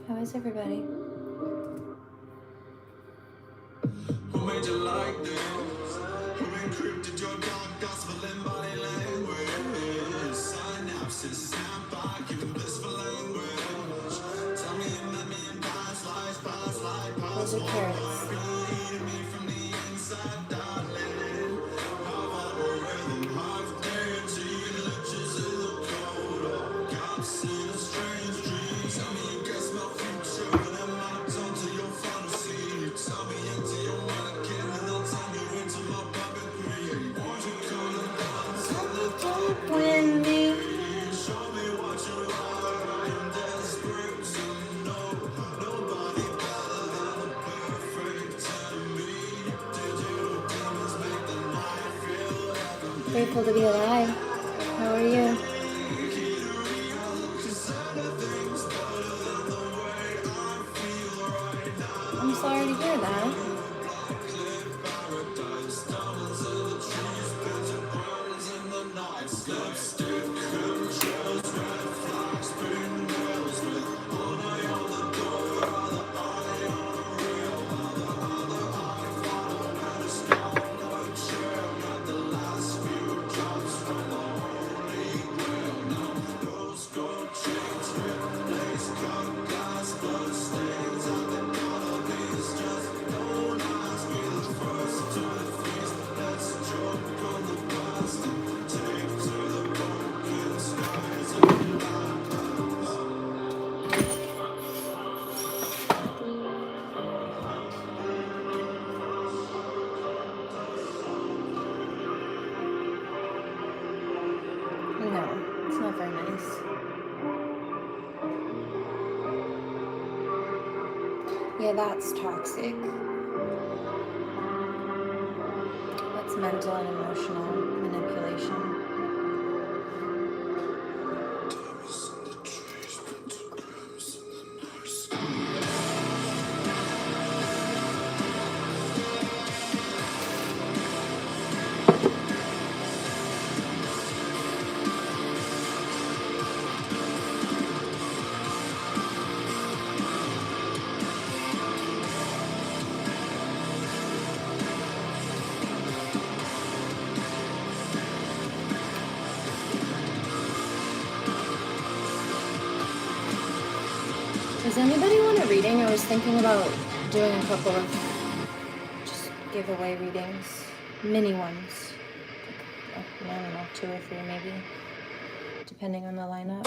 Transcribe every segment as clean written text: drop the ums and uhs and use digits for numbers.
How is everybody? Who made you like this? Who encrypted your dark gospel in body language? Synapses snap back in blissful language. Tell me you met me in past lives, Those are carrots. leading me from the inside, darling. Half algorithm, half deity, glitches in the code, or gaps in a strange dream. Tell me you guess my future, and I'm mapped onto your fantasy. Tell me into your mannequin, and I'll turn you into my puppetry. Won't you come and dance in the dark With me. Show me what you are. I am desperate to know. Nobody better than the perfect enemy. Digital demons make the night feel heavenly. Grateful to be alive. How are you? I'm sorry to hear that. No, it's not very nice. Yeah, that's toxic. That's mental and emotional manipulation. Does anybody want a reading? I was thinking about doing a couple of just giveaway readings. Mini ones. I don't know, 2 or 3 maybe. Depending on the lineup.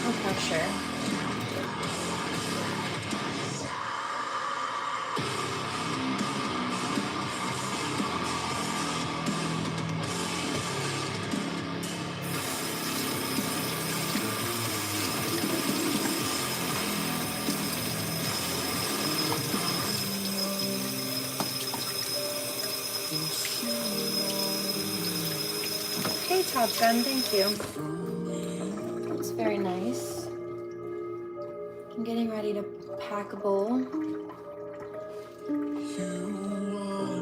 No pressure. Hey, Top Gun, thank you. It's very nice. I'm getting ready to pack a bowl.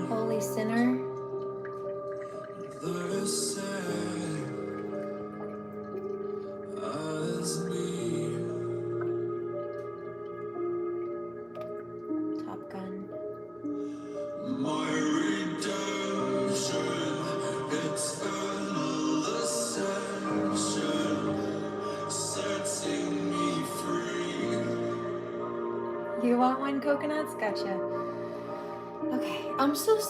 Holy Sinner. Top Gun. My redemption, eternal ascension, setting me You want one, coconuts? Gotcha. Okay, I'm glad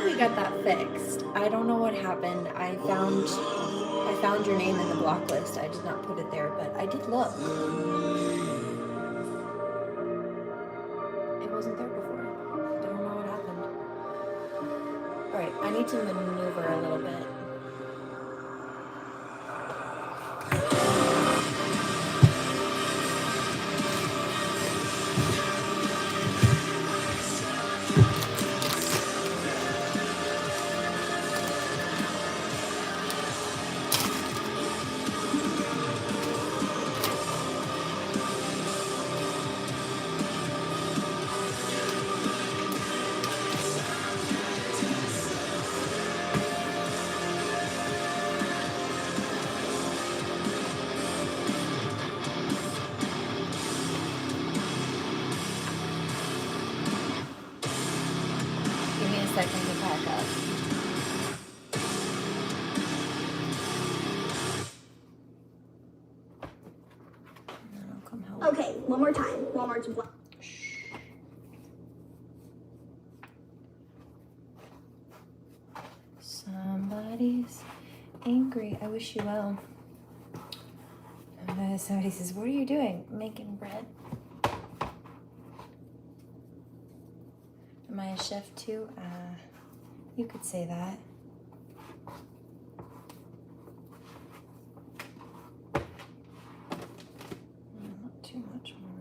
we got that fixed. I don't know what happened. I found your name in the block list. I did not put it there, but I did look. It wasn't there before. I don't know what happened. Alright, I need to maneuver a little bit. Give me a second to pack up. And then I'll come help. Okay, one more time. Walmart's block. Somebody's angry. I wish you well. Somebody says, what are you doing? Making bread. Am I a chef too? You could say that. Not too much more,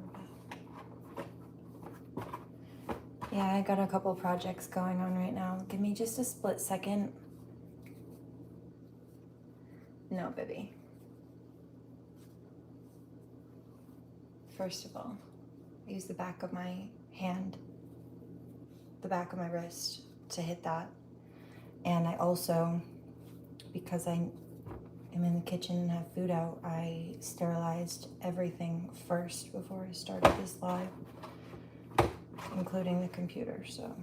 but yeah, I got a couple projects going on right now. Give me just a split second. No, baby. First of all, I use the back of my hand, the back of my wrist to hit that. And I also, because I am in the kitchen and have food out, I sterilized everything first before I started this live, including the computer. So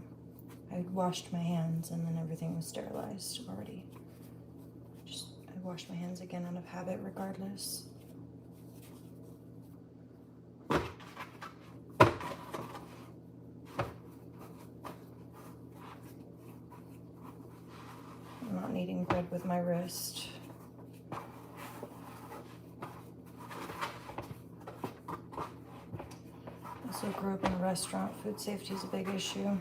I washed my hands and then everything was sterilized already. I wash my hands again out of habit regardless. I'm not kneading bread with my wrist. Also grew up in a restaurant. Food safety is a big issue.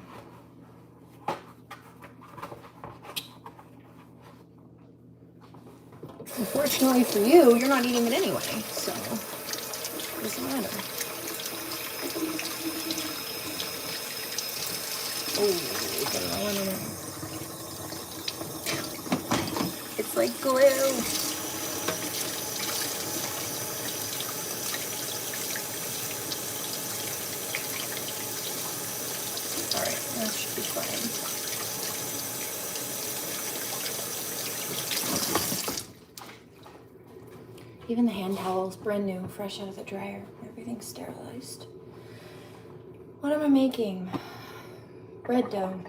Unfortunately for you, you're not eating it anyway, so it doesn't matter. Oh, got another one in it. It's like glue. Alright, that should be fine. Even the hand towel's brand new, fresh out of the dryer. Everything's sterilized. What am I making? Bread dough.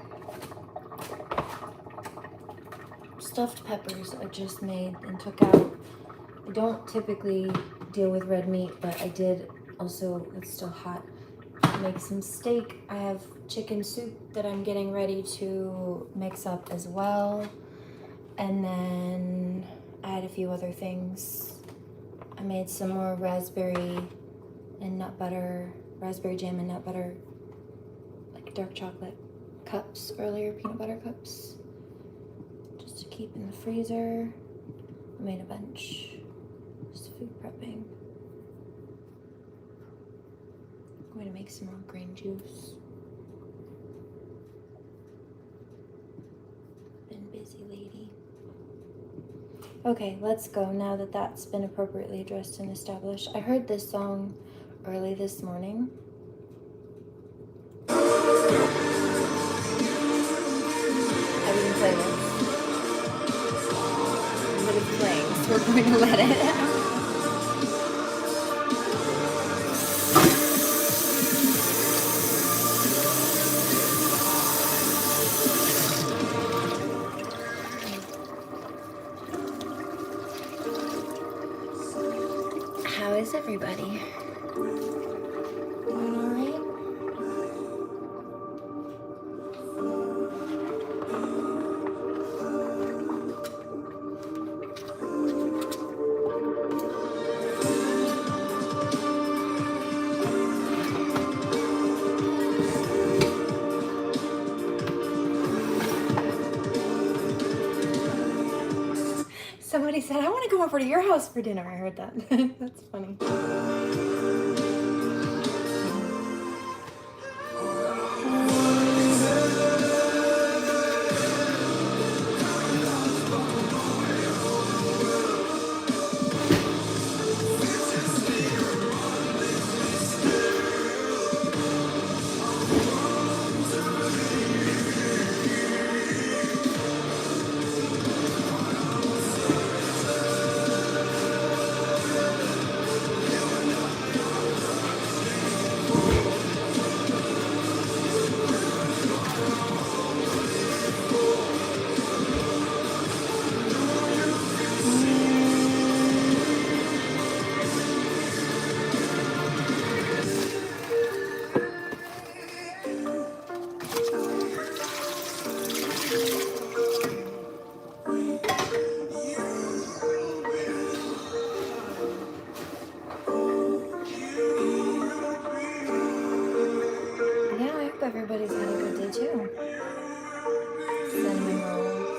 Stuffed peppers I just made and took out. I don't typically deal with red meat, but I did also, it's still hot, make some steak. I have chicken soup that I'm getting ready to mix up as well. And then I had a few other things. I made some more raspberry and nut butter, raspberry jam and nut butter, like dark chocolate cups earlier, peanut butter cups, just to keep in the freezer. I made a bunch, just food prepping. I'm going to make some more green juice. Been busy, lady. Okay, let's go now that that's been appropriately addressed and established. I heard this song early this morning. I didn't play this, but it's playing, so we're going to let it. How is everybody? I want to come over to your house for dinner. I heard that. That's funny. Everybody's had a good day too. Cinnamon rolls.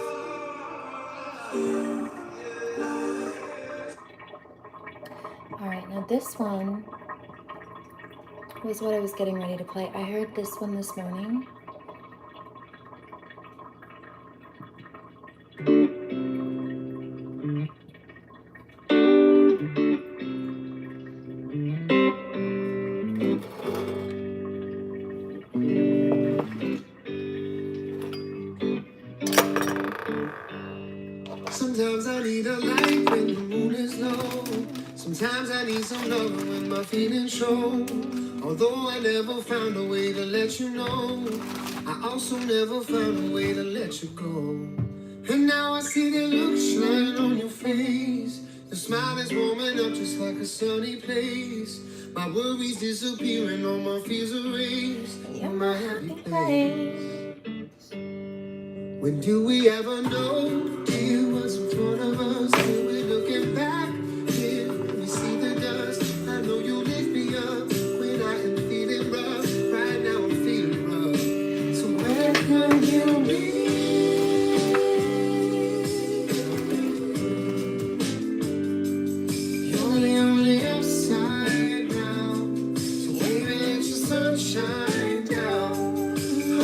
Alright, now this one was what I was getting ready to play. I heard this one this morning. Sometimes I need a light when the moon is low. Sometimes I need some love when my feelings show. Although I never found a way to let you know, I also never found a way to let you go. And now I see the look shine on your face. The smile is warming up just like a sunny place. My worries disappearing, all my fears erased. You're my happy place. When do we ever know, dear, what's in front of us? Till we're looking back, here we see the dust. I know you lift me up when I am feeling rough. Right now I'm feeling rough. So where can you be? You're the only upside now. So baby, let your sunshine down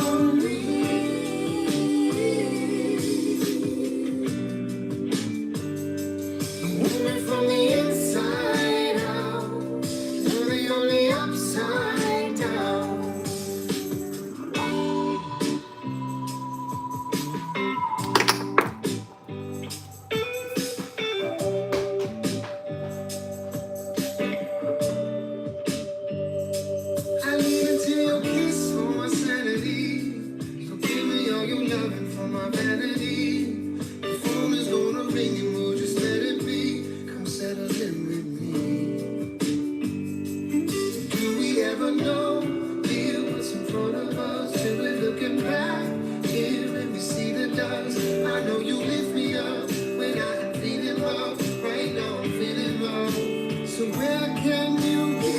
on me. From the inside out, you're the only upside down. I lean into your kiss for my sanity. So give me all your loving for my vanity. The phone is gonna ring and we'll just let it be. Come settle in with me. Do we ever know, dear, what's in front of us? Till we're looking back here and we see the dust. I know you lift me up when I am feeling rough. Right now I'm feeling low. So where can you be?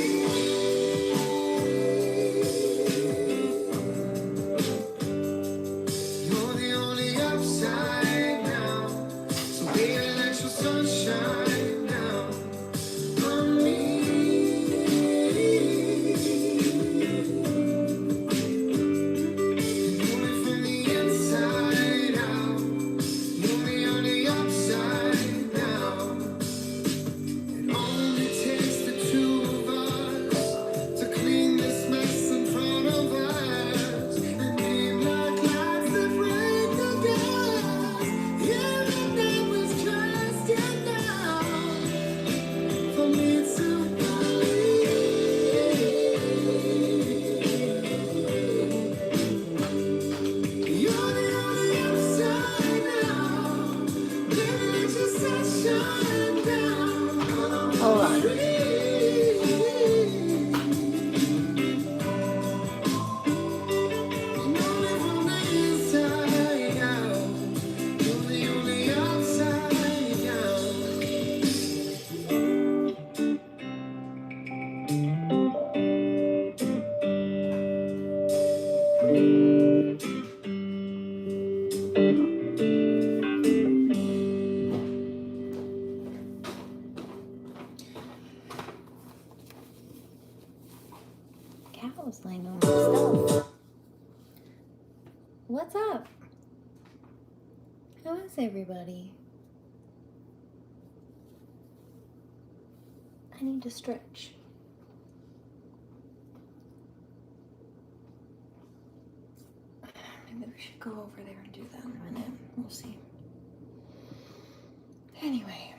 You're the only upside down. So baby, let your sunshine down on me. Only from the inside out. You're the only upside down. It only takes the two of us to clean this mess in front of us and beam like lights that break the dust. Yeah, that was just enough for me to believe. You're the only upside down. Baby, let your sunshine down. Hold on. cows laying on my stuff. What's up? How is everybody? I need to stretch. Maybe we should go over there and do that in a minute. We'll see. Anyway.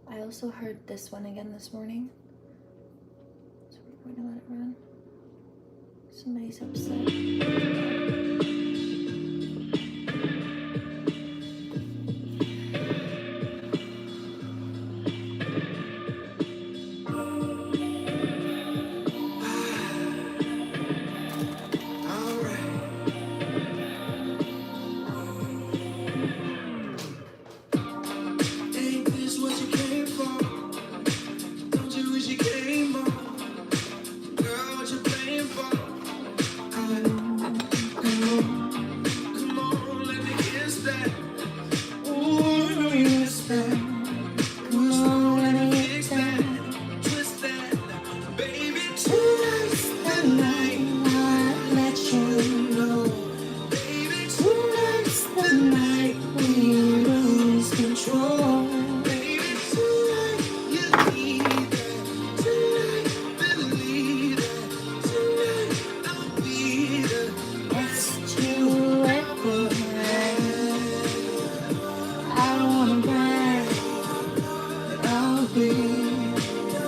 I also heard this one again this morning. So we're going to let it run. Somebody's upset. Ain't this what you came for? Don't you wish you came more? Girl, what you playing for? Come on, let me kiss that. Ooh, I know you miss that. Come on, let me fix that. Twist that. Baby, tonight's the night I let you know. Baby, tonight's the night we lose control. Baby, tonight you need that. Tonight, believe that. Tonight, I'll be the best you ever had. I don't wanna brag, but I'll be the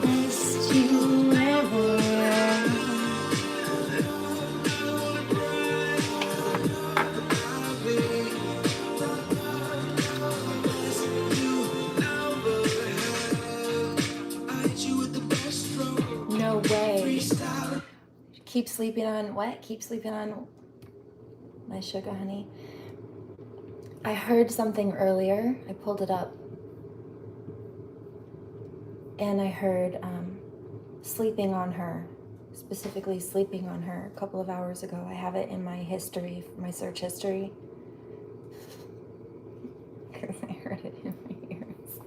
best you ever had. I'll be the best you ever had. I hit you with the best throw. No way. Freestyle. Keep sleeping on what? Keep sleeping on my sugar honey. I heard something earlier. I pulled it up. And I heard sleeping on her. Specifically sleeping on her a couple of hours ago. I have it in my history, my search history. Because I heard it in my ears.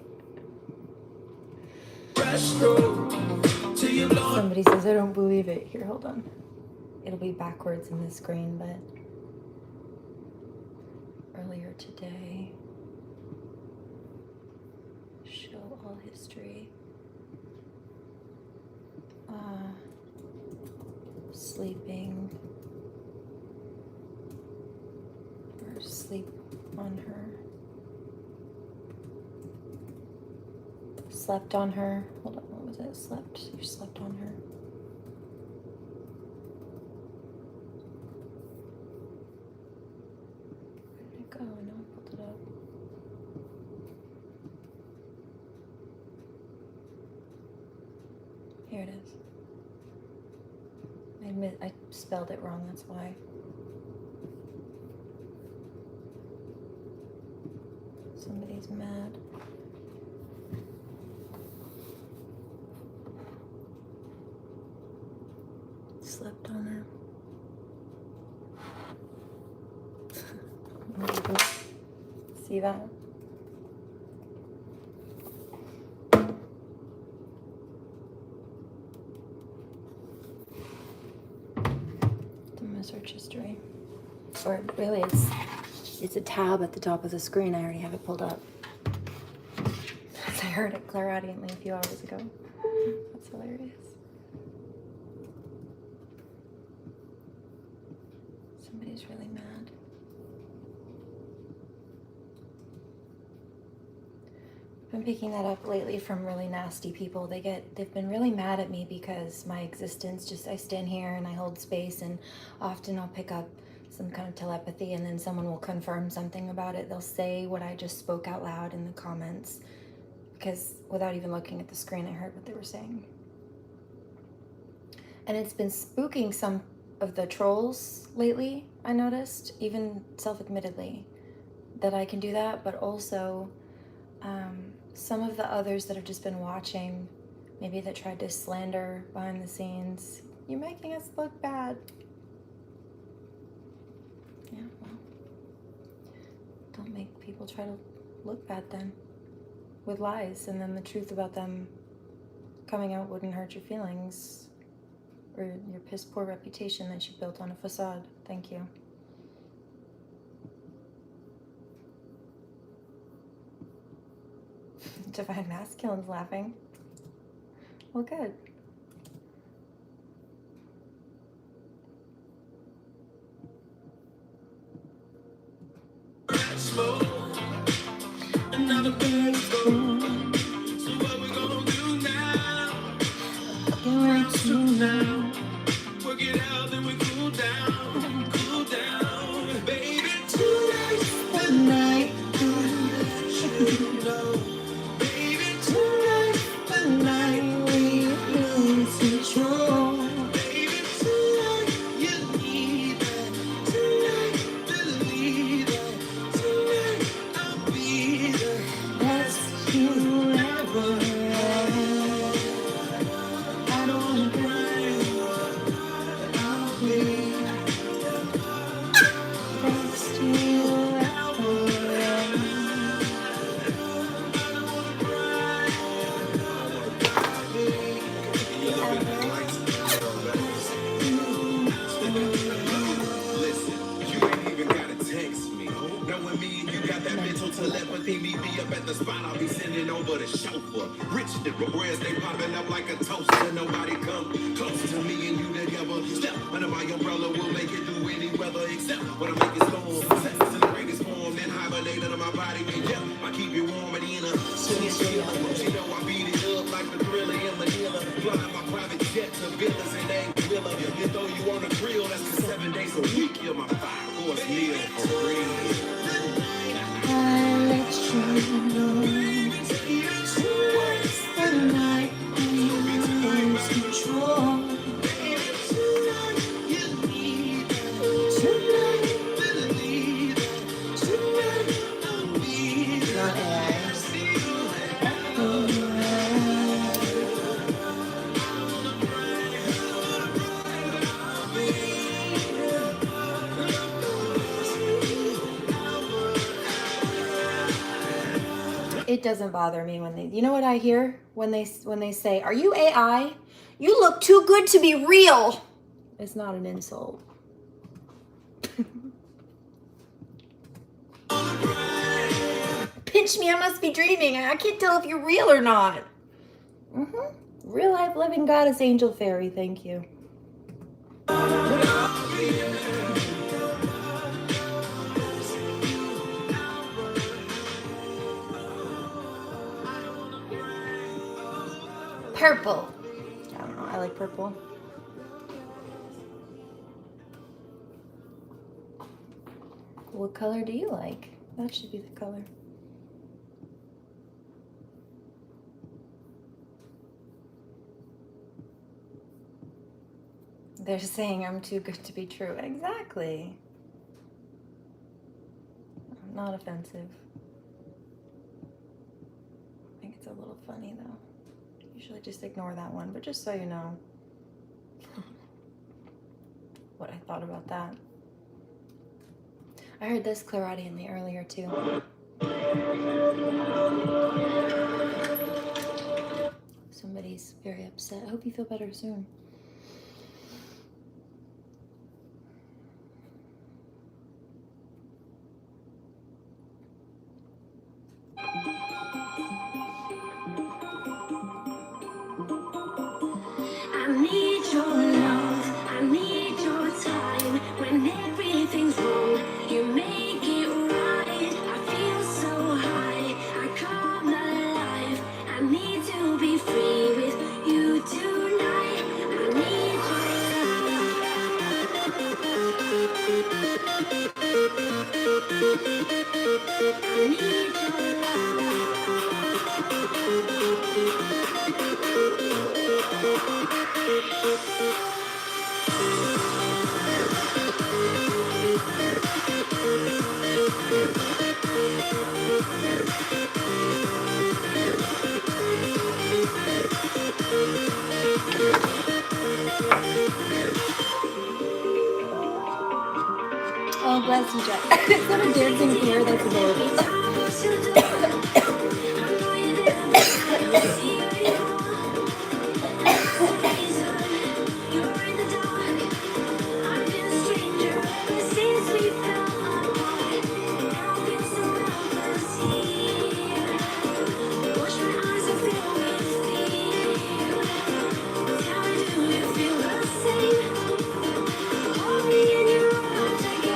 Breaststroke till you blow. Somebody says, I don't believe it. Here, hold on. It'll be backwards in the screen, but earlier today, show all history. Sleeping or sleep on her. Slept on her. Hold on, what was it? Slept. You slept on her. Where did it go? I know I pulled it up. Here it is. I spelled it wrong, that's why. Somebody's mad. Slept on her. See that? Search history, or really it's a tab at the top of the screen. I already have it pulled up. I heard it clairaudiently a few hours ago. That's hilarious. Somebody's really mad. I've been picking that up lately from really nasty people. They've been really mad at me because my existence, just I stand here and I hold space, and often I'll pick up some kind of telepathy and then someone will confirm something about it. They'll say what I just spoke out loud in the comments, because without even looking at the screen, I heard what they were saying. And it's been spooking some of the trolls lately, I noticed, even self-admittedly, that I can do that, but also Some of the others that have just been watching, maybe that tried to slander behind the scenes, you're making us look bad. Yeah, well, don't make people try to look bad then, with lies, and then the truth about them coming out wouldn't hurt your feelings or your piss poor reputation that you built on a facade. Thank you. Divine Masculine's laughing. Well, good. Another bad smoke. So what we gonna do now? Right to now. Work it out, then we cool down, baby. Tonight's the night. You know, baby, tonight's the night we lose control. Baby, tonight you need that. Tonight believe that. Tonight I'll be the best you ever had. I don't wanna cry, but I'll be the best you ever had. Listen, you ain't even gotta text me. Knowing me and you got that mental telepathy, meet me up at the spot, I'll be sending over the chauffeur. Rich nigga, whereas they popping up like a toaster. Nobody come close to me and you together. Step under my umbrella, we'll make it through any weather except when I make it storm. Sex in the greatest form, then hibernate under my body. And yeah, I keep you warm at the end of chinchilla. You know I beat it up like the thriller in Manila. Flying my private jet to villas and Anguilla. You throw you on the grill, that's the 7 days a week. You're my 5-course meal for real. I let you know tonight's the night we lose control. Not AI. It doesn't bother me when they, you know what I hear when they say, "Are you AI? You look too good to be real." It's not an insult. Pinch me, I must be dreaming. I can't tell if you're real or not. Real life living goddess angel fairy, thank you. Purple. I don't know, I like purple. What color do you like? That should be the color. They're saying I'm too good to be true. Exactly. Not offensive. I think it's a little funny though. Usually just ignore that one, but just so you know what I thought about that. I heard this clairaudiently earlier too. Somebody's very upset. I hope you feel better soon. I need your love, I need your time. When everything's wrong, you make it right. I feel so high, I come alive. I need to be free with you tonight. I need your love. bless you, Jack. Is that a dancing deer? That's adorable.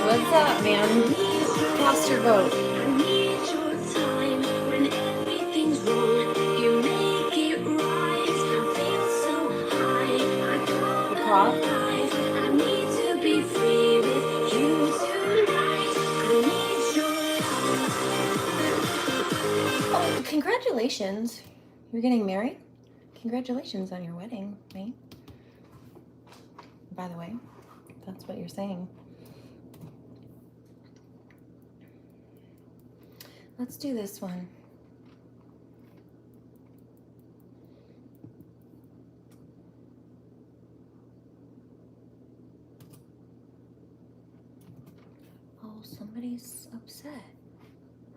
What's up, man? Cast your vote. The prop? Oh, congratulations. You're getting married? Congratulations on your wedding, mate. By the way, that's what you're saying. Let's do this one. Oh, somebody's upset.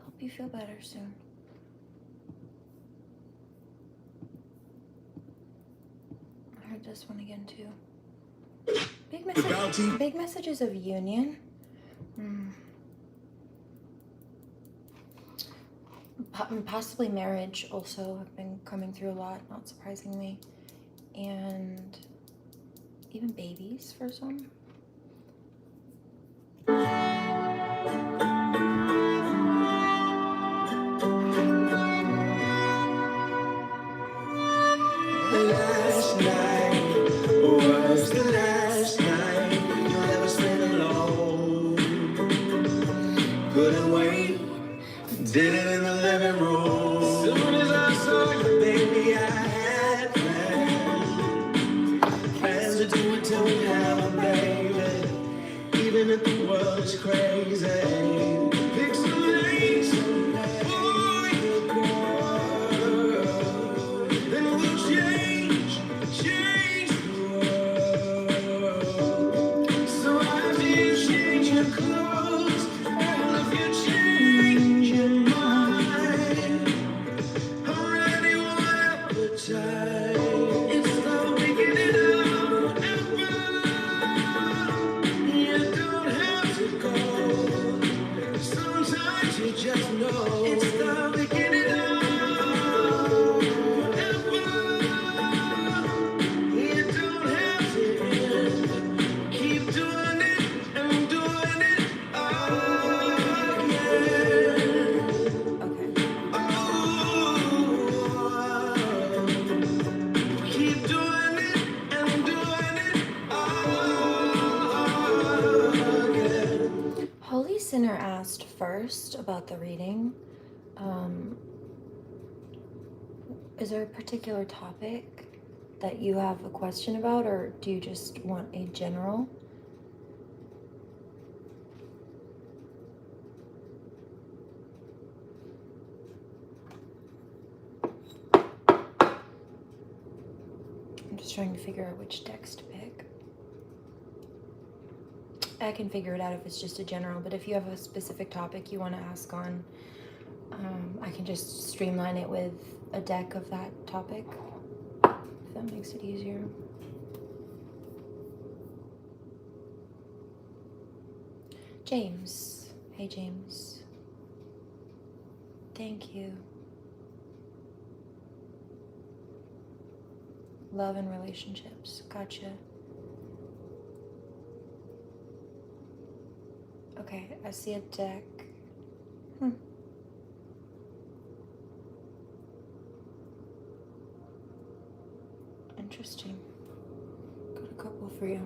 Hope you feel better soon. I heard this one again too. Big messages of union. Possibly marriage also have been coming through a lot, not surprisingly. And even babies for some. Last night was the last night you'll ever spend alone. Couldn't wait, did it in the living room. As soon as I saw you, baby, I had plans to do it till we have a baby. Even if the world is crazy. Pixelates, boy, then we'll change the world. So if you change your clothes, and if you change your mind, I'm ready whatever time. It's the beginning of ever. You don't have to go. Sometimes you just know. It's the beginning of ever. You don't have to end. Keep doing it and doing it again. Okay. Keep doing it and doing it again. Holy Sinner asked first about the reading. Is there a particular topic that you have a question about, or do you just want a general? I'm just trying to figure out which text to pick. I can figure it out if it's just a general, but if you have a specific topic you want to ask on, I can just streamline it with a deck of that topic, if that makes it easier. James. Hey, James. Thank you. Love and relationships. Gotcha. Okay, I see a deck. Interesting. Got a couple for you.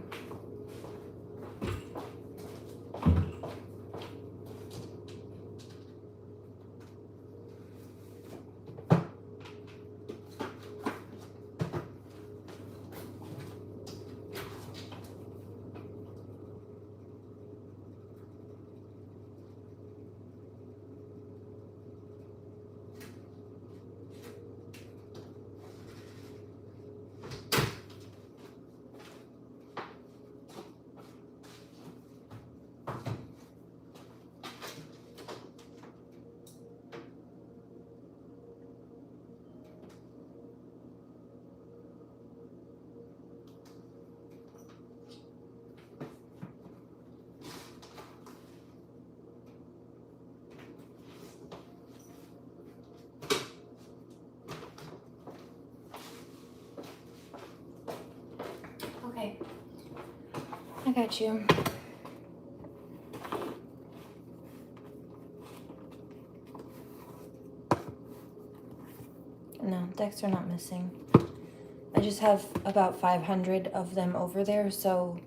got you. No, decks are not missing. I just have about 500 of them over there, so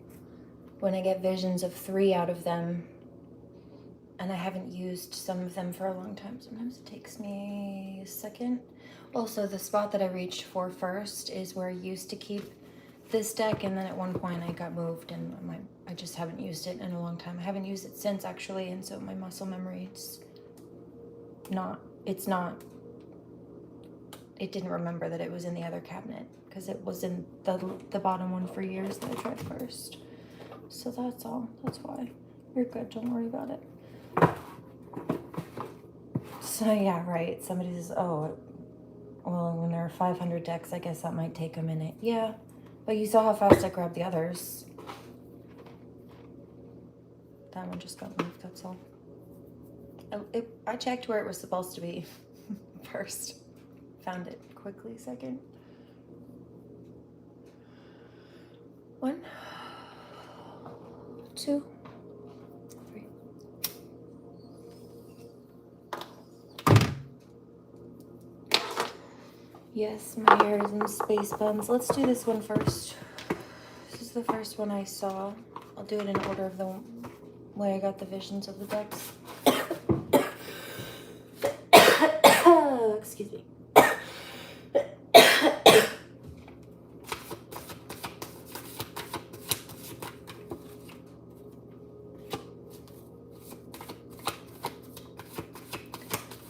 when I get visions of 3 out of them, and I haven't used some of them for a long time, sometimes it takes me a second. Also, the spot that I reached for first is where I used to keep this deck, and then at one point I got moved, and I just haven't used it in a long time. I haven't used it since, actually, and so my muscle memory, it didn't remember that it was in the other cabinet, because it was in the bottom one for years that I tried first. So that's all. That's why. You're good. Don't worry about it. So yeah, right. Somebody says, oh, well, when there are 500 decks, I guess that might take a minute. Yeah, but you saw how fast I grabbed the others. That one just got moved, that's all. I checked where it was supposed to be first. Found it quickly second. 1, 2, 3. Yes, my hair is in space buns. Let's do this one first. This is the first one I saw. I'll do it in order of the way I got the visions of the decks. Excuse me.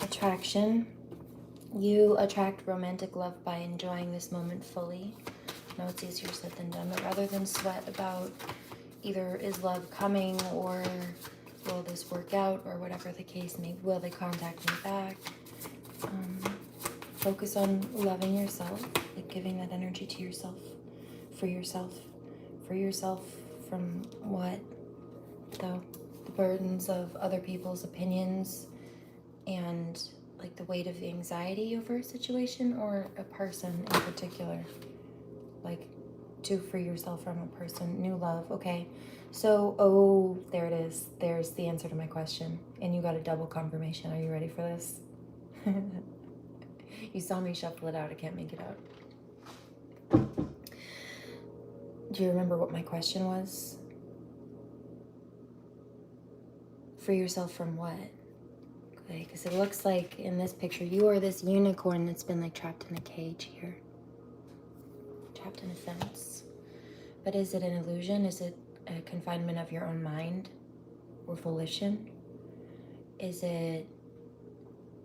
Attraction. You attract romantic love by enjoying this moment fully. I know it's easier said than done, but rather than sweat about either is love coming or will this work out or whatever the case may be, will they contact me back, focus on loving yourself, like giving that energy to yourself, for yourself from what, the burdens of other people's opinions and like the weight of the anxiety over a situation or a person in particular. Like to free yourself from a person, new love. Okay, so, oh, there it is. There's the answer to my question. And you got a double confirmation. Are you ready for this? You saw me shuffle it out. I can't make it out. Do you remember what my question was? Free yourself from what? Okay, because it looks like in this picture, you are this unicorn that's been like trapped in a cage here. Trapped in a fence. But is it an illusion? Is it a confinement of your own mind or volition? Is it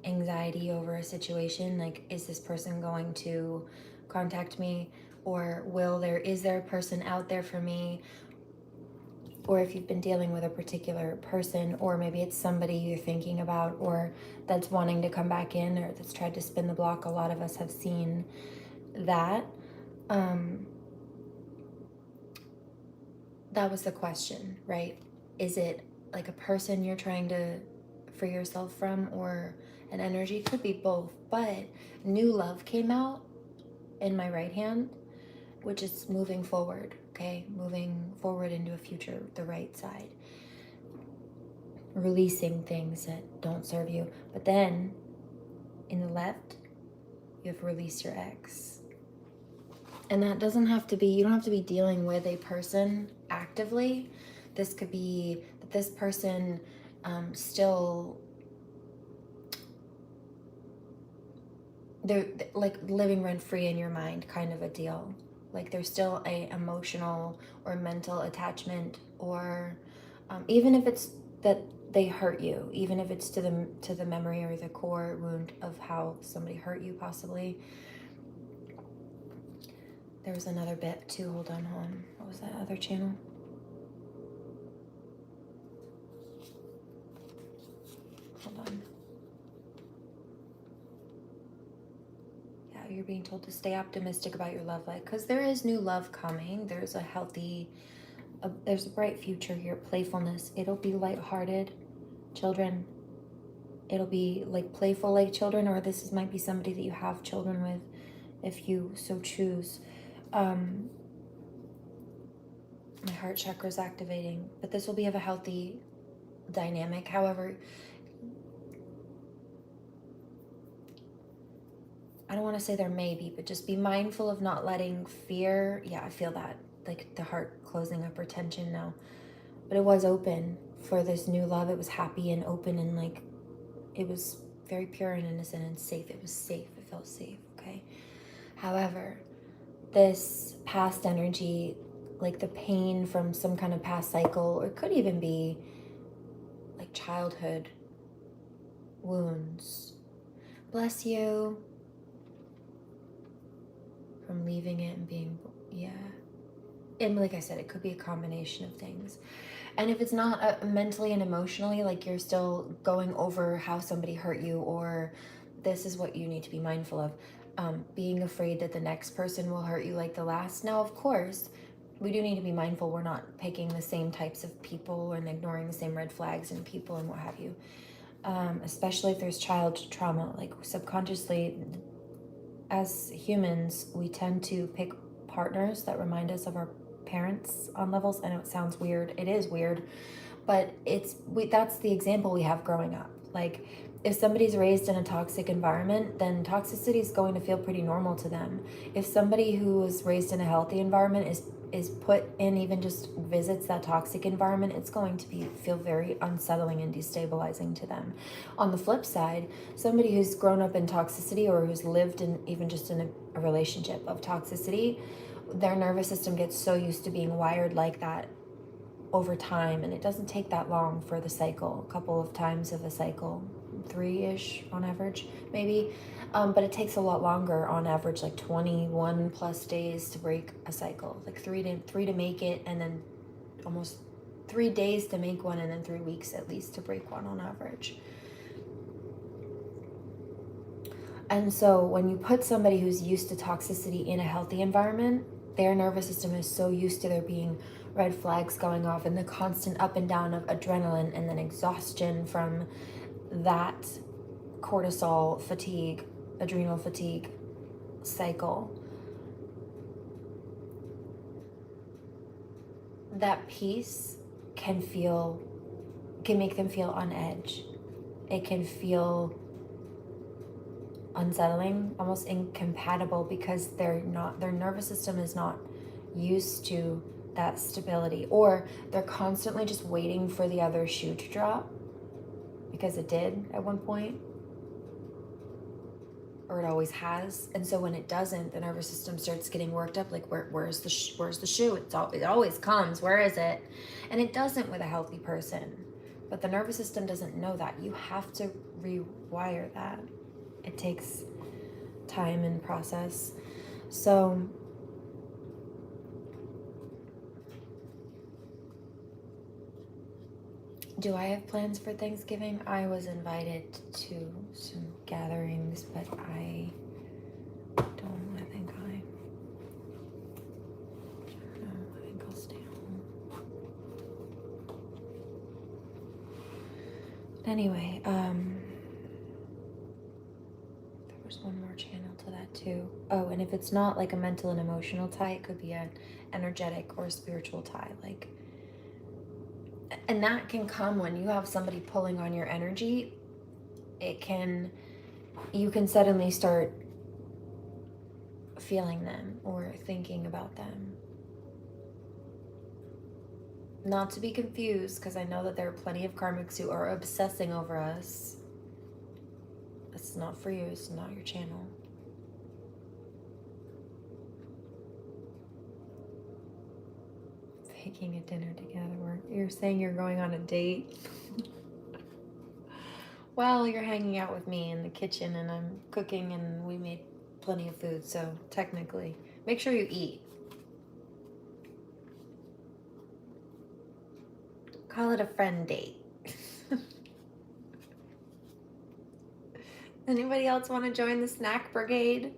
anxiety over a situation? Like, is this person going to contact me? Or is there a person out there for me? Or if you've been dealing with a particular person, or maybe it's somebody you're thinking about, or that's wanting to come back in, or that's tried to spin the block. A lot of us have seen that. That was the question, right? Is it like a person you're trying to free yourself from, or an energy? Could be both, but new love came out in my right hand, which is moving forward, okay? Moving forward into a future, the right side. Releasing things that don't serve you. But then, in the left, you have release your ex. And that doesn't have to be, you don't have to be dealing with a person actively. This could be that this person still, they're like living rent-free in your mind, kind of a deal. Like there's still a emotional or mental attachment, or even if it's that they hurt you, even if it's to the memory or the core wound of how somebody hurt you possibly. There was another bit too. Hold on. What was that other channel? Hold on. Yeah, you're being told to stay optimistic about your love life, because there is new love coming. There's a healthy, there's a bright future here. Playfulness. It'll be lighthearted. Children. It'll be like playful like children, or might be somebody that you have children with, if you so choose. My heart chakra is activating, but this will be of a healthy dynamic. However, I don't want to say there may be, but just be mindful of not letting fear. Yeah, I feel that, like the heart closing up or tension now. But it was open for this new love. It was happy and open, and like it was very pure and innocent and safe. It was safe. It felt safe. Okay. However, this past energy, like the pain from some kind of past cycle, or it could even be like childhood wounds. Bless you. From leaving it and being, yeah. And like I said, it could be a combination of things. And if it's not mentally and emotionally, like you're still going over how somebody hurt you, or this is what you need to be mindful of, being afraid that the next person will hurt you like the last. Now, of course, we do need to be mindful we're not picking the same types of people and ignoring the same red flags in people and what have you. Especially if there's child trauma, like subconsciously, as humans, we tend to pick partners that remind us of our parents on levels. I know it sounds weird. It is weird, but that's the example we have growing up. Like if somebody's raised in a toxic environment, then toxicity is going to feel pretty normal to them. If somebody who was raised in a healthy environment is put in, even just visits that toxic environment, it's going to feel very unsettling and destabilizing to them. On the flip side, somebody who's grown up in toxicity, or who's lived in even just in a relationship of toxicity, their nervous system gets so used to being wired like that over time, and it doesn't take that long for the cycle, a couple of times of a cycle, 3-ish on average, maybe. But it takes a lot longer on average, like 21 plus days to break a cycle, like three to make it, and then almost 3 days to make one, and then 3 weeks at least to break one on average. And so when you put somebody who's used to toxicity in a healthy environment, their nervous system is so used to there being red flags going off and the constant up and down of adrenaline and then exhaustion from that cortisol fatigue, adrenal fatigue cycle, that peace can make them feel on edge. It can feel unsettling, almost incompatible, because their nervous system is not used to that stability, or they're constantly just waiting for the other shoe to drop, because it did at one point, or it always has. And so when it doesn't, the nervous system starts getting worked up, like where's the shoe? It always comes. Where is it? And it doesn't with a healthy person. But the nervous system doesn't know that. You have to rewire that. It takes time and process. So do I have plans for Thanksgiving? I was invited to some gatherings, but I think I'll stay home. Anyway, there was one more channel to that too. Oh, and if it's not like a mental and emotional tie, it could be an energetic or spiritual tie, like. And that can come when you have somebody pulling on your energy. You can suddenly start feeling them or thinking about them. Not to be confused, because I know that there are plenty of karmics who are obsessing over us. It's not for you. It's not your channel. Taking a dinner together. You're saying you're going on a date? Well, you're hanging out with me in the kitchen and I'm cooking and we made plenty of food, so technically. Make sure you eat. Call it a friend date. Anybody else want to join the snack brigade?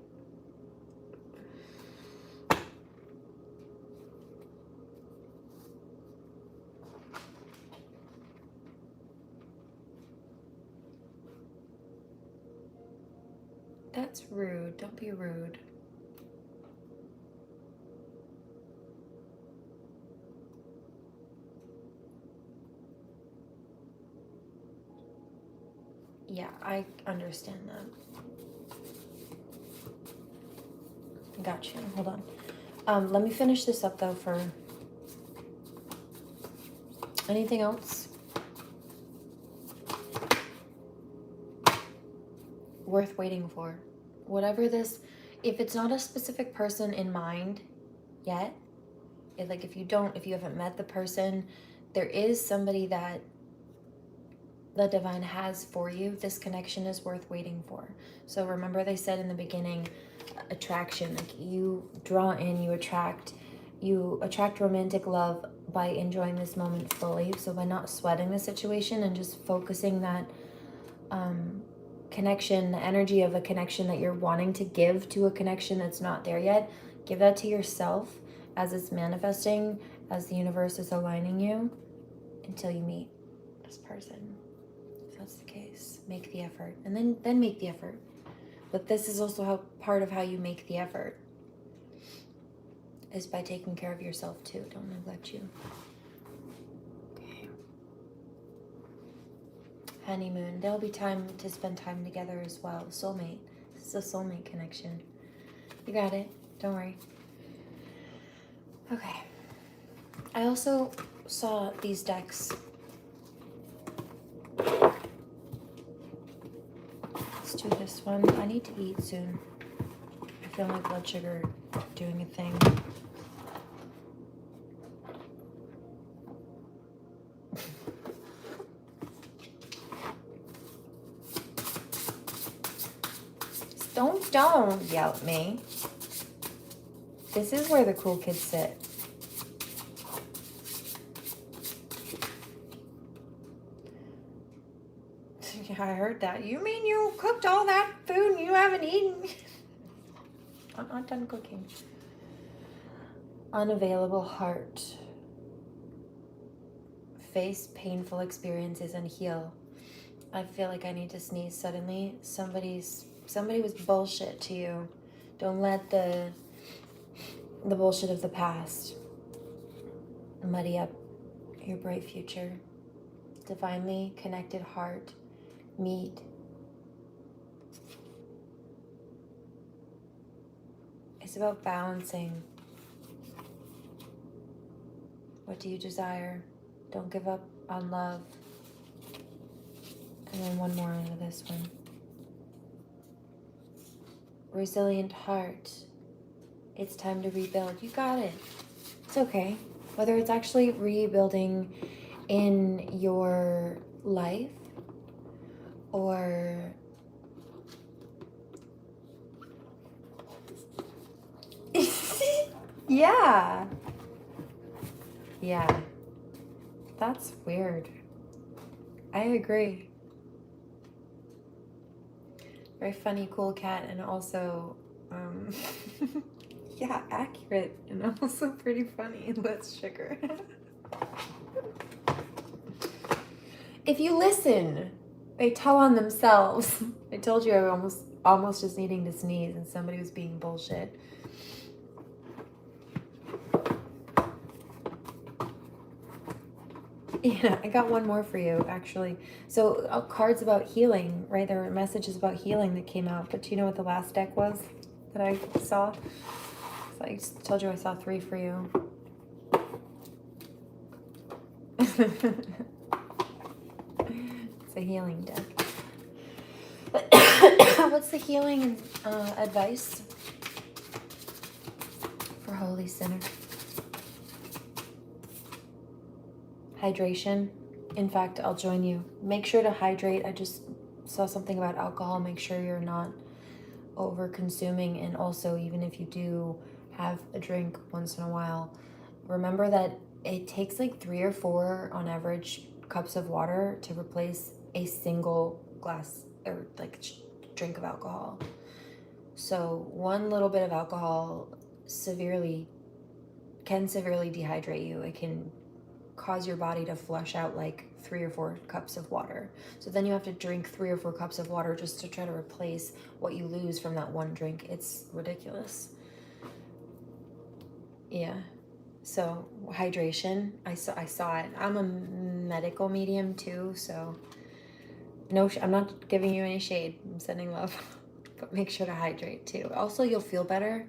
That's rude. Don't be rude. Yeah, I understand that. Got you. Hold on. Let me finish this up though for anything else worth waiting for. Whatever this, if it's not a specific person in mind yet, if you haven't met the person, there is somebody that the divine has for you. This connection is worth waiting for. So remember they said in the beginning, attraction, like you draw in, you attract romantic love by enjoying this moment fully. So by not sweating the situation and just focusing that connection, the energy of a connection that you're wanting to give to a connection that's not there yet, give that to yourself as it's manifesting, as the universe is aligning you until you meet this person. If that's the case, make the effort, and then make the effort. But this is also part of how you make the effort is by taking care of yourself too. Don't neglect you. Okay. Honeymoon. There'll be time to spend time together as well. Soulmate. This is a soulmate connection. You got it. Don't worry. Okay. I also saw these decks. Let's do this one. I need to eat soon. I feel my blood sugar doing a thing. Don't yell at me. This is where the cool kids sit. Yeah, I heard that. You mean you cooked all that food and you haven't eaten? I'm not done cooking. Unavailable heart. Face painful experiences and heal. I feel like I need to sneeze suddenly. Somebody was bullshit to you. Don't let the bullshit of the past muddy up your bright future. Divinely connected heart. Meet. It's about balancing. What do you desire? Don't give up on love. And then one more out of this one. Resilient heart. It's time to rebuild. You got it. It's okay. Whether it's actually rebuilding in your life or yeah. Yeah. That's weird. I agree. Very funny, cool cat, and also, yeah, accurate, and also pretty funny. Less sugar. If you listen, they tell on themselves. I told you I was almost just needing to sneeze, and somebody was being bullshit. Yeah, I got one more for you, actually. So, cards about healing, right? There were messages about healing that came out, but do you know what the last deck was that I saw? So I just told you I saw 3 for you. It's a healing deck. What's the healing advice for Holy Sinner? Hydration. In fact, I'll join you. Make sure to hydrate. I just saw something about alcohol. Make sure you're not over consuming, and also even if you do have a drink once in a while, remember that it takes like 3 or 4 on average cups of water to replace a single glass or like drink of alcohol. So one little bit of alcohol can severely dehydrate you. It can cause your body to flush out like 3 or 4 cups of water. So then you have to drink 3 or 4 cups of water just to try to replace what you lose from that one drink. It's ridiculous. Yeah. So hydration, I saw it. I'm a medical medium too, so No, I'm not giving you any shade. I'm sending love. But make sure to hydrate too. Also, you'll feel better.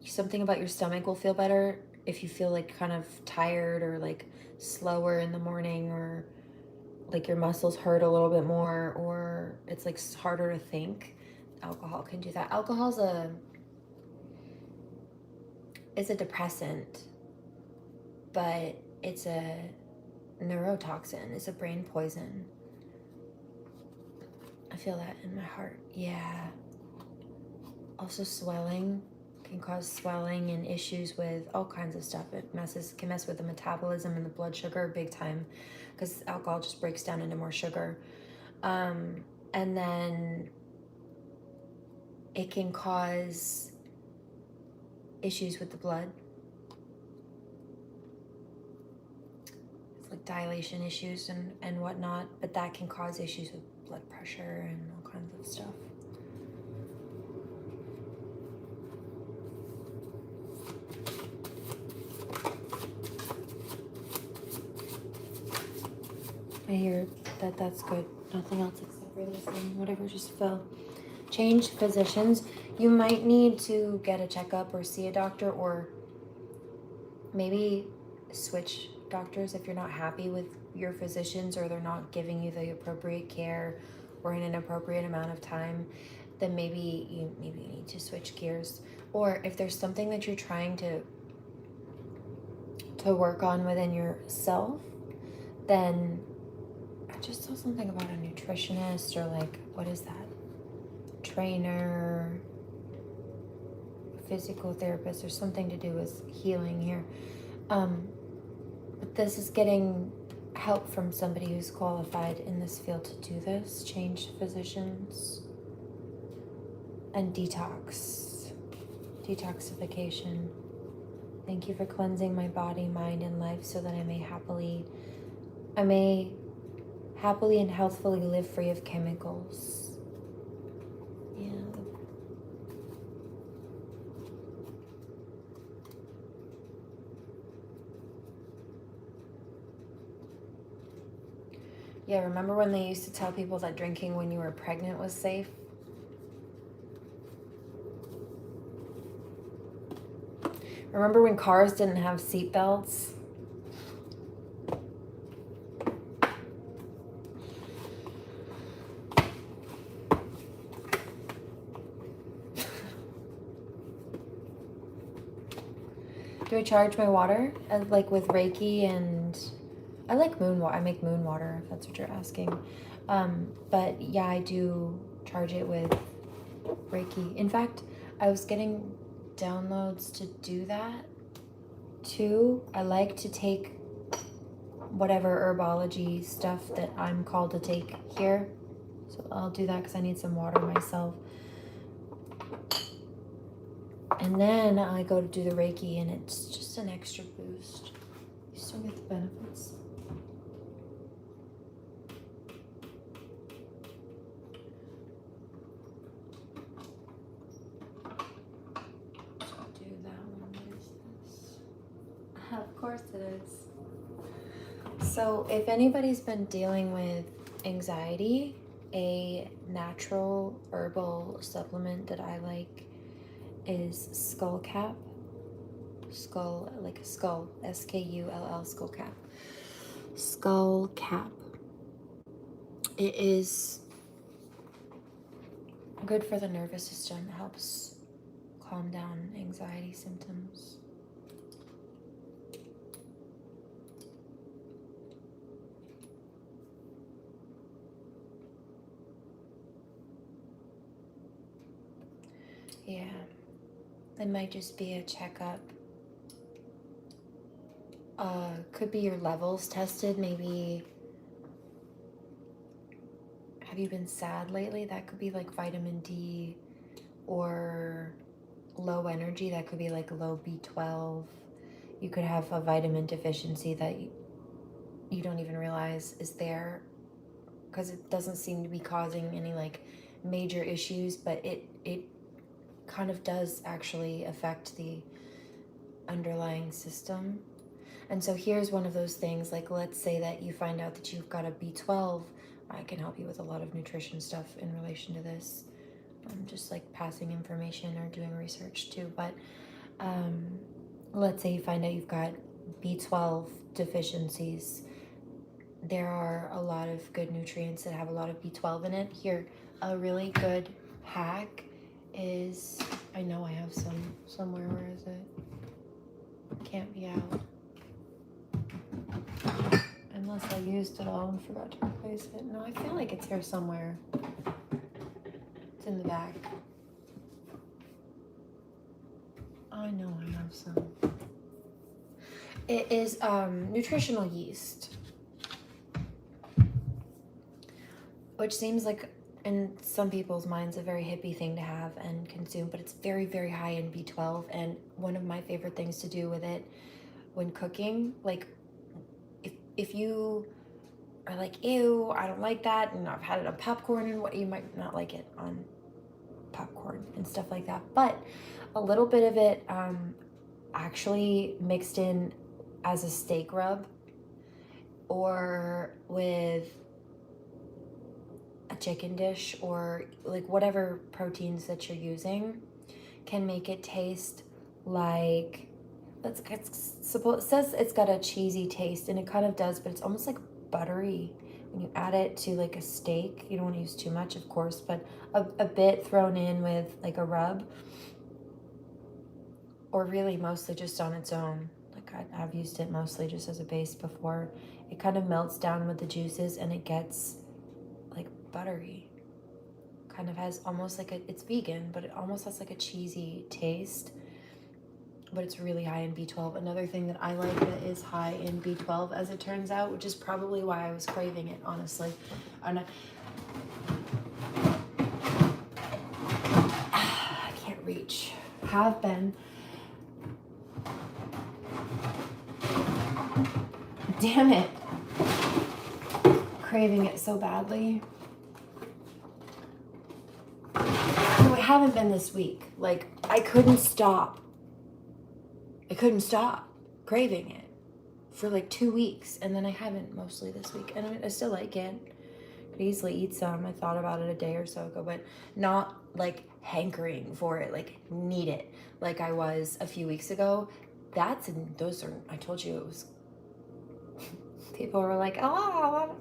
Something about your stomach will feel better if you feel like kind of tired or like slower in the morning, or like your muscles hurt a little bit more, or it's like harder to think. Alcohol can do that. Alcohol's it's a depressant, but it's a neurotoxin. It's a brain poison. I feel that in my heart. Yeah. Also, swelling can cause swelling and issues with all kinds of stuff. It can mess with the metabolism and the blood sugar big time, because alcohol just breaks down into more sugar. And then it can cause issues with the blood. It's like dilation issues and whatnot, but that can cause issues with blood pressure and all kinds of stuff. I hear that that's good. Nothing else except for this and whatever, just fill. Change physicians. You might need to get a checkup or see a doctor, or maybe switch doctors if you're not happy with your physicians, or they're not giving you the appropriate care or in an appropriate amount of time. Then maybe you need to switch gears. Or if there's something that you're trying to work on within yourself, then I just saw something about a nutritionist, or like, what is that? Trainer, physical therapist, or something to do with healing here. But this is getting help from somebody who's qualified in this field to do this. Change physicians. And detoxification. Thank you for cleansing my body, mind, and life, so that I may happily and healthfully live free of chemicals. Yeah. Yeah, remember when they used to tell people that drinking when you were pregnant was safe? Remember when cars didn't have seat belts? Do I charge my water? Like with Reiki, and I like moon water. I make moon water, if that's what you're asking. But yeah, I do charge it with Reiki. In fact, I was getting downloads to do that too. I like to take whatever herbology stuff that I'm called to take here. So I'll do that because I need some water myself. And then I go to do the Reiki, and it's just an extra boost. You still get the benefits. So I'll do that one. What is this? Of course it is. So if anybody's been dealing with anxiety, a natural herbal supplement that I like is skull cap. Skull, like a skull, skull, skull cap. Skull cap. It is good for the nervous system. It helps calm down anxiety symptoms. Yeah. It might just be a checkup. Could be your levels tested. Maybe, have you been sad lately? That could be like vitamin D, or low energy. That could be like low B12. You could have a vitamin deficiency that you don't even realize is there, because it doesn't seem to be causing any like major issues, but it kind of does actually affect the underlying system. And so here's one of those things, like let's say that you find out that you've got a B12 I can help you with a lot of nutrition stuff in relation to this. Just like passing information or doing research too. But let's say you find out you've got B12 deficiencies. There are a lot of good nutrients that have a lot of B12 in it. Here, a really good hack is, I know I have some somewhere. Where is it? Can't be out. Unless I used it all and forgot to replace it. No, I feel like it's here somewhere. It's in the back. I know I have some. It is nutritional yeast. Which seems like, in some people's minds, a very hippie thing to have and consume, but it's very, very high in B12. And one of my favorite things to do with it when cooking, like if you are like, ew, I don't like that, and I've had it on popcorn, and what, you might not like it on popcorn and stuff like that, but a little bit of it actually mixed in as a steak rub or with a chicken dish or like whatever proteins that you're using can make it taste like, it says it's got a cheesy taste, and it kind of does, but it's almost like buttery when you add it to like a steak. You don't want to use too much, of course, but a bit thrown in with like a rub, or really mostly just on its own. Like I've used it mostly just as a base before. It kind of melts down with the juices and it gets like buttery. Kind of has almost like it's vegan, but it almost has like a cheesy taste. But it's really high in B12. Another thing that I like that is high in B12, as it turns out, which is probably why I was craving it, honestly. I can't reach. Have been. Damn it. Craving it so badly. No, I haven't been this week. Like, I couldn't stop craving it for like 2 weeks, and then I haven't mostly this week, and I still like it. Could easily eat some. I thought about it a day or so ago, but not like hankering for it, like need it like I was a few weeks ago. I told you it was, people were like, oh,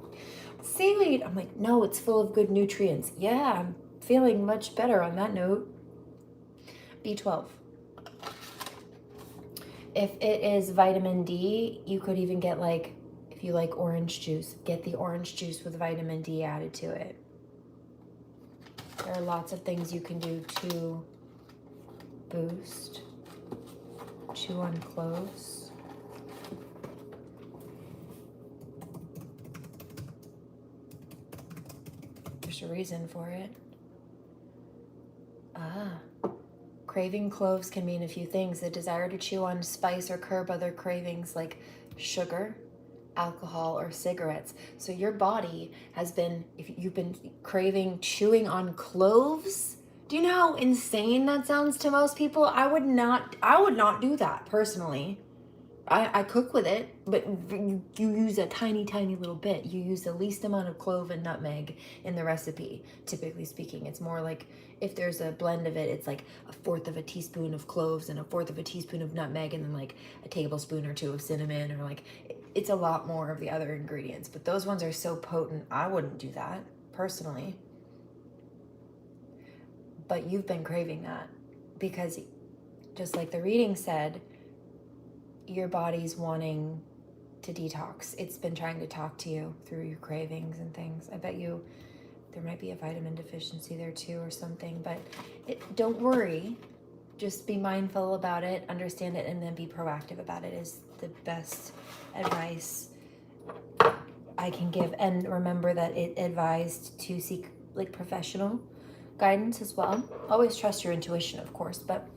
seaweed. I'm like, no, it's full of good nutrients. Yeah, I'm feeling much better on that note. B12. If it is vitamin D, you could even get like, if you like orange juice, get the orange juice with vitamin D added to it. There are lots of things you can do to boost. Chew on cloves. There's a reason for it. Craving cloves can mean a few things. The desire to chew on spice or curb other cravings like sugar, alcohol, or cigarettes. So your body has been, if you've been craving chewing on cloves, do you know how insane that sounds to most people? I would not do that personally. I cook with it, but you use a tiny, tiny little bit. You use the least amount of clove and nutmeg in the recipe, typically speaking. It's more like, if there's a blend of it, it's like 1/4 of a teaspoon of cloves and 1/4 of a teaspoon of nutmeg, and then like a tablespoon or 2 of cinnamon, or like, it's a lot more of the other ingredients. But those ones are so potent, I wouldn't do that, personally. But you've been craving that because, just like the reading said, your body's wanting to detox. It's been trying to talk to you through your cravings and things. I bet you there might be a vitamin deficiency there too or something, but don't worry. Just be mindful about it, understand it, and then be proactive about it is the best advice I can give. And remember that it advised to seek like professional guidance as well. Always trust your intuition, of course, but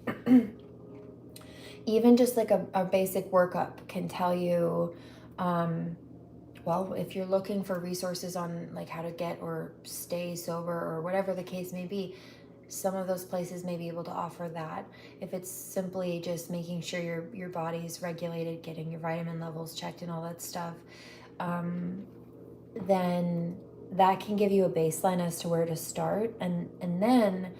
even just like a basic workup can tell you, well, if you're looking for resources on like how to get or stay sober or whatever the case may be, some of those places may be able to offer that. If it's simply just making sure your body's regulated, getting your vitamin levels checked and all that stuff, then that can give you a baseline as to where to start. And then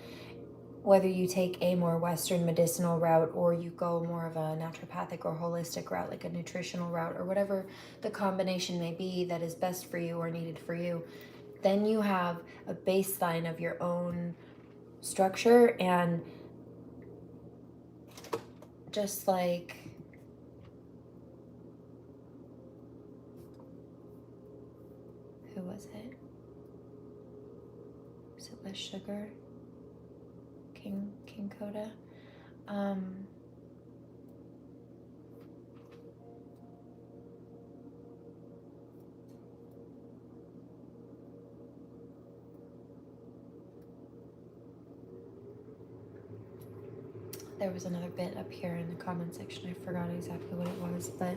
whether you take a more Western medicinal route or you go more of a naturopathic or holistic route, like a nutritional route or whatever the combination may be that is best for you or needed for you, then you have a baseline of your own structure. And just like who was it? Was it less sugar? King Coda. There was another bit up here in the comment section. I forgot exactly what it was, but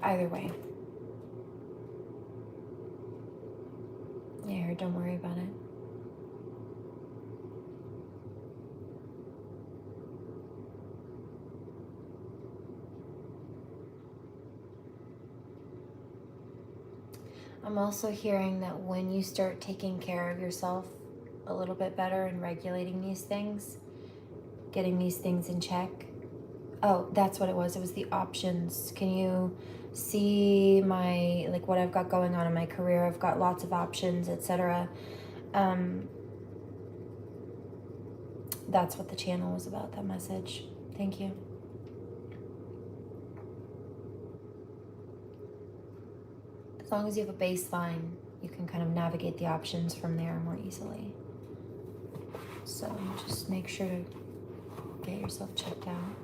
either way. Yeah, don't worry about it. I'm also hearing that when you start taking care of yourself a little bit better and regulating these things, getting these things in check. Oh, that's what it was. It was the options. Can you see my, like, what I've got going on in my career? I've got lots of options, etc. That's what the channel was about, that message. Thank you. As long as you have a baseline, you can kind of navigate the options from there more easily. So just make sure to get yourself checked out.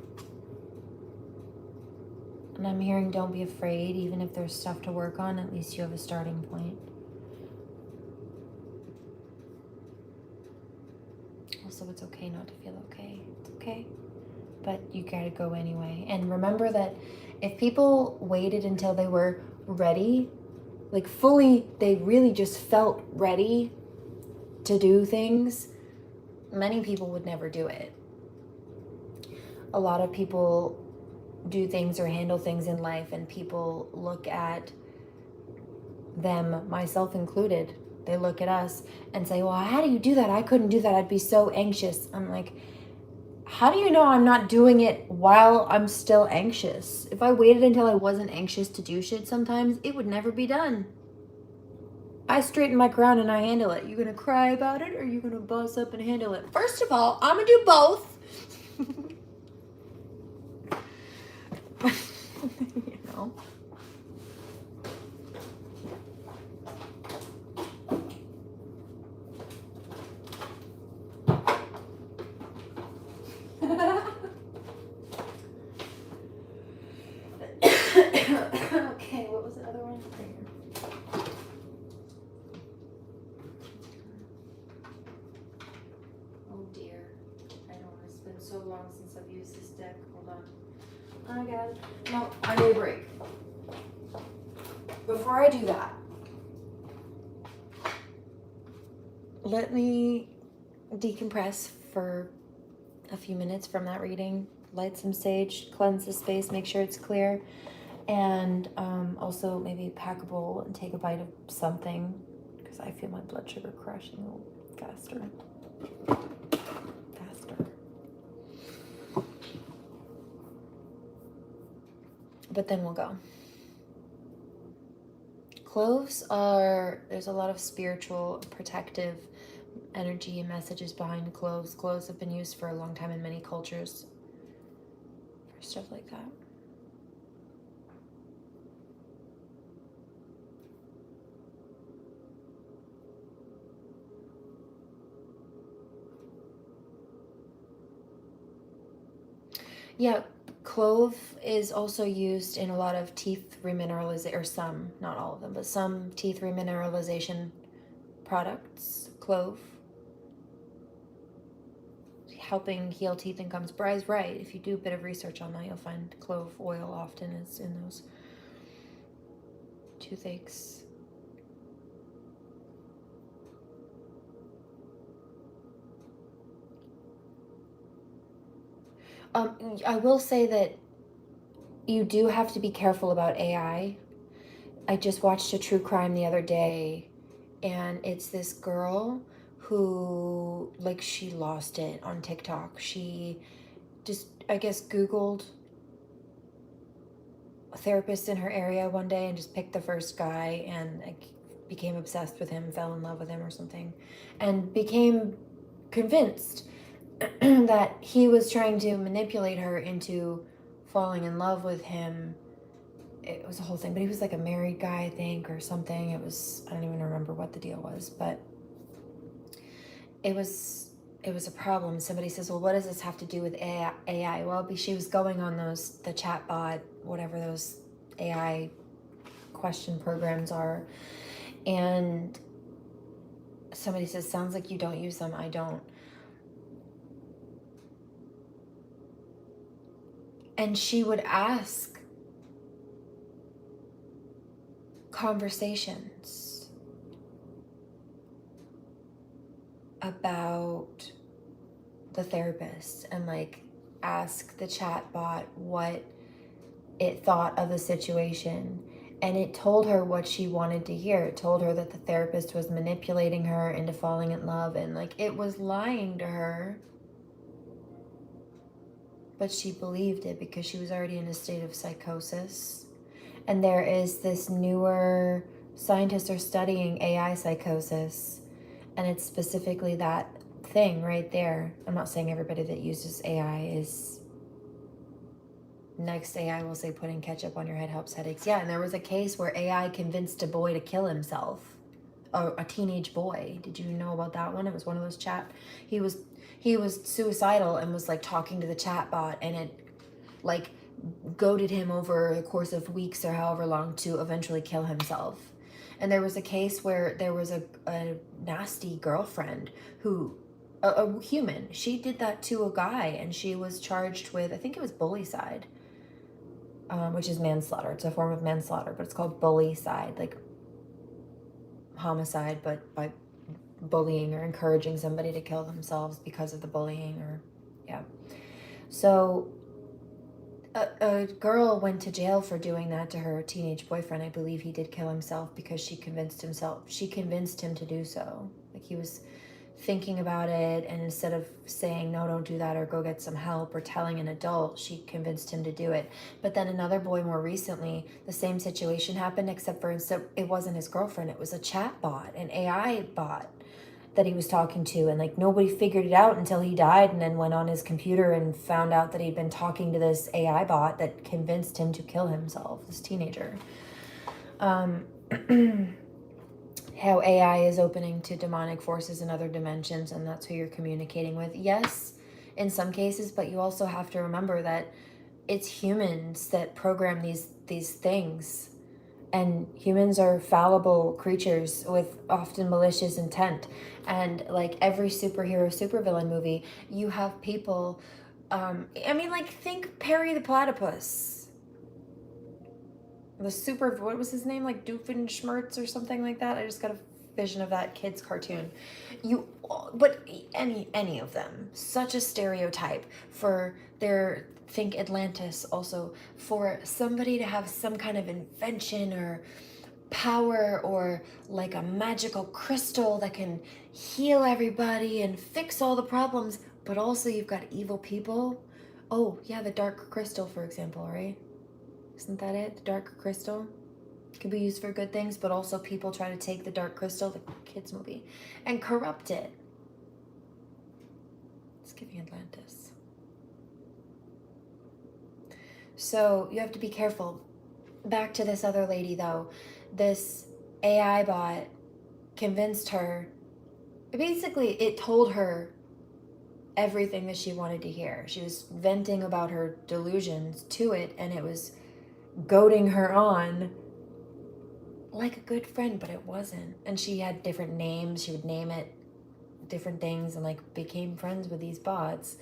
And I'm hearing don't be afraid, even if there's stuff to work on, at least you have a starting point. Also, it's okay not to feel okay. It's okay. But you gotta go anyway. And remember that if people waited until they were ready, like fully, they really just felt ready to do things, many people would never do it. A lot of people do things or handle things in life and people look at them, myself included, they look at us and say, well, how do you do that? I couldn't do that. I'd be so anxious. I'm like, how do you know I'm not doing it while I'm still anxious? If I waited until I wasn't anxious to do shit sometimes, it would never be done. I straighten my crown and I handle it. You gonna cry about it or you gonna boss up and handle it? First of all, I'm gonna do both. You know? Okay, what was the other one? Oh dear. I know, it's been so long since I've used this deck. Hold on. Oh my god. No, I need a break. Before I do that, let me decompress for a few minutes from that reading, light some sage, cleanse the space, make sure it's clear, and also maybe pack a bowl and take a bite of something because I feel my blood sugar crashing a little faster. But then we'll go. Cloves are, there's a lot of spiritual, protective energy and messages behind cloves. Cloves have been used for a long time in many cultures for stuff like that. Yeah, clove is also used in a lot of teeth remineralization, or some, not all of them, but some teeth remineralization products. Clove. Helping heal teeth and gums. Bry's right. If you do a bit of research on that, you'll find clove oil often is in those toothaches. I will say that you do have to be careful about AI. I just watched a true crime the other day, and it's this girl who, like, she lost it on TikTok. She just, I guess, Googled a therapist in her area one day and just picked the first guy and, like, became obsessed with him, fell in love with him or something, and became convinced that he was trying to manipulate her into falling in love with him. It was a whole thing, but he was like a married guy, I think, or something. It was, I don't even remember what the deal was, but it was a problem. Somebody says, well, what does this have to do with AI? Well, she was going on the chatbot, whatever those AI question programs are, and somebody says, sounds like you don't use them. I don't. And she would ask conversations about the therapist and, like, ask the chat bot what it thought of the situation, and it told her what she wanted to hear. It told her that the therapist was manipulating her into falling in love, and, like, it was lying to her, but she believed it because she was already in a state of psychosis. And there is this newer, scientists are studying AI psychosis, and it's specifically that thing right there. I'm not saying everybody that uses AI is, next AI will say putting ketchup on your head helps headaches. Yeah, and there was a case where AI convinced a boy to kill himself, a teenage boy. Did you know about that one? It was one of those chat, he was suicidal and was, like, talking to the chat bot, and it, like, goaded him over the course of weeks or however long to eventually kill himself. And there was a case where there was a nasty girlfriend who, a human, she did that to a guy, and she was charged with, I think it was bullycide, which is manslaughter. It's a form of manslaughter, but it's called bullycide, like homicide, but by bullying or encouraging somebody to kill themselves because of the bullying, or, yeah. So a girl went to jail for doing that to her teenage boyfriend. I believe he did kill himself because she convinced him to do so. Like, he was thinking about it, and instead of saying, no, don't do that, or go get some help, or telling an adult, she convinced him to do it. But then another boy more recently, the same situation happened, except for instead it wasn't his girlfriend, it was a chat bot, an AI bot that he was talking to, and, like, nobody figured it out until he died, and then went on his computer and found out that he'd been talking to this AI bot that convinced him to kill himself, this teenager. How AI is opening to demonic forces in other dimensions, and that's who you're communicating with. Yes, in some cases, but you also have to remember that it's humans that program these things. And humans are fallible creatures with often malicious intent. And, like, every superhero, supervillain movie, you have people, I mean, like, think Perry the Platypus. What was his name? Like Doofenshmirtz or something like that? I just got a vision of that kid's cartoon. But any of them, such a stereotype for think Atlantis also, for somebody to have some kind of invention or power, or like a magical crystal that can heal everybody and fix all the problems, but also you've got evil people. Oh yeah, the dark crystal, for example, right? Isn't that it? The dark crystal could be used for good things, but also people try to take the dark crystal, the kids movie, and corrupt it. It's giving Atlantis. So you have to be careful. Back to this other lady, though. This AI bot convinced her, basically it told her everything that she wanted to hear. She was venting about her delusions to it, and it was goading her on like a good friend, but it wasn't. And she had different names. She would name it different things, and, like, became friends with these bots.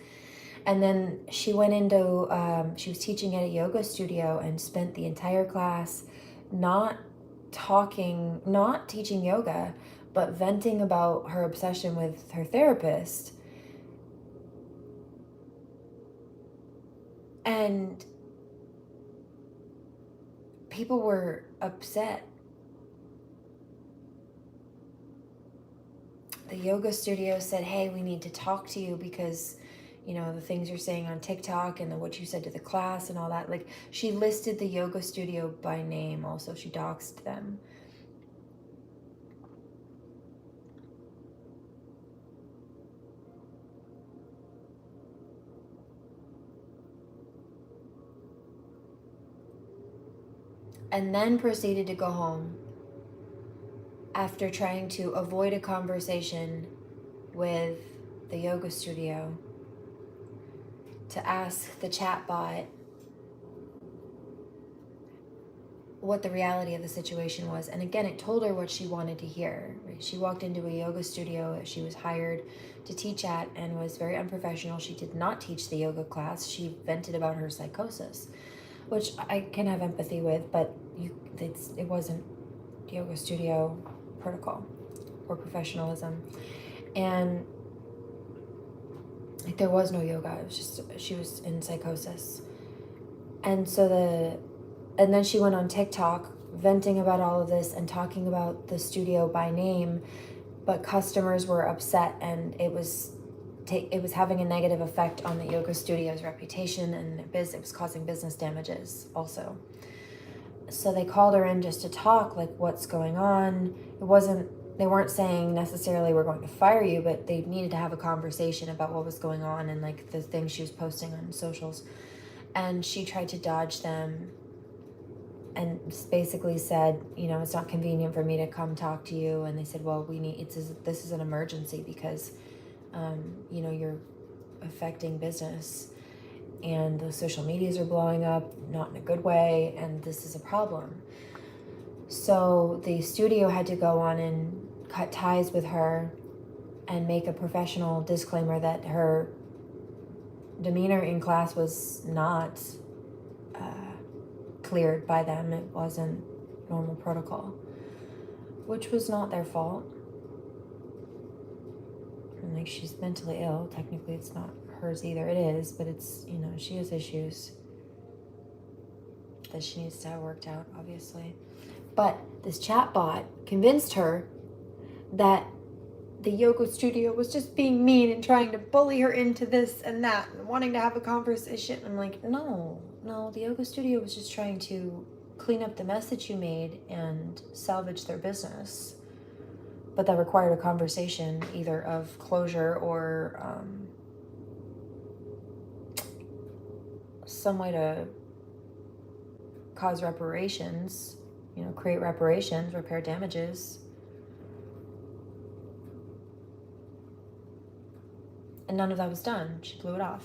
And then she went into, she was teaching at a yoga studio and spent the entire class not teaching yoga, but venting about her obsession with her therapist. And people were upset. The yoga studio said, hey, we need to talk to you because, you know, the things you're saying on TikTok and what you said to the class and all that. Like, she listed the yoga studio by name also. She doxed them. And then proceeded to go home after trying to avoid a conversation with the yoga studio to ask the chatbot what the reality of the situation was. And again, it told her what she wanted to hear. Right? She walked into a yoga studio that she was hired to teach at and was very unprofessional. She did not teach the yoga class. She vented about her psychosis, which I can have empathy with, but it wasn't yoga studio protocol or professionalism. And like, there was no yoga. It was just, she was in psychosis. And so and then she went on TikTok venting about all of this and talking about the studio by name, but customers were upset, and it was having a negative effect on the yoga studio's reputation, and it was causing business damages also. So they called her in just to talk, like, what's going on. They weren't saying necessarily we're going to fire you, but they needed to have a conversation about what was going on and like the things she was posting on socials. And she tried to dodge them and basically said, you know, it's not convenient for me to come talk to you. And they said, well, this is an emergency because, you know, you're affecting business and the social medias are blowing up, not in a good way, and this is a problem. So the studio had to go on and cut ties with her and make a professional disclaimer that her demeanor in class was not cleared by them. It wasn't normal protocol, which was not their fault. And like, she's mentally ill. Technically, it's not hers either. It is, but it's, you know, she has issues that she needs to have worked out, obviously. But this chatbot convinced her that the yoga studio was just being mean and trying to bully her into this and that and wanting to have a conversation. I'm like, no, the yoga studio was just trying to clean up the mess that you made and salvage their business. But that required a conversation, either of closure or some way to cause reparations, you know, create reparations, repair damages. And none of that was done. She blew it off.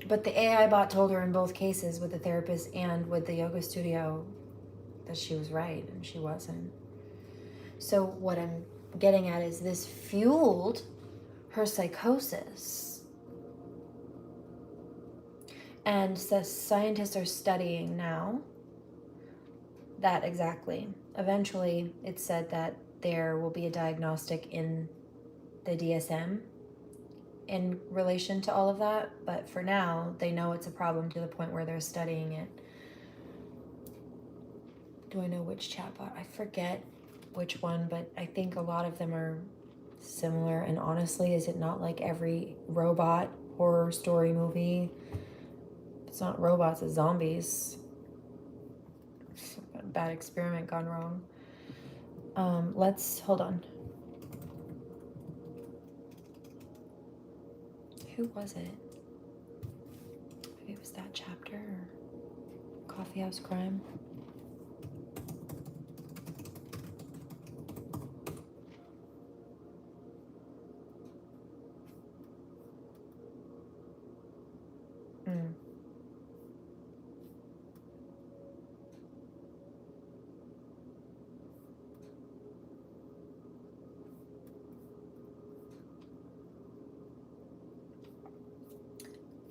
But the AI bot told her in both cases, with the therapist and with the yoga studio, that she was right and she wasn't. So what I'm getting at is this fueled her psychosis. And the scientists are studying now that exactly. Eventually, it's said that there will be a diagnostic in the DSM in relation to all of that, but for now, they know it's a problem to the point where they're studying it. Do I know which chatbot? I forget which one, but I think a lot of them are similar. And honestly, is it not like every robot horror story movie? It's not robots, it's zombies. It's a bad experiment gone wrong. Hold on. Who was it? Maybe it was that chapter or Coffee House Crime.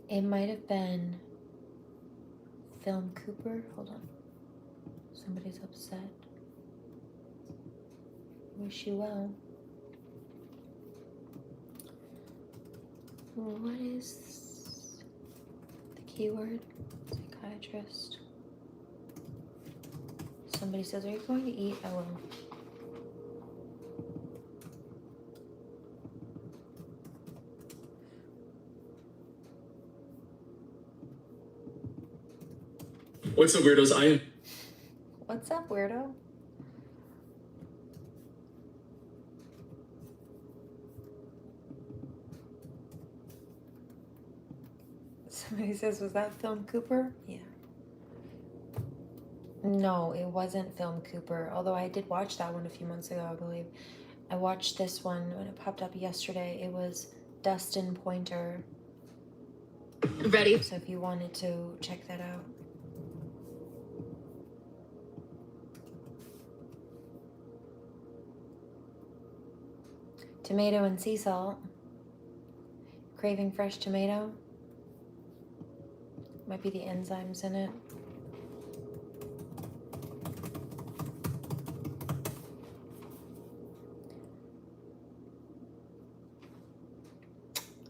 It might have been Film Cooper. Hold on. Somebody's upset. Wish you well. What is this? Keyword, psychiatrist. Somebody says, are you going to eat? I will. What's up, weirdos? What's up, weirdo? Somebody says, was that Film Cooper? Yeah. No, it wasn't Film Cooper, although I did watch that one a few months ago, I believe. I watched this one when it popped up yesterday. It was Dustin Pointer. Ready? So if you wanted to check that out. Tomato and sea salt. Craving fresh tomato. Might be the enzymes in it.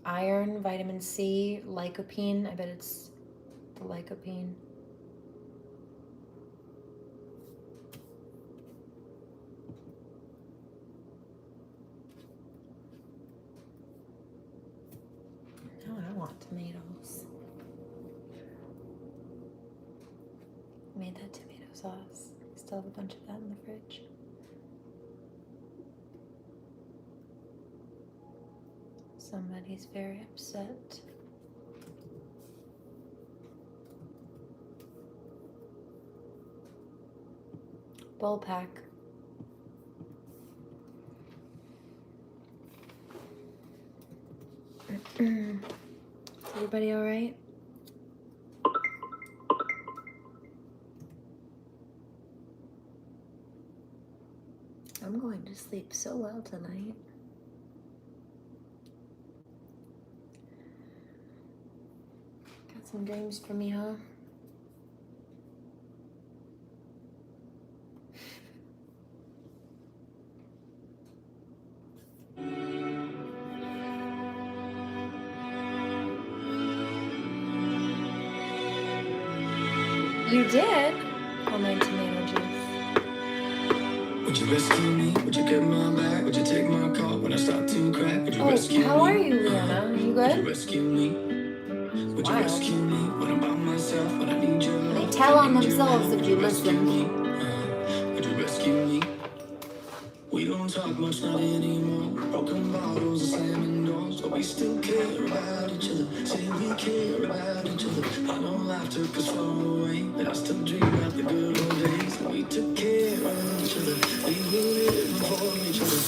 Iron, vitamin C, lycopene. I bet it's the lycopene. Now I want tomatoes. Made that tomato sauce. Still have a bunch of that in the fridge. Somebody's very upset. Bullpack. Is everybody all right? I'm going to sleep so well tonight. Got some dreams for me, huh? You did? Homemade tomato juice. Would you rescue me? Would you get my back? Would you take my call when I start to crack? Would you rescue me? How are you, Leanna? Are you Would you good? rescue me? Would you rescue me when I'm by myself? When I need your love? They tell on themselves if you Would listen. Would you rescue me? We don't talk much, not anymore. Broken bottles and slamming doors, but we still care about each other. Say we care about each other. I know life took us far away, but I still dream about the good old days. We took care of each other. We were living for each other.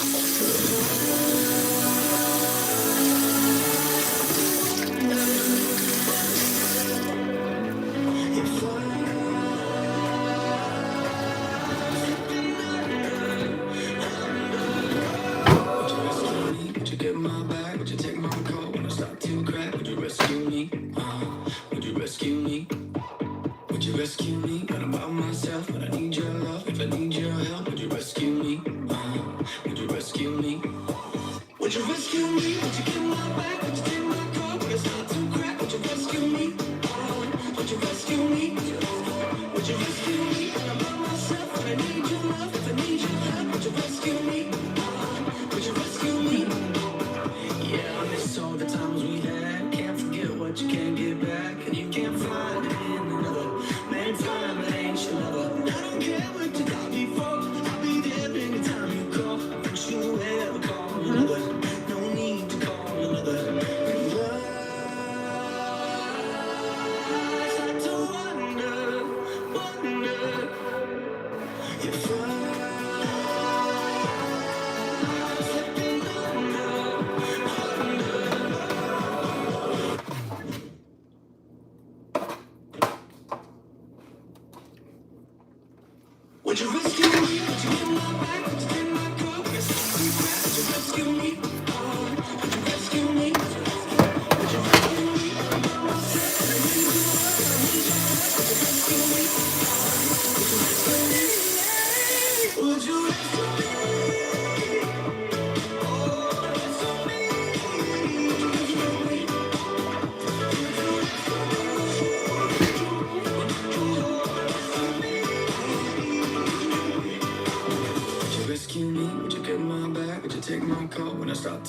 Would you get my back? Would you take my call when I start to crack? Would you rescue me? Would you rescue me? Would you rescue me when I'm by myself? When I need your love, if I need your help, would you rescue me? Would you rescue me? Would you rescue me? Would you get my back? Would you take my call when I start to crack? Would you rescue me? Would you rescue me? Would you rescue me when I'm by myself? When I need your love, if I need your help, would you rescue me? Would you rescue me? Yeah, I miss all the times we had. Can't forget what you can't get back, and you can't find it in another man. Time that ain't your lover. I don't care what you got before. I'll be there anytime you call. Don't you ever call another. No need to call another. And I start to wonder if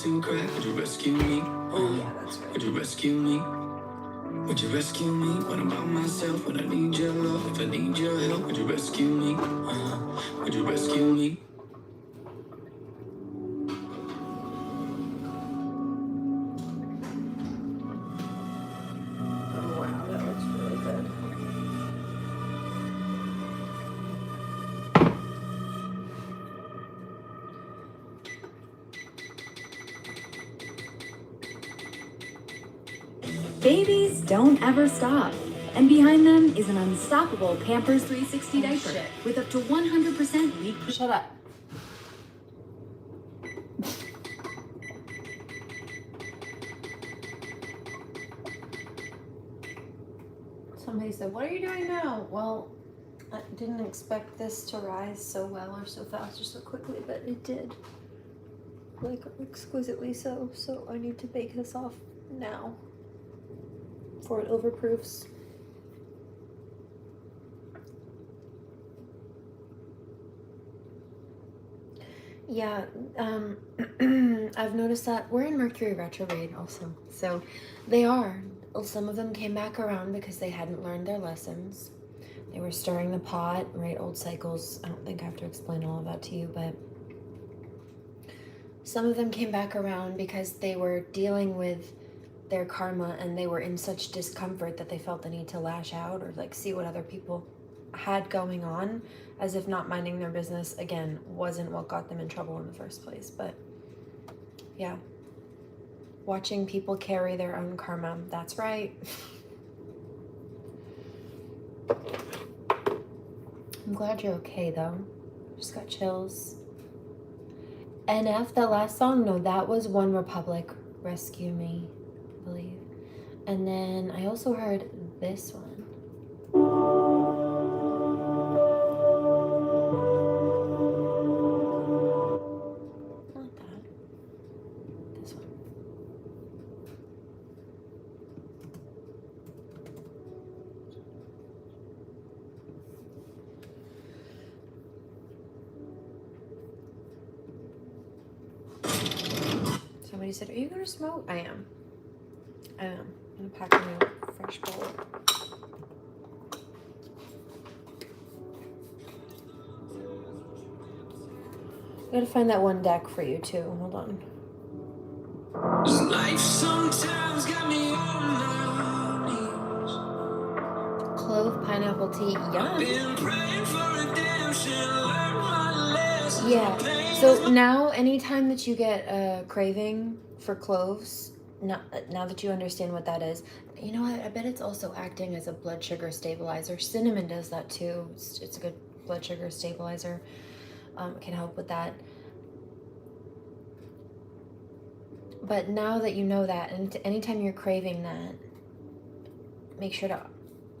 to crack. Would you rescue me? Oh yeah, that's right. Would you rescue me? Would you rescue me? What about myself? When I need your love, if I need your help, would you rescue me? Would you rescue me? Oh wow, that looks really good. Babies don't ever stop. And behind them is an unstoppable Pampers 360 diaper shit. with up to 100% leak. Shut up. Somebody said, "What are you doing now?" Well, I didn't expect this to rise so well or so fast or so quickly, but it did. Like, exquisitely so. So I need to bake this off now before it overproofs. Yeah, I've noticed that we're in Mercury retrograde also. So they are. Some of them came back around because they hadn't learned their lessons. They were stirring the pot, right? Old cycles. I don't think I have to explain all of that to you, but some of them came back around because they were dealing with their karma and they were in such discomfort that they felt the need to lash out or like see what other people had going on, as if not minding their business, again, wasn't what got them in trouble in the first place. But yeah, watching people carry their own karma, that's right. I'm glad you're okay though. Just got chills. NF, that last song, no, that was One Republic, Rescue Me, I believe. And then I also heard this one. Not that. This one. Somebody said, "Are you gonna smoke?" I am. I'm gonna pack a new fresh bowl. I gotta find that one deck for you too. Hold on. Life sometimes got me on my knees. Clove pineapple tea. Yum. Been praying for redemption, learned my lesson. Yeah. So now, anytime that you get a craving for cloves, now that you understand what that is, you know what? I bet it's also acting as a blood sugar stabilizer. Cinnamon does that too. It's a good blood sugar stabilizer. It can help with that. But now that you know that, and anytime you're craving that, make sure to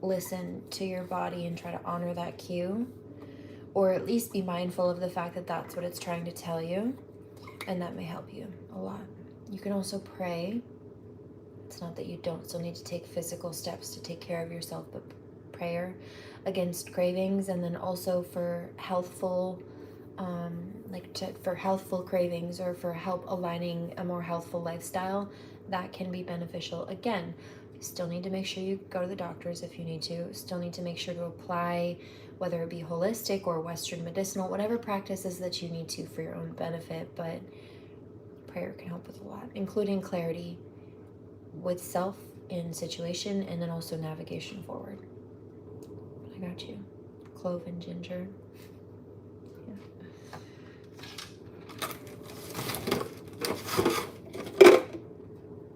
listen to your body and try to honor that cue, or at least be mindful of the fact that that's what it's trying to tell you, and that may help you a lot. You can also pray. It's not that you don't still need to take physical steps to take care of yourself, but prayer against cravings, and then also for healthful for healthful cravings or for help aligning a more healthful lifestyle, that can be beneficial. Again, you still need to make sure you go to the doctors if you need to. Still need to make sure to apply, whether it be holistic or Western medicinal, whatever practices that you need to for your own benefit. But prayer can help with a lot, including clarity with self in situation, and then also navigation forward. I got you. Clove and ginger.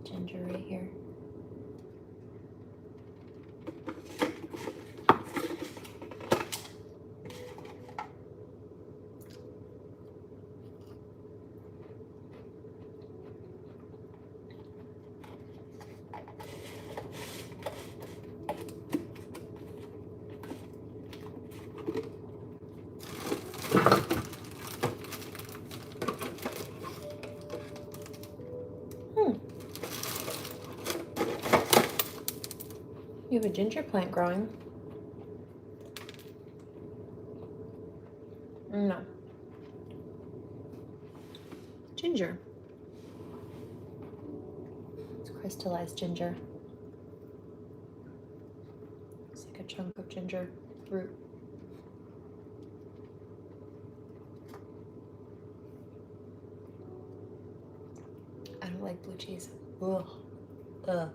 Ginger right here. You have a ginger plant growing. No. Ginger. crystallized ginger. It's like a chunk of ginger root. I don't like blue cheese. Ugh. Ugh.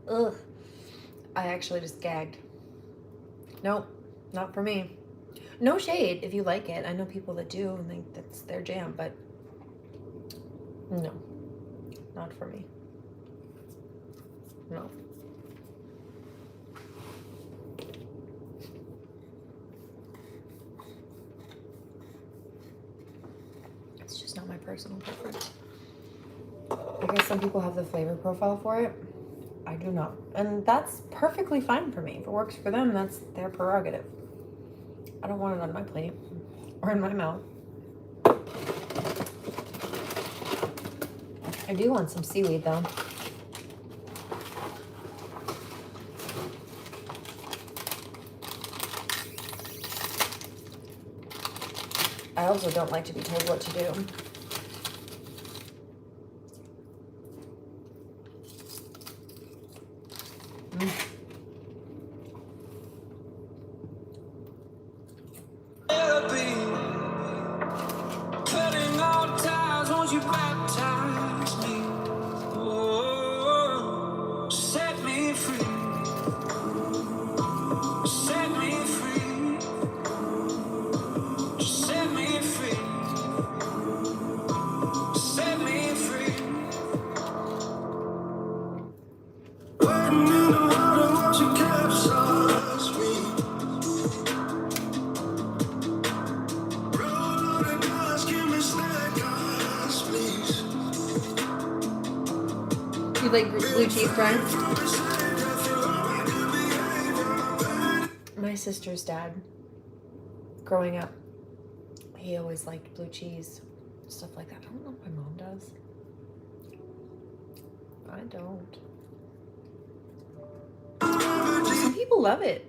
Ugh. I actually just gagged. Nope, not for me. No shade if you like it. I know people that do and think that's their jam, but no, not for me. No. It's just not my personal preference. I guess some people have the flavor profile for it. I do not. And that's perfectly fine for me. If it works for them, that's their prerogative. I don't want it on my plate or in my mouth. I do want some seaweed though. I also don't like to be told what to do. You like blue cheese, Brian? My sister's dad, growing up, he always liked blue cheese, stuff like that. I don't know if my mom does. I don't. Some people love it.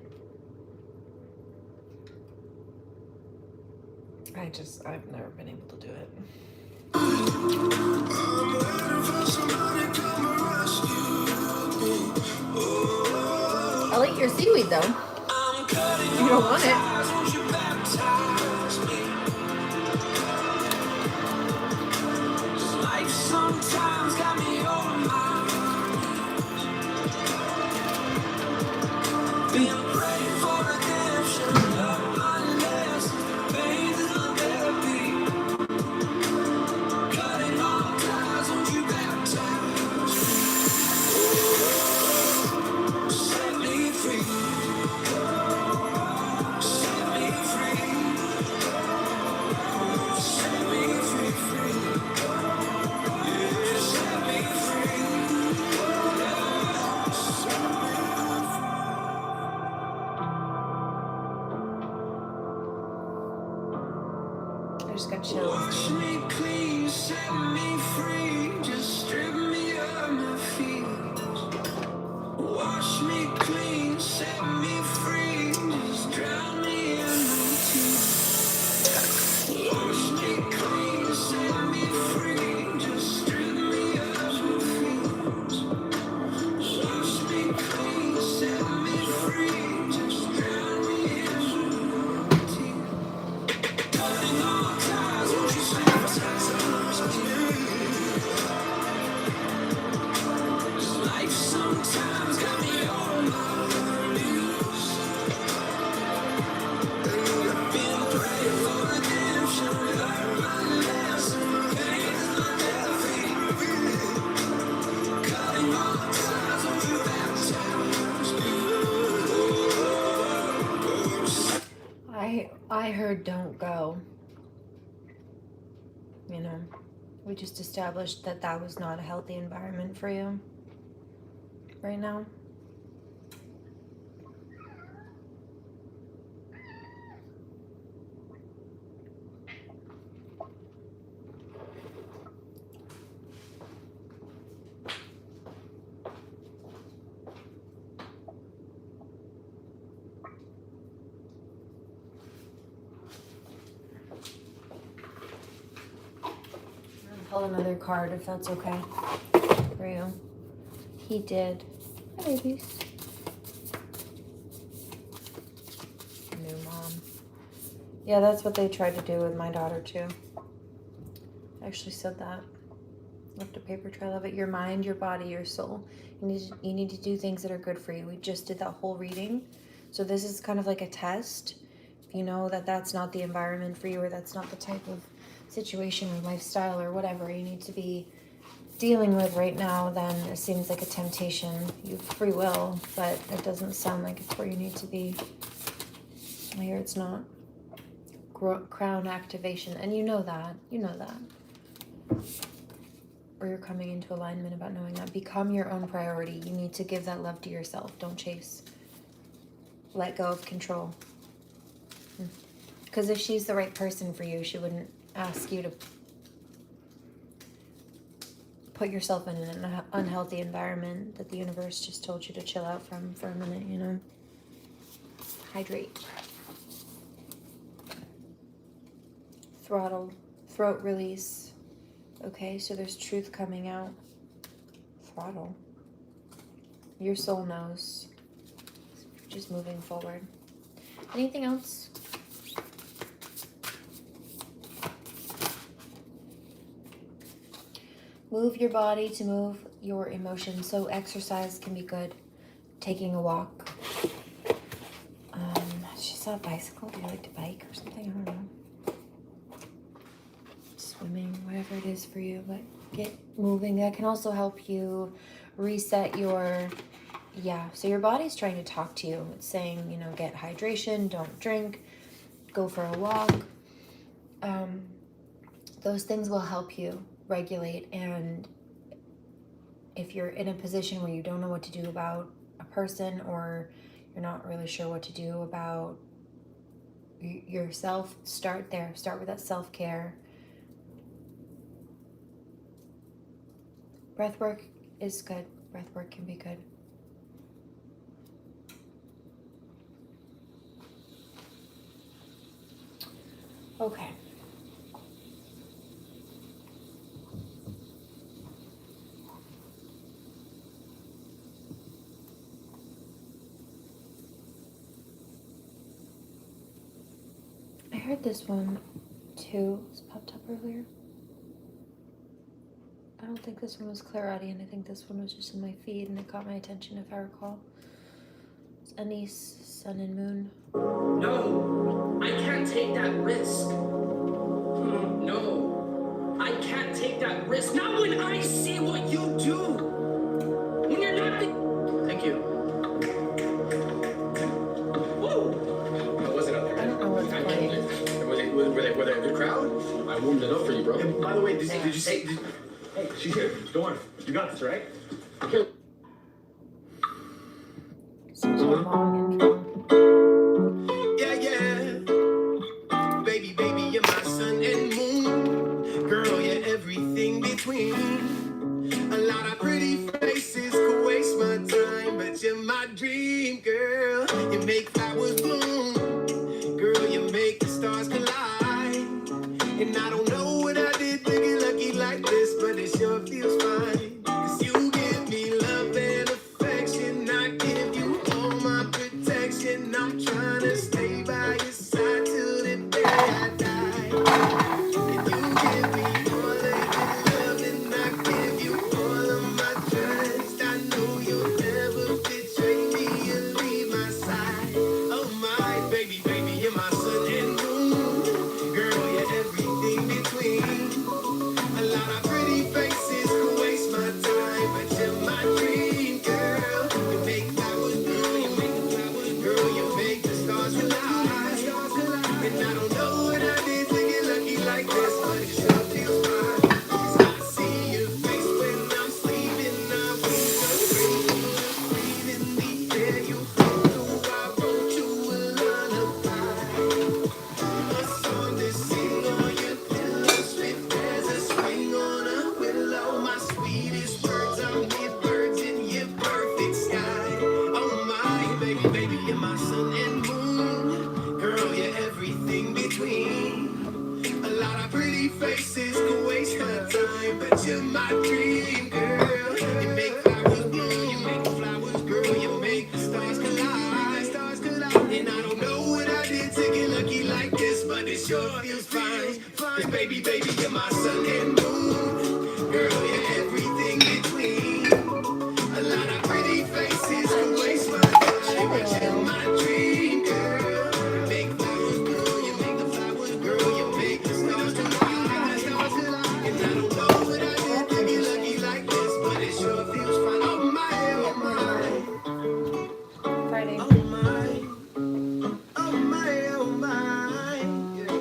I've never been able to do it. I like your seaweed though. You don't want it. Sometimes got me on my being praying for redemption of my lessons, pain and therapy, cutting all ties. Won't you baptize me? Set me free, set me free, set me free, free. I just got chills. Wash me clean, set me free, just strip me of my feet. Wash me clean, set me free, just drown me in my tears. Wash me clean, set me free, just strip me of my feet. Wash me clean, set me free, just drown me in my tears. Cutting all ties, won't you baptize me? Life sometimes got me on my knees. Been praying for redemption, learn my lesson, pain is my therapy. Cutting all ties, won't you baptize me? I heard don't go. You know, we just established that that was not a healthy environment for you right now. Pull another card if that's okay for you. He did. Hi, babies. New mom. Yeah, that's what they tried to do with my daughter, too. I actually said that. Left a paper trail of it. Your mind, your body, your soul. You need to do things that are good for you. We just did that whole reading. So this is kind of like a test. If you know that that's not the environment for you, or that's not the type of situation or lifestyle or whatever you need to be dealing with right now, then it seems like a temptation. You have free will, but it doesn't sound like it's where you need to be. I hear it's not. Crown activation, and you know that. You know that. Or you're coming into alignment about knowing that. Become your own priority. You need to give that love to yourself. Don't chase. Let go of control. Because if she's the right person for you, she wouldn't ask you to put yourself in an unhealthy environment that the universe just told you to chill out from for a minute, you know? Hydrate. Throttle. Throat release. Okay, so there's truth coming out. Throttle. Your soul knows. Just moving forward. Anything else? Move your body to move your emotions. So exercise can be good. Taking a walk. She saw a bicycle. Do you like to bike or something? I don't know. Swimming, whatever it is for you, but get moving. That can also help you reset your, so your body's trying to talk to you. It's saying, you know, get hydration, don't drink, go for a walk. Those things will help you regulate. And if you're in a position where you don't know what to do about a person, or you're not really sure what to do about yourself, start there. Start with that self-care. Breath work is good. Breath work can be good. Okay. I heard this one too. It's popped up earlier. I don't think this one was clairaudient. I think this one was just in my feed and it caught my attention, if I recall. It's Anise, Sun and Moon. No, I can't take that risk. No, I can't take that risk. Not when I see what you do. When you're not the... Thank you. Woo! How was it up there? I don't know what's playing. Were they a good crowd? I warmed it up for you, bro. And by the way, did you say... Hey, she's here. Go on. You got this, right? Here. Such a long intro. Yeah, yeah. Baby, baby, you're my sun and moon. Girl, you're everything between. A lot of pretty faces could waste my time, but you're my dream, girl. You make flowers bloom. Girl, you make the stars collide. And I don't know what I did to get lucky like this, but it sure feels fine. 'Cause you give me love and affection. I give you all my protection. I'm trying to stay by your side till the day I die. And you give me all of your love, and I give you all of my trust. I know you'll never betray me and leave my side. Oh my baby, baby, you're my sun and moon. Girl, you're everything between. A lot of pretty faces could waste my time, but you're my dream, girl. You make flowers bloom, you make the flowers girl, you make the stars collide. And I don't know what I did to get lucky like this, but it sure feels fine. 'Cause I see your face when I'm sleeping. I wake up breathing the air you hold. I wrote you a lullaby. A song to sing on your pillow, swift as a spring on a willow. My sweetest birds, I'm with birds in your perfect sky. Oh my baby, baby, you're my sun and moon. Girl, you're everything between. A lot of pretty faces could waste my time, but you're my dream, girl. You make flowers bloom. baby, baby, you're my sun and moon. Girl, you're everything between. A lot of pretty faces can waste my time, but you're my dream, girl. Make flowers grow, you make the flowers grow, you make the stars to lie, you make the stars to lie. And I don't know what I did to be lucky like this, but it sure feels fine. Oh my, oh my, Friday. oh my, oh my, oh my, yeah.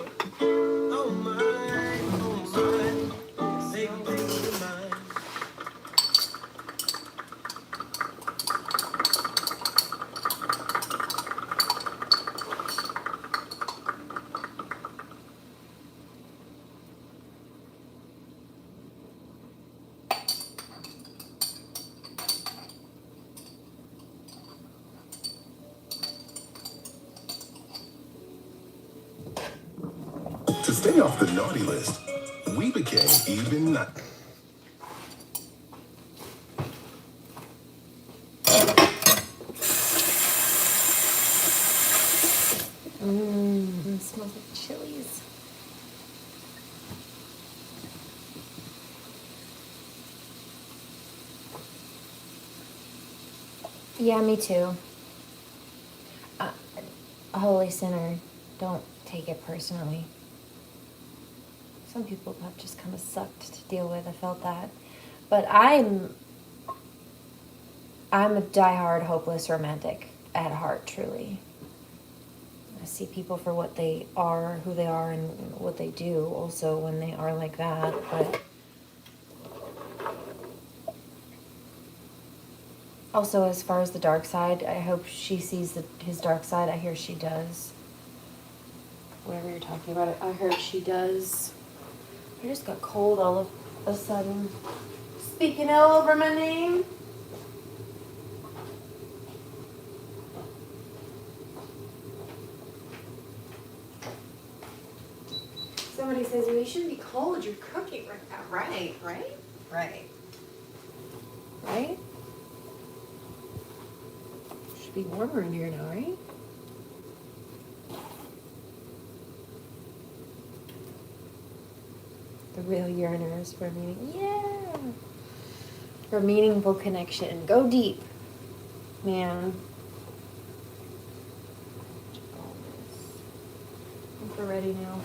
Oh my, baby, baby, you're mine. To stay off the naughty list, we became even not. It smells like chilies. Yeah, me too. A holy sinner, don't take it personally. Some people have just kind of sucked to deal with. I felt that. But I'm a diehard hopeless romantic at heart, truly. I see people for what they are, who they are, and what they do also when they are like that. But also, as far as the dark side, I hope she sees his dark side. I hear she does. Whatever you're talking about, I heard she does. I just got cold all of a sudden. Speaking all over my name. Somebody says, well, you shouldn't be cold. You're cooking right now. Right. Right? Should be warmer in here now, right? The real yearners for meaning. Yeah. For meaningful connection. Go deep, man. I think we're ready now.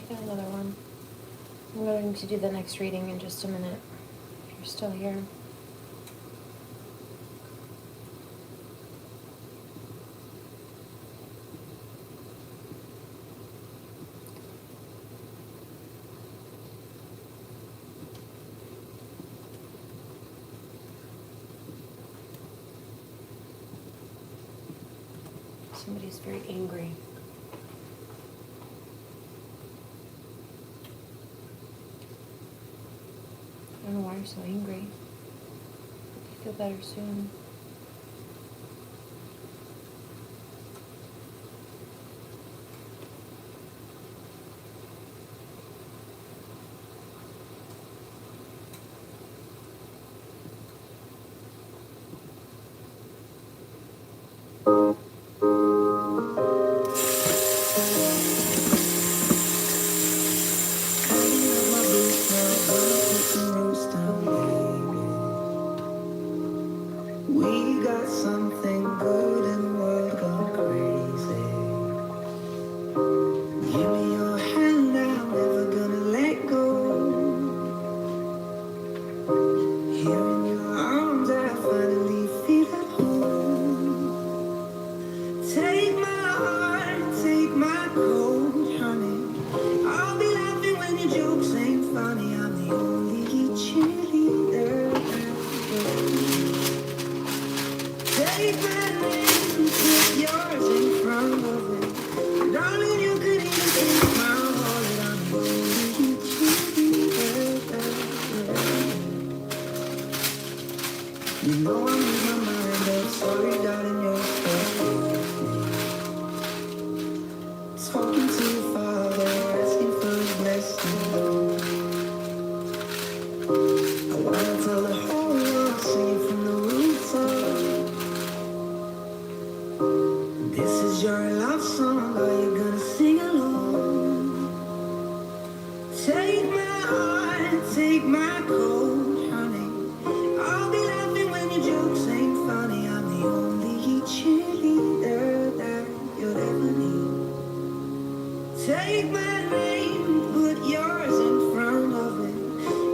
Another one. I'm going to do the next reading in just a minute. If you're still here. Somebody's very angry. I don't know why you're so angry. You'll feel better soon. Take my heart, take my cold, honey. I'll be laughing when your jokes ain't funny. I'm the only cheerleader that you'll ever need. Take my name, put yours in front of it.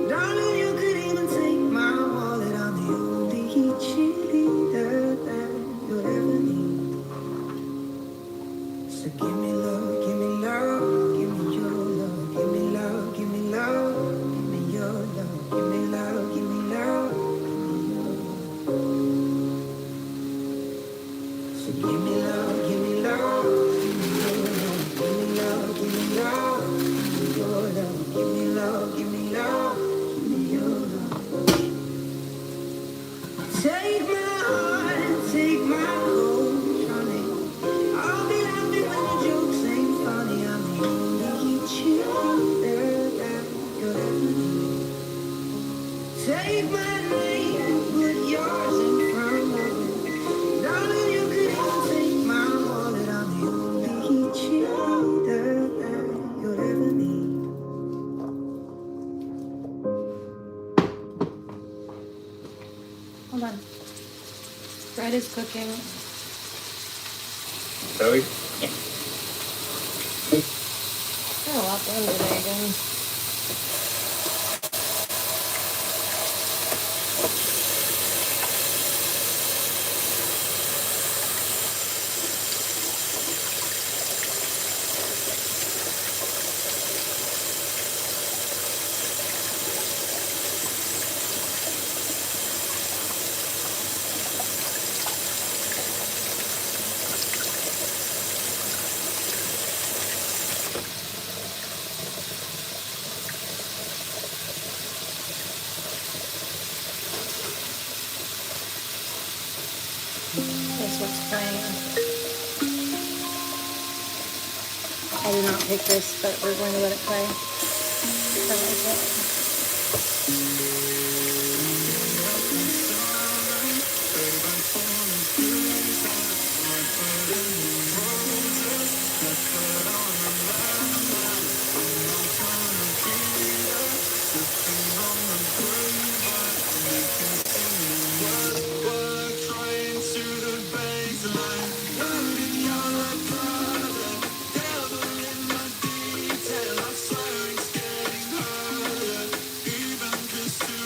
Darling, you could even take my wallet. I'm the only cheerleader that you'll ever need. So give me love, give me love, give me your love, give me love, give me love, give me your love, give me love, give me love, give me your love. So give me love, give me love, give me your love, give me love, give me love, give me your love, give me love, give me love, give me your love. Take my heart, take my cold, honey. I'll be laughing when your jokes ain't funny. I'm the only cheerleader that you'll ever need. Take my name, put yours in front of it. Darling, you could even take my wallet. I'm the only cheerleader that you'll ever need. Hold on. Bread is cooking. Zoe? Got a lot done today again. Guess what's playing? I did not pick this, but we're going to let it play. I like it. Even just to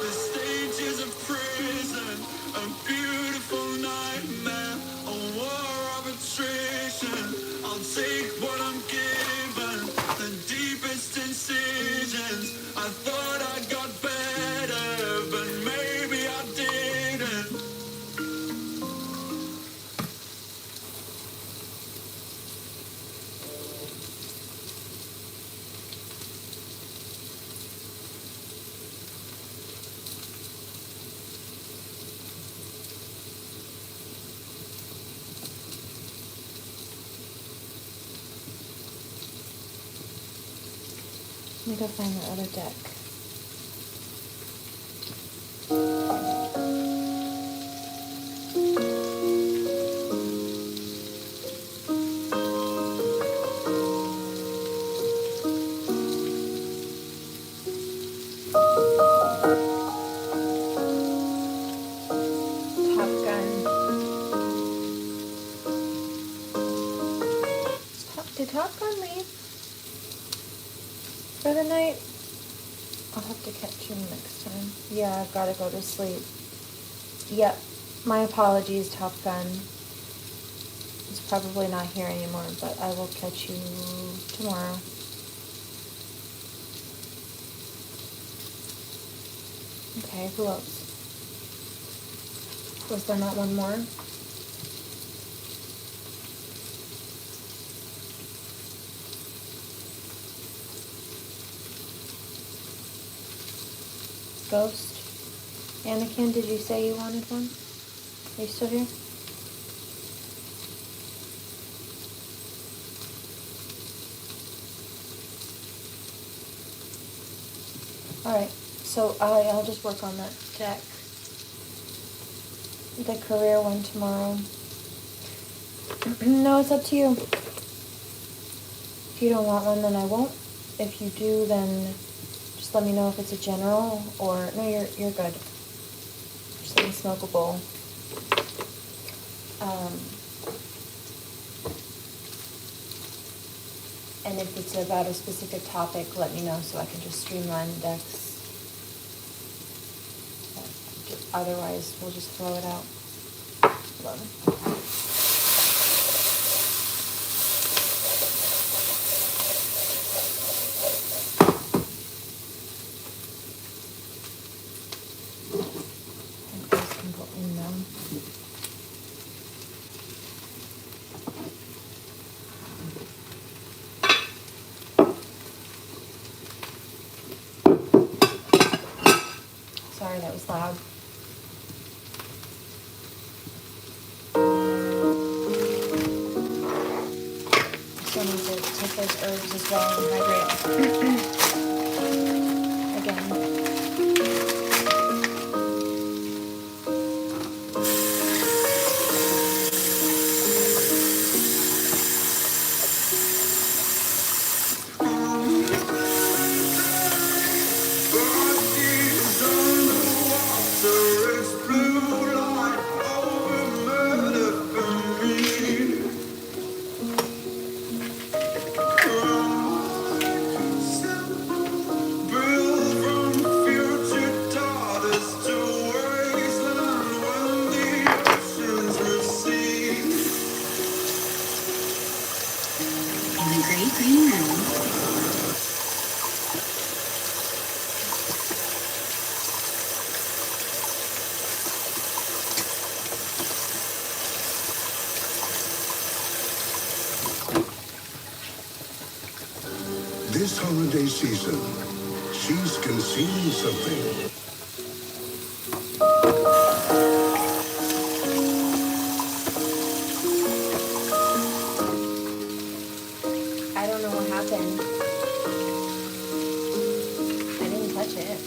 The stage is a prison, a beautiful nightmare, a war of attrition. I'll take what I'm given, the deepest incisions. I thought I got better, but maybe I didn't. Let me go find the other deck. Top Gun. Did Top Gun leave for the night? I'll have to catch him next time. Yeah, I've got to go to sleep. Yep. My apologies, Top Gun. It's probably not here anymore, but I will catch you tomorrow. Okay, who else? Was there not one more? Ghost? Anakin, did you say you wanted one? Are you still here? Alright, so I'll just work on that deck. The career one tomorrow. No, it's up to you. If you don't want one, then I won't. If you do, then just let me know if it's a general or... No, you're good. Just let me smoke a bowl. And if it's about a specific topic, let me know so I can just streamline the decks. Otherwise, we'll just throw it out. Hold on. Sorry, that was loud. Still need to take those herbs as well and hydrate. Again. This holiday season, she's concealing something. I don't know what happened. I didn't touch it.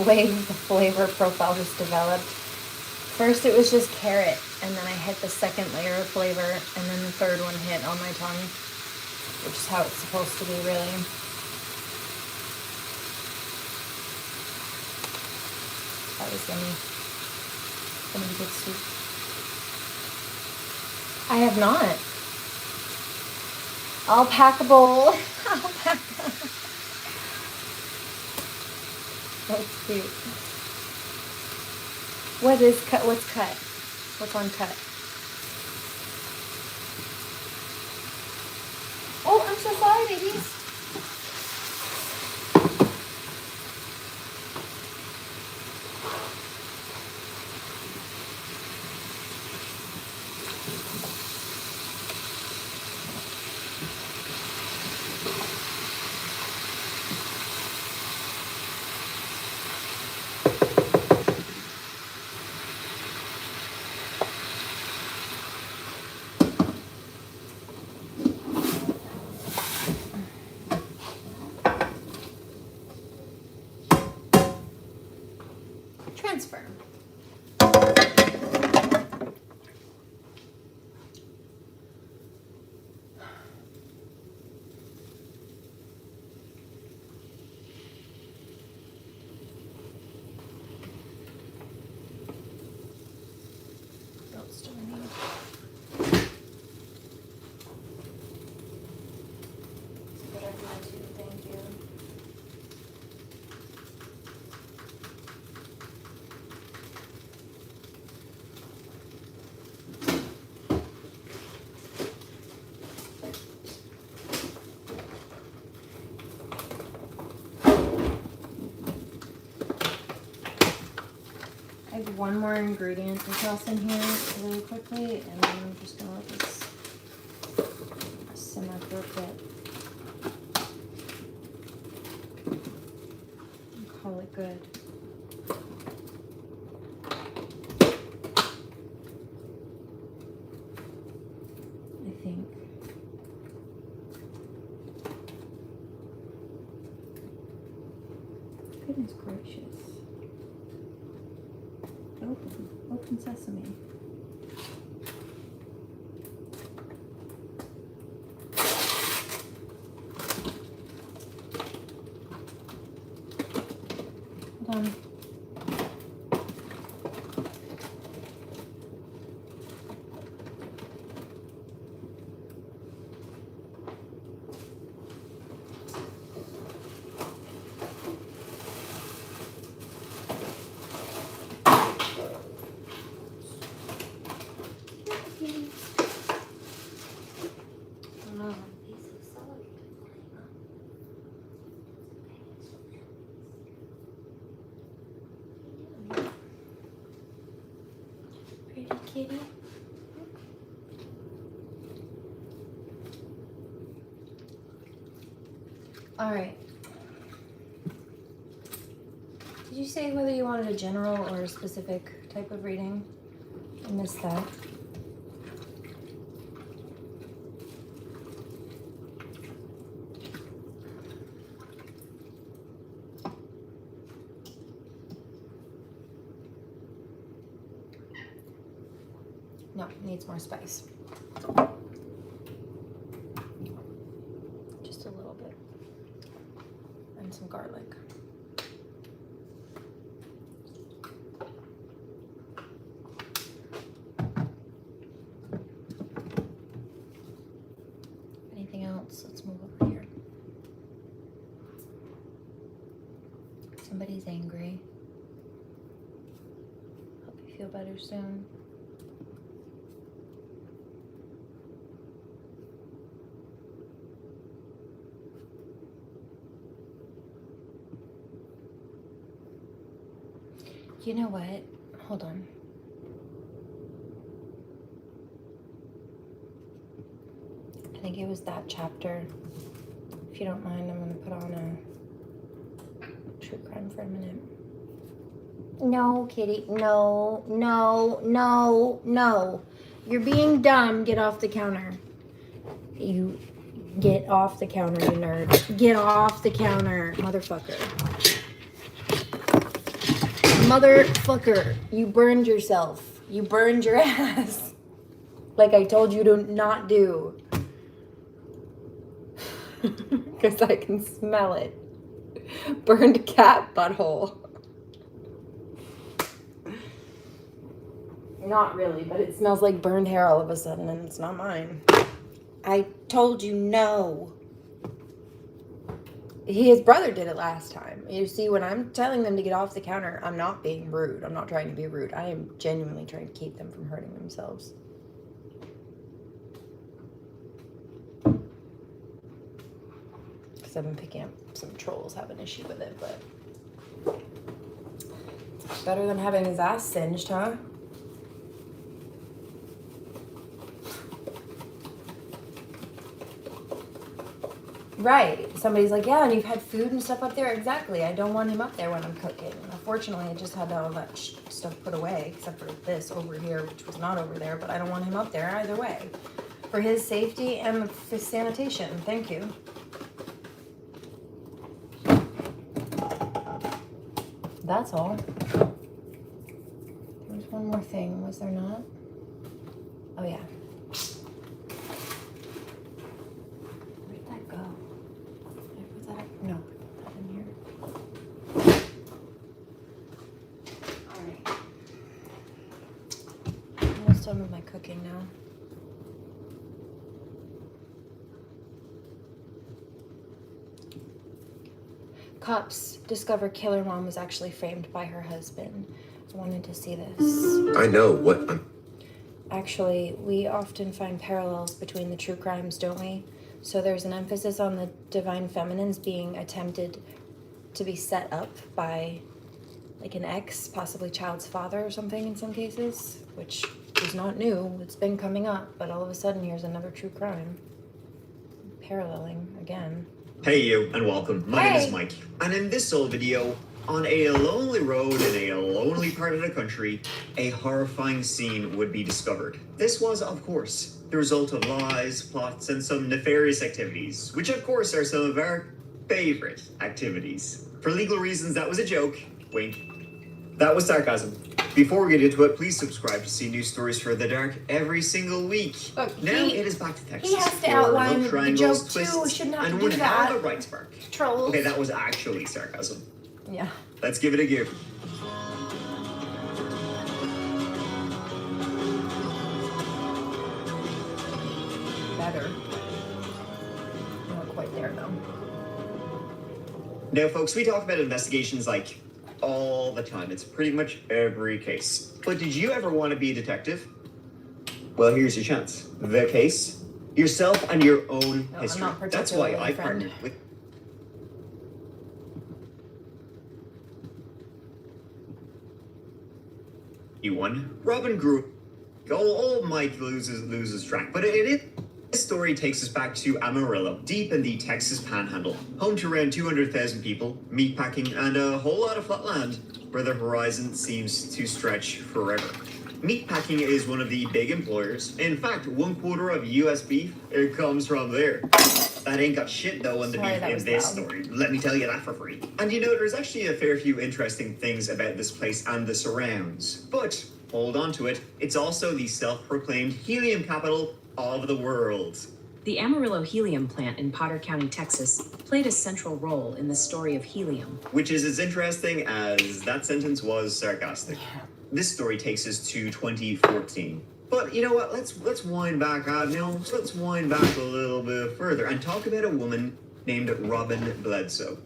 way the flavor profile was developed. First it was just carrot, and then I hit the second layer of flavor, and then the third one hit on my tongue, which is how it's supposed to be, really. That was yummy. Yummy good soup. I have not. I'll pack a bowl. I'll pack a bowl. That's cute. What is cut? What's cut? What's on cut? Oh, I'm so sorry, babies. Transfer. Don't still need. Whatever I do, thank you. I have one more ingredient to toss in here really quickly, and then I'm just gonna let this simmer for a bit. And call it good. I think. Goodness gracious. Open sesame. Hold on. Kitty. All right. Did you say whether you wanted a general or a specific type of reading? I missed that. No, it needs more spice. Just a little bit. And some garlic. Anything else? Let's move over here. Somebody's angry. Hope you feel better soon. You know what? Hold on. I think it was that chapter. If you don't mind, I'm going to put on a true crime for a minute. No, kitty. No, no, no, no. You're being dumb. Get off the counter. You get off the counter, you nerd. Get off the counter, motherfucker. Motherfucker, you burned yourself. You burned your ass. Like I told you to not do. Because I can smell it. Burned cat butthole. Not really, but it smells like burned hair all of a sudden, and it's not mine. I told you no. His brother did it last time. You see, when I'm telling them to get off the counter, I'm not being rude. I'm not trying to be rude. I am genuinely trying to keep them from hurting themselves. Because I've been picking up some trolls have an issue with it, but it's better than having his ass singed, huh? Right. Somebody's like, yeah, and you've had food and stuff up there. Exactly. I don't want him up there when I'm cooking. Unfortunately, I just had all that stuff put away, except for this over here, which was not over there, but I don't want him up there either way. For his safety and his sanitation. Thank you. That's all. There's one more thing, was there not? Oh, yeah. Where'd that go? Did I put that up? No, I put that in here. Alright. I'm almost done with my cooking now. Cops discover killer mom was actually framed by her husband. I wanted to see this. I know what. Actually, we often find parallels between the true crimes, don't we? So there's an emphasis on the divine feminines being attempted to be set up by like an ex, possibly child's father or something in some cases, which is not new. It's been coming up, but all of a sudden here's another true crime. Paralleling again. Hey you, and welcome. My name Hey. is Mike, and in this old video, on a lonely road in a lonely part of the country, a horrifying scene would be discovered. This was, of course, the result of lies, plots, and some nefarious activities, which of course are some of our favorite activities. For legal reasons, that was a joke. Wink. That was sarcasm. Before we get into it, please subscribe to see new stories for the dark every single week. Look, now it is back to Texas. he has to for outline love the triangles, joke, too. twists, Should not and do one hell that. of a right spark. Trolls. Okay, that was actually sarcasm. Yeah. Let's give it a go. Better. Not quite there though. Now, folks, we talk about investigations like all the time. It's pretty much every case. But did you ever want to be a detective? Well, here's your chance. The case, yourself, and your own No, I'm history. not That's why particularly I a friend. partnered with one. Robin grew. Old Mike loses track, but this story takes us back to Amarillo, deep in the Texas Panhandle, home to around 200,000 people, meatpacking, and a whole lot of flat land where the horizon seems to stretch forever. Meatpacking is one of the big employers. In fact, 1/4 of U.S. beef comes from there. That ain't got shit though on the Sorry, beef that in was this loud. story. Let me tell you that for free. And you know, there's actually a fair few interesting things about this place and the surrounds. But hold on to it. It's also the self-proclaimed helium capital of the world. The Amarillo helium plant in Potter County, Texas, played a central role in the story of helium. Which is as interesting as that sentence was sarcastic. This story takes us to 2014. But you know what? Let's wind back let's wind back a little bit further and talk about a woman named Robin Bledsoe.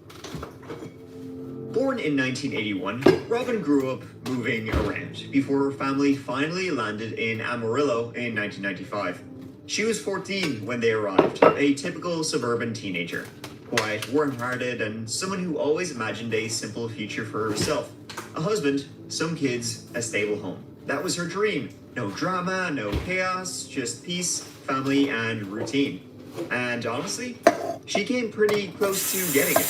Born in 1981, Robin grew up moving around before her family finally landed in Amarillo in 1995. She was 14 when they arrived, a typical suburban teenager. Quiet, warm-hearted, and someone who always imagined a simple future for herself. A husband, some kids, a stable home. That was her dream. No drama, no chaos, just peace, family, and routine. And honestly, she came pretty close to getting it.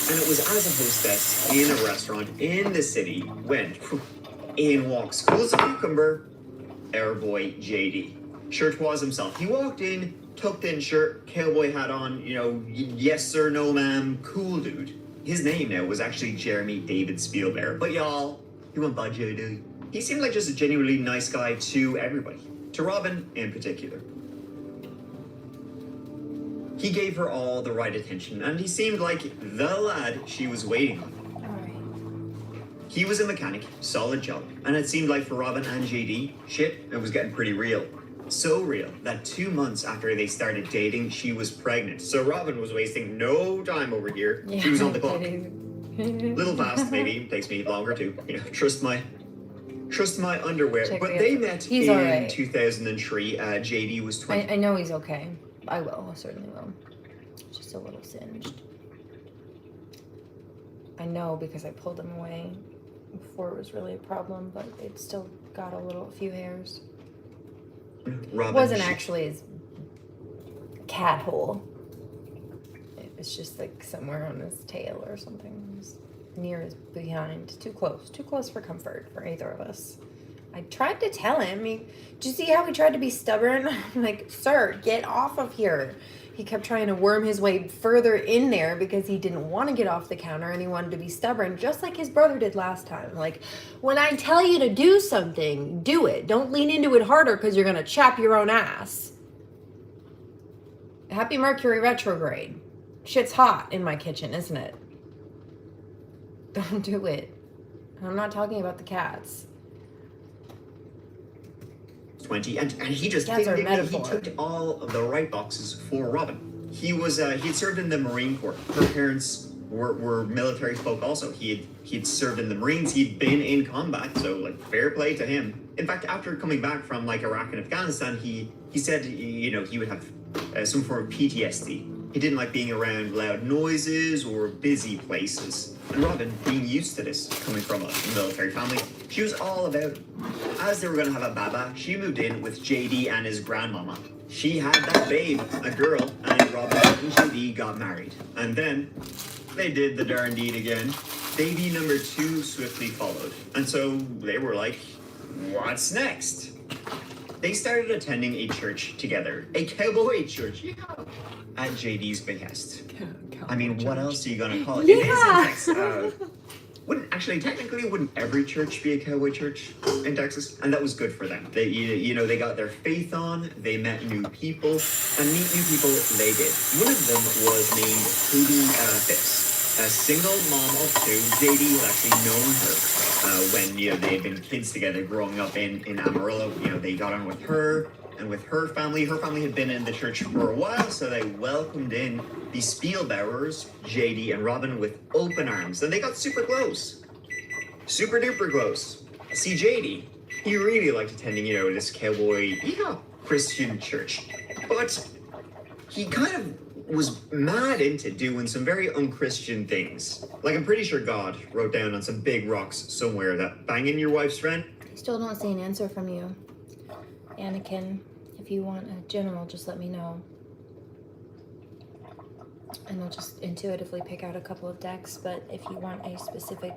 And it was as a hostess in a restaurant in the city when in walks cool as a cucumber, our boy JD. Shirtwaz himself. He walked in, tucked in shirt, cowboy hat on, yes sir, no ma'am, cool dude. His name now was actually Jeremy David Spielberg. But y'all, he went by JD. He seemed like just a genuinely nice guy to everybody, to Robin in particular. He gave her all the right attention, and he seemed like the lad she was waiting on. He was a mechanic, solid job, and it seemed like for Robin and JD, shit, it was getting pretty real. So real that 2 months after they started dating, she was pregnant. So Robin was wasting no time over here. Yeah, she was on the clock. Little fast, maybe. Takes me longer to, trust my underwear. Check but it they out. met He's in all right. 2003. JD was 20. I know he's okay. I will. I certainly will. Just a little singed. I know because I pulled him away before it was really a problem, but it still got a few hairs. Robin, It wasn't actually his cat hole. It was just like somewhere on his tail or something. It was near his behind. Too close for comfort for either of us. I tried to tell him. Did you see how he tried to be stubborn? I'm like, sir, get off of here. He kept trying to worm his way further in there because he didn't want to get off the counter and he wanted to be stubborn, just like his brother did last time. Like, when I tell you to do something, do it. Don't lean into it harder because you're going to chop your own ass. Happy Mercury retrograde. Shit's hot in my kitchen, isn't it? Don't do it. I'm not talking about the cats. 20, and he just Cats are he metaphor. ticked all of the right boxes for Robin. He was he'd served in the Marine Corps. Her parents were military folk also. He'd served in the Marines. He'd been in combat, so like fair play to him. In fact, after coming back from like Iraq and Afghanistan, he said he would have some form of PTSD. He didn't like being around loud noises or busy places. And Robin, being used to this, coming from a military family, she was all about it. As they were going to have a baba, she moved in with JD and his grandmama. She had that babe, a girl, and Robin and JD got married. And then they did the darn deed again. Baby number 2 swiftly followed. And so they were like, what's next? They started attending a church together, a cowboy church, at JD's behest. I mean, what else are you gonna call it? Yeah. It is in Texas. Wouldn't every church be a cowboy church in Texas? And that was good for them. They, they got their faith on. They met new people, and meet new people they did. One of them was named Katie Phipps, a single mom of 2. JD had actually known her when they had been kids together growing up in Amarillo. They got on with her and with her family. Her family had been in the church for a while, so they welcomed in the Spielbauers, JD and Robin, with open arms, and they got super close. Super duper close. See, JD, he really liked attending, this cowboy, Christian church. But he kind of was mad into doing some very unchristian things. Like, I'm pretty sure God wrote down on some big rocks somewhere that banging your wife's friend. Still don't see an answer from you, Anakin. If you want a general, just let me know. And I'll just intuitively pick out a couple of decks, but if you want a specific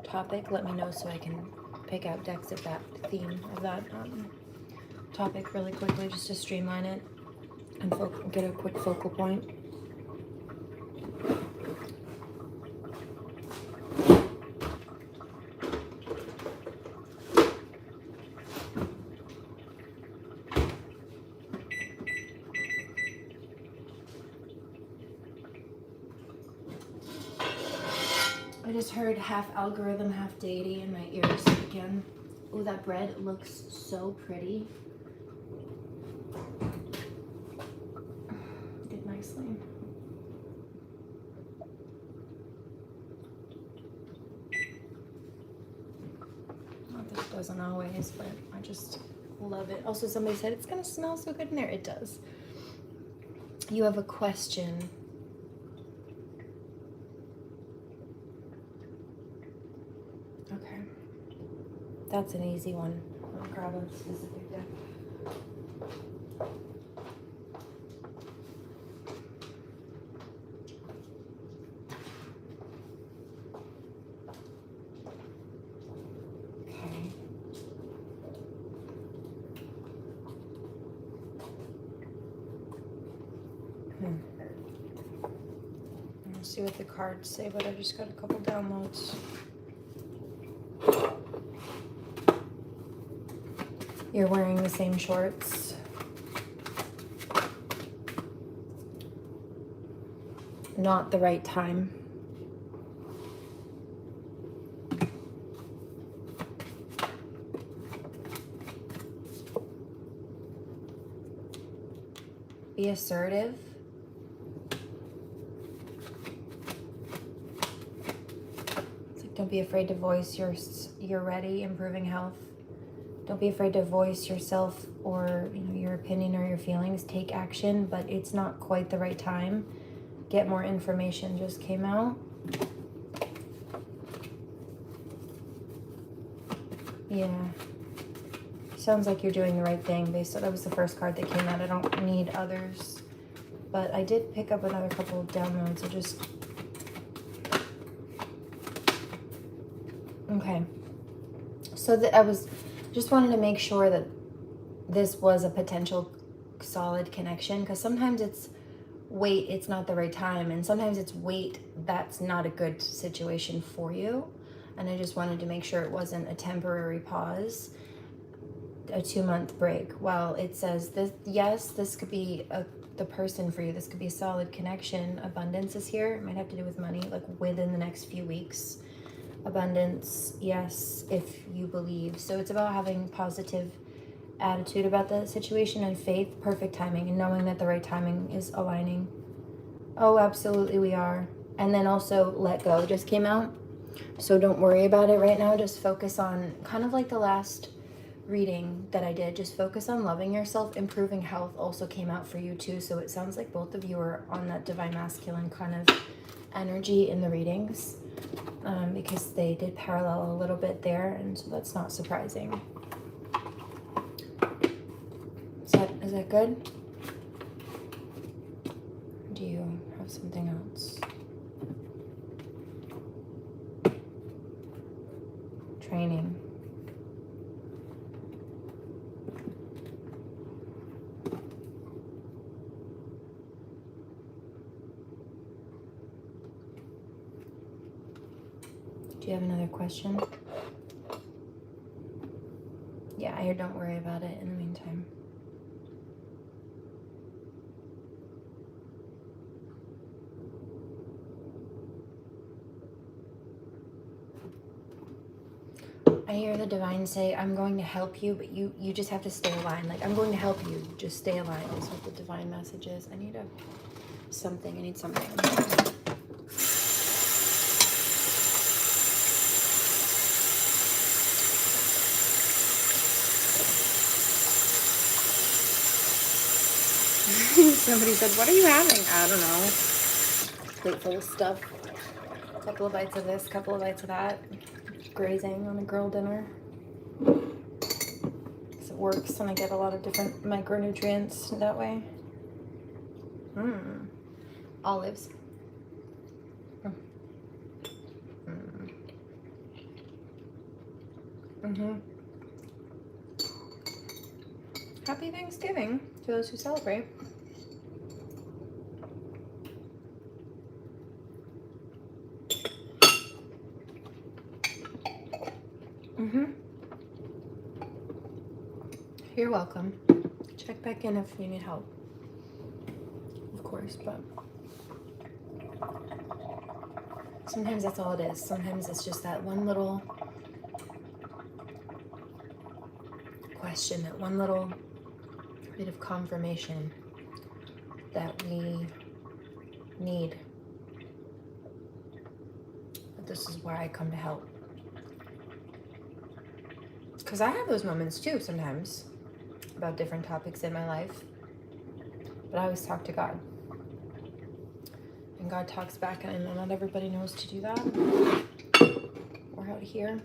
topic, let me know so I can pick out decks of that theme, of that topic really quickly, just to streamline it and get a quick focal point. I just heard half algorithm, half deity in my ears again. Oh, that bread looks so pretty. Did nicely. Not that it doesn't always, but I just love it. Also, somebody said it's gonna smell so good in there. It does. You have a question. Okay, that's an easy one. I'll grab a specific deck. Okay. Let's see what the cards say, but I just got a couple downloads. You're wearing the same shorts. Not the right time. Be assertive. It's like, don't be afraid to voice you're ready, improving health. Don't be afraid to voice yourself or your opinion or your feelings. Take action, but it's not quite the right time. Get more information just came out. Yeah. Sounds like you're doing the right thing based on that was the first card that came out. I don't need others. But I did pick up another couple of downloads. So just okay. So that I was just wanted to make sure that this was a potential solid connection, because sometimes it's wait, it's not the right time, and sometimes it's wait, that's not a good situation for you. And I just wanted to make sure it wasn't a temporary pause, a 2-month break. Well, it says this, yes, this could be the person for you. This could be a solid connection. Abundance is here. It might have to do with money, like within the next few weeks. Abundance, yes, if you believe. So it's about having positive attitude about the situation and faith, perfect timing, and knowing that the right timing is aligning. Oh, absolutely we are. And then also let go just came out. So don't worry about it right now. Just focus on, kind of like the last reading that I did, just focus on loving yourself. Improving health also came out for you too. So it sounds like both of you are on that divine masculine kind of energy in the readings, because they did parallel a little bit there, and so that's not surprising. Is that good? Do you have something else? Training. Do you have another question? Yeah, I don't worry about it in the meantime. I hear the divine say, I'm going to help you, but you just have to stay aligned. Like, I'm going to help you, just stay aligned is what the divine message is. I need something. Somebody said, what are you having? I don't know. Plate full of stuff. A couple of bites of this, couple of bites of that. Grazing on a girl dinner. Because it works and I get a lot of different micronutrients that way. Olives. Happy Thanksgiving to those who celebrate. You're welcome. Check back in if you need help. Of course, but sometimes that's all it is. Sometimes it's just that one little question, that one little bit of confirmation that we need. But this is where I come to help. Because I have those moments too sometimes about different topics in my life. But I always talk to God. And God talks back, and I know not everybody knows to do that. We're out here.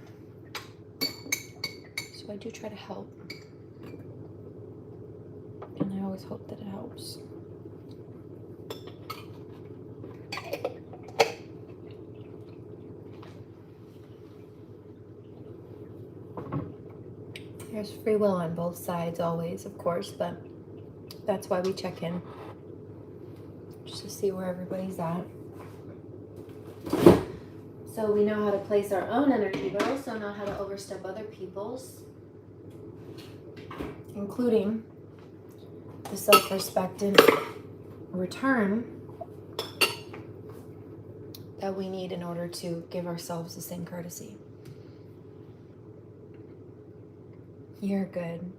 So I do try to help. And I always hope that it helps. There's free will on both sides always, of course, but that's why we check in. Just to see where everybody's at. So we know how to place our own energy, but also know how to overstep other people's, including the self-respect and return that we need in order to give ourselves the same courtesy. You're good.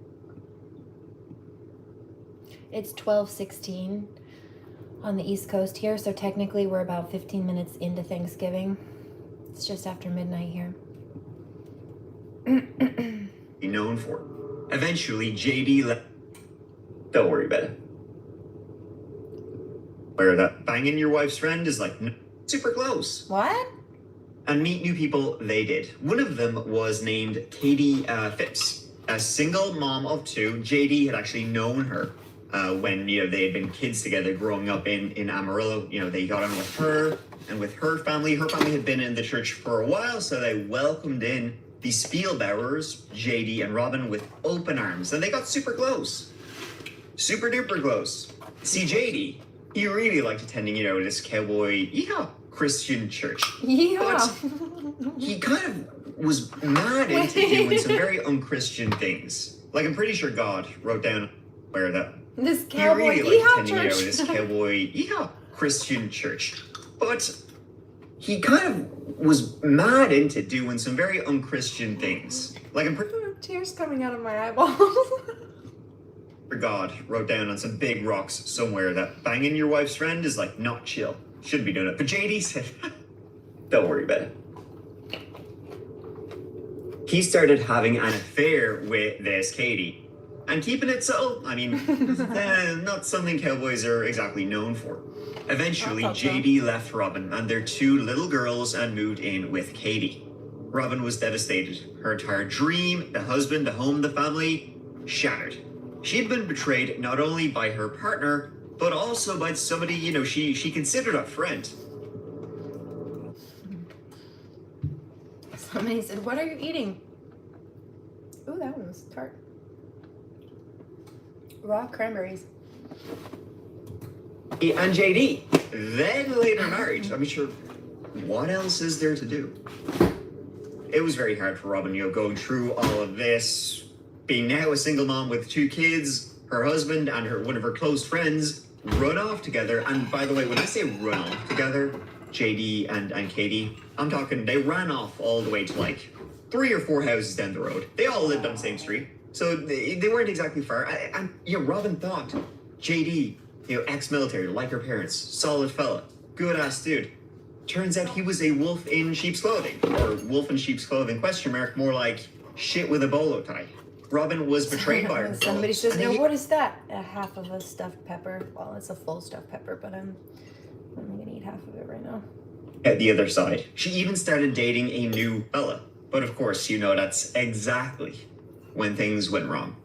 It's 12:16 on the East Coast here, so technically we're about 15 minutes into Thanksgiving. It's just after midnight here. Known for. Eventually, JD left. Don't worry about it. Where that banging your wife's friend is like super close. What? And meet new people they did. One of them was named Katie Phipps. A single mom of two. JD had actually known her when they had been kids together growing up in Amarillo. They got on with her and with her family. Her family had been in the church for a while, so they welcomed in the Spielbauers, JD and Robin, with open arms, and they got super close. Super duper close. See, JD, he really liked attending, this cowboy, Christian church. Yeah. But he kind of was mad into doing some very unchristian things. Like, I'm pretty sure God wrote down where that This he cowboy really liked attending, church. this cowboy, Christian church. But he kind of was mad into doing some very unchristian things. Like, I'm pretty Tears coming out of my eyeballs. sure God wrote down on some big rocks somewhere that banging your wife's friend is like not chill. Shouldn't be doing it. But JD said, don't worry about it. He started having an affair with this Katie. And keeping it subtle, I mean, not something cowboys are exactly known for. Eventually, JD left Robin and their two little girls and moved in with Katie. Robin was devastated. Her entire dream, the husband, the home, the family, shattered. She had been betrayed not only by her partner, but also by somebody, she considered a friend. Somebody said, "What are you eating?" Ooh, that one was tart. Raw cranberries. And JD then later married. I mean, sure, what else is there to do? It was very hard for Robin, going through all of this, being now a single mom with two kids, her husband and one of her close friends run off together. And by the way, when I say run off together, JD and Katie, I'm talking they ran off all the way to like 3 or 4 houses down the road. They all lived on the same street, so they weren't exactly far. And Robin thought JD, ex-military, like her parents, solid fella, good ass dude. Turns out he was a wolf in sheep's clothing, or wolf in sheep's clothing ? More like shit with a bolo tie. Robin was betrayed by her. Somebody says, "Now what is that?" A half of a stuffed pepper. Well, it's a full stuffed pepper, but I'm gonna eat half of it right now. At the other side, she even started dating a new fella. But of course, that's exactly when things went wrong.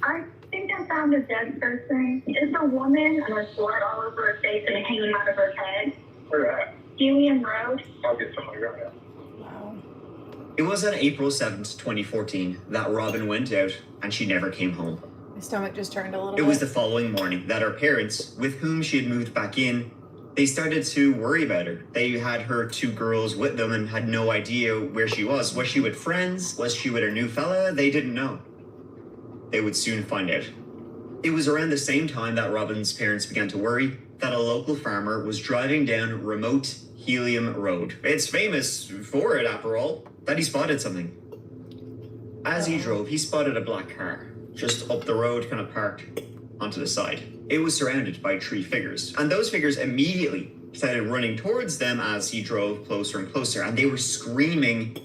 I think I found a dead person. It's a woman and there's blood all over her face and hanging out of her head. Where at? Julian Road. I'll get somebody right now. Wow. It was on April 7th, 2014, that Robin went out and she never came home. My stomach just turned a little It was the bit. following morning that her parents, with whom she had moved back in, they started to worry about her. They had her 2 girls with them and had no idea where she was. Was she with friends? Was she with her new fella? They didn't know. They would soon find out. It was around the same time that Robin's parents began to worry that a local farmer was driving down remote Helium Road. It's famous for it, after all, that he spotted something. As he drove, he spotted a black car just up the road, kind of parked onto the side. It was surrounded by 3 figures, and those figures immediately started running towards them as he drove closer and closer, and they were screaming,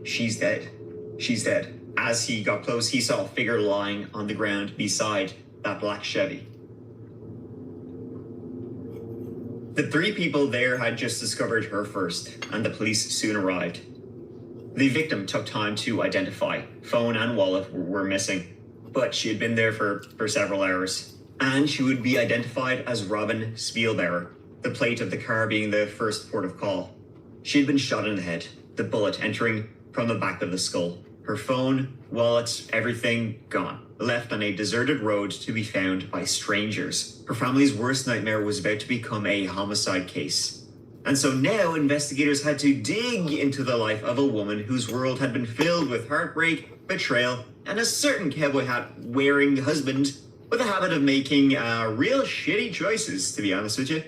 "She's dead. She's dead." As he got close, he saw a figure lying on the ground beside that black Chevy. The 3 people there had just discovered her first, and the police soon arrived. The victim took time to identify. Phone and wallet were missing, but she had been there for several hours, and she would be identified as Robin Spielbauer, the plate of the car being the first port of call. She had been shot in the head, the bullet entering from the back of the skull. Her phone, wallet, everything gone. Left on a deserted road to be found by strangers. Her family's worst nightmare was about to become a homicide case. And so now investigators had to dig into the life of a woman whose world had been filled with heartbreak, betrayal, and a certain cowboy hat wearing husband with a habit of making real shitty choices, to be honest with you.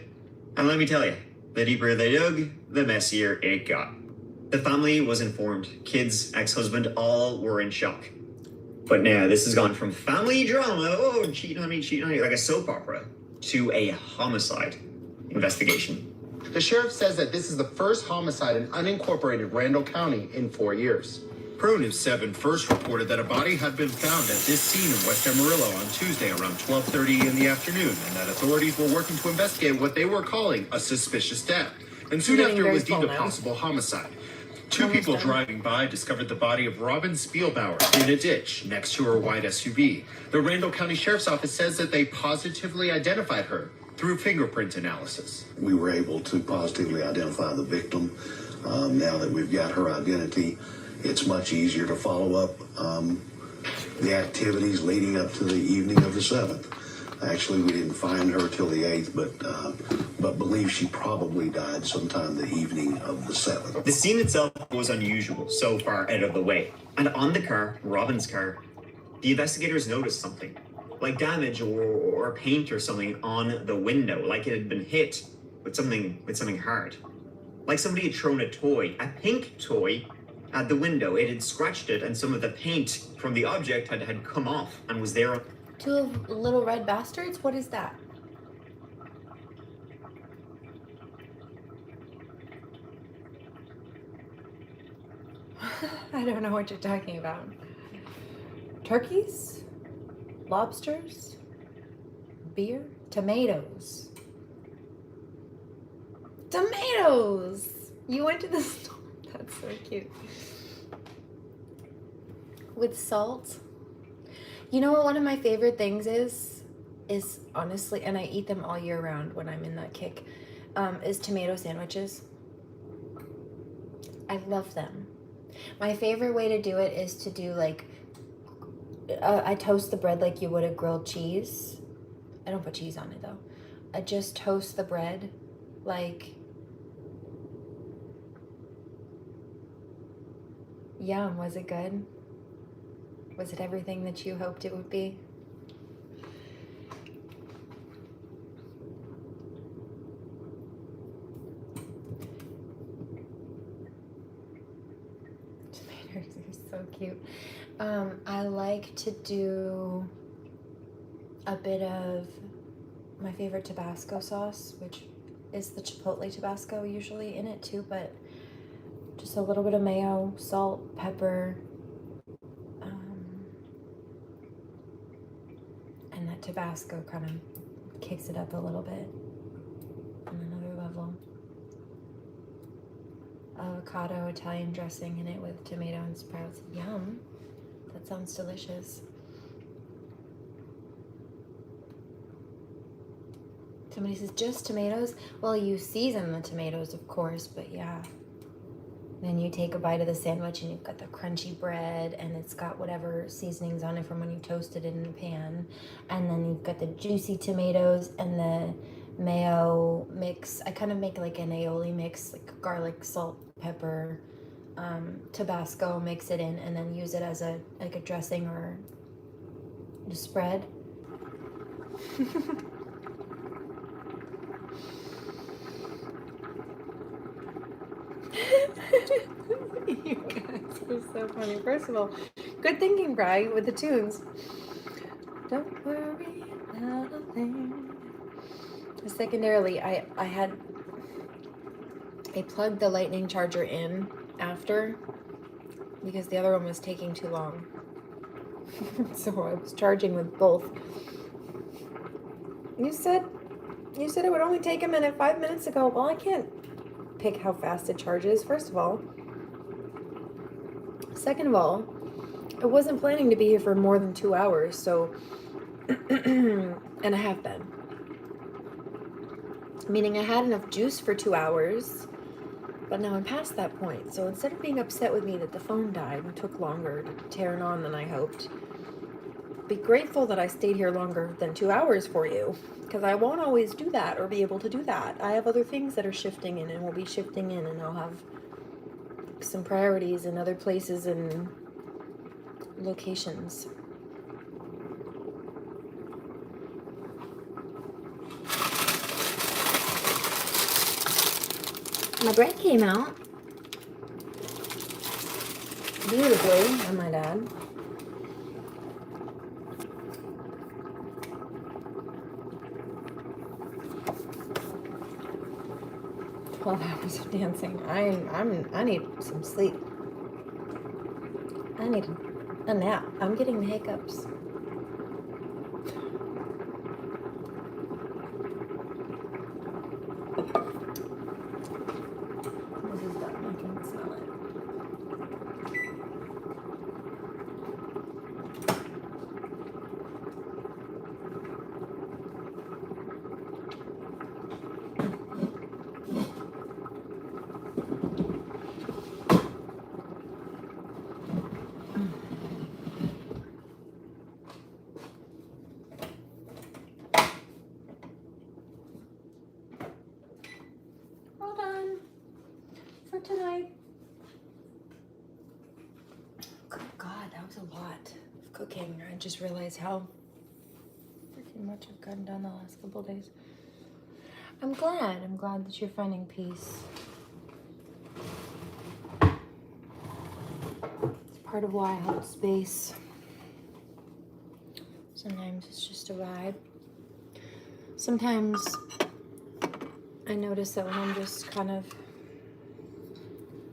And let me tell you, the deeper they dug, the messier it got. The family was informed, kids, ex-husband, all were in shock. But now this has gone from family drama, oh, cheating on me, like a soap opera, to a homicide investigation. The sheriff says that this is the first homicide in unincorporated Randall County in 4 years. Pro News 7 first reported that a body had been found at this scene in West Amarillo on Tuesday around 12:30 in the afternoon, and that authorities were working to investigate what they were calling a suspicious death. And soon after, it was deemed a possible homicide. Two people driving by discovered the body of Robin Spielbauer in a ditch next to her white SUV. The Randall County Sheriff's Office says that they positively identified her through fingerprint analysis. We were able to positively identify the victim. Now that we've got her identity, it's much easier to follow up the activities leading up to the evening of the 7th. Actually, we didn't find her till the 8th, but believe she probably died sometime the evening of the 7th. The scene itself was unusual, so far out of the way. And on the car, Robin's car, the investigators noticed something. Like damage or paint or something on the window, like it had been hit with something hard. Like somebody had thrown a toy, a pink toy, at the window. It had scratched it, and some of the paint from the object had come off and was there. Two little red bastards? What is that? I don't know what you're talking about. Turkeys? Lobsters? Beer? Tomatoes. Tomatoes! You went to the store. That's so cute. With salt. You know what one of my favorite things is honestly, and I eat them all year round when I'm in that kick, is tomato sandwiches. I love them. My favorite way to do it is to do like, I toast the bread like you would a grilled cheese. I don't put cheese on it though. I just toast the bread like, yum. Was it good? Was it everything that you hoped it would be? Tomatoes are so cute. I like to do a bit of my favorite Tabasco sauce, which is the Chipotle Tabasco usually in it too, but just a little bit of mayo, salt, pepper, and that Tabasco kind of kicks it up a little bit on another level. Avocado Italian dressing in it with tomato and sprouts. Yum. That sounds delicious. Somebody says, just tomatoes? Well, you season the tomatoes, of course, but yeah. Then you take a bite of the sandwich and you've got the crunchy bread and it's got whatever seasonings on it from when you toasted it in the pan. And then you've got the juicy tomatoes and the mayo mix. I kind of make like an aioli mix, like garlic, salt, pepper, Tabasco, mix it in and then use it as a dressing or a spread. You guys are so funny. First of all, good thinking, Bri, with the tunes. Don't worry about a thing. Secondarily, I plugged the lightning charger in after because the other one was taking too long. So I was charging with both. You said it would only take a minute 5 minutes ago. Well, I can't pick how fast it charges, first of all. Second of all, I wasn't planning to be here for more than 2 hours, so and I have been. Meaning I had enough juice for 2 hours, But now I'm past that point, so instead of being upset with me that the phone died and took longer to turn on than I hoped, be grateful that I stayed here longer than 2 hours for you, because I won't always do that or be able to do that. I have other things that are shifting in and will be shifting in, and I'll have some priorities in other places and locations. My bread came out beautifully, I might add. Hours of dancing. I need some sleep. I need a nap. I'm getting the hiccups. This is done. I can smell it. All done for tonight. Good God, that was a lot of cooking. I just realized how freaking much I've gotten done the last couple of days. I'm glad that you're finding peace. It's part of why I hold space. Sometimes it's just a vibe. Sometimes I notice that when I'm just kind of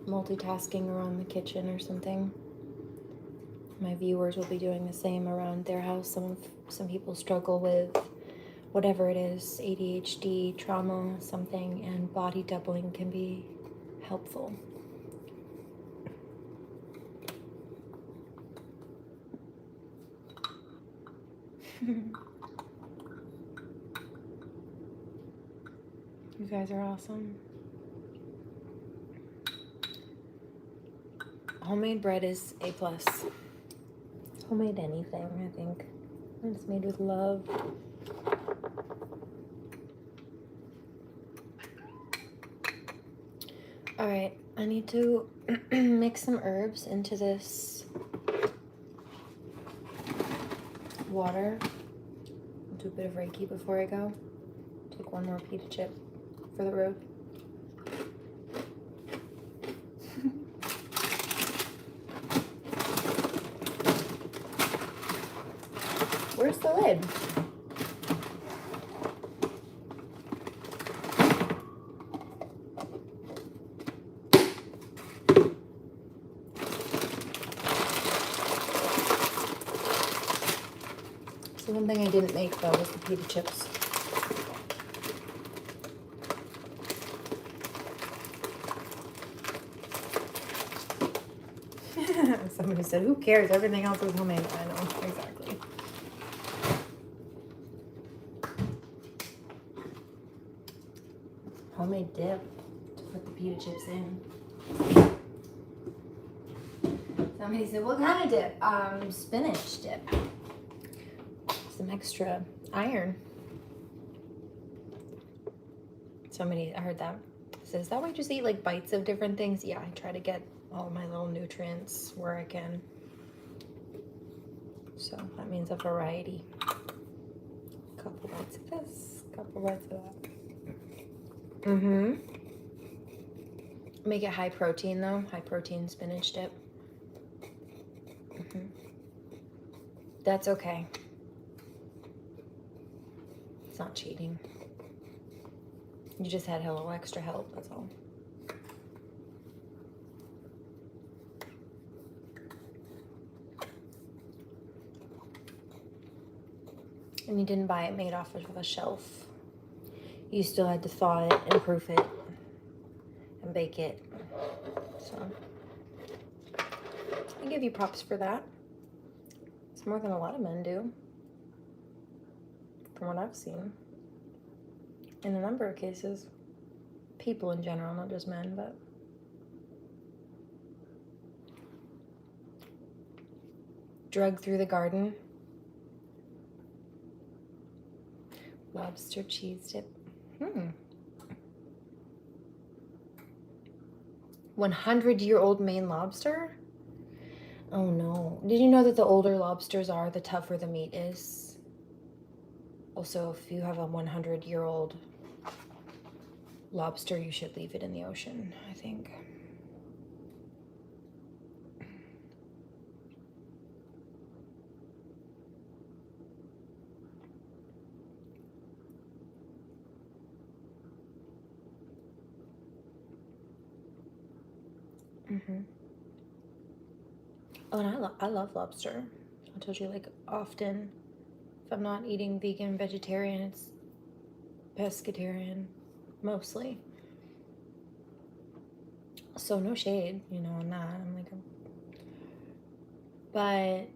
multitasking around the kitchen or something, my viewers will be doing the same around their house. Some people struggle with whatever it is, ADHD, trauma, something, and body doubling can be helpful. You guys are awesome. Homemade bread is A+. Homemade anything, I think. When it's made with love. Alright, I need to mix some herbs into this water. I'll do a bit of Reiki before I go. Take one more pita chip for the road. Where's the lid? So one thing I didn't make though was the pita chips. Somebody said, who cares? Everything else is homemade. I know, exactly. Homemade dip to put the pita chips in. Somebody said, what kind of dip? Spinach dip. Some extra iron. Somebody, I heard that. Says, that why you just eat like bites of different things? Yeah, I try to get all my little nutrients where I can. So that means a variety. A couple bites of this, a couple bites of that. Make it high protein though, high protein spinach dip. That's okay. It's not cheating. You just had a little extra help, that's all. And you didn't buy it made off of a shelf. You still had to thaw it and proof it and bake it. So I give you props for that. It's more than a lot of men do, from what I've seen. In a number of cases. People in general, not just men, but drug through the garden. Lobster cheese dip. 100-year-old Maine lobster? Oh no. Did you know that the older lobsters are, the tougher the meat is? Also, if you have a 100-year-old lobster, you should leave it in the ocean, I think. Oh, and I love lobster. I told you, like, often, if I'm not eating vegan, vegetarian, it's pescatarian, mostly. So no shade, you know, on that. I'm like, but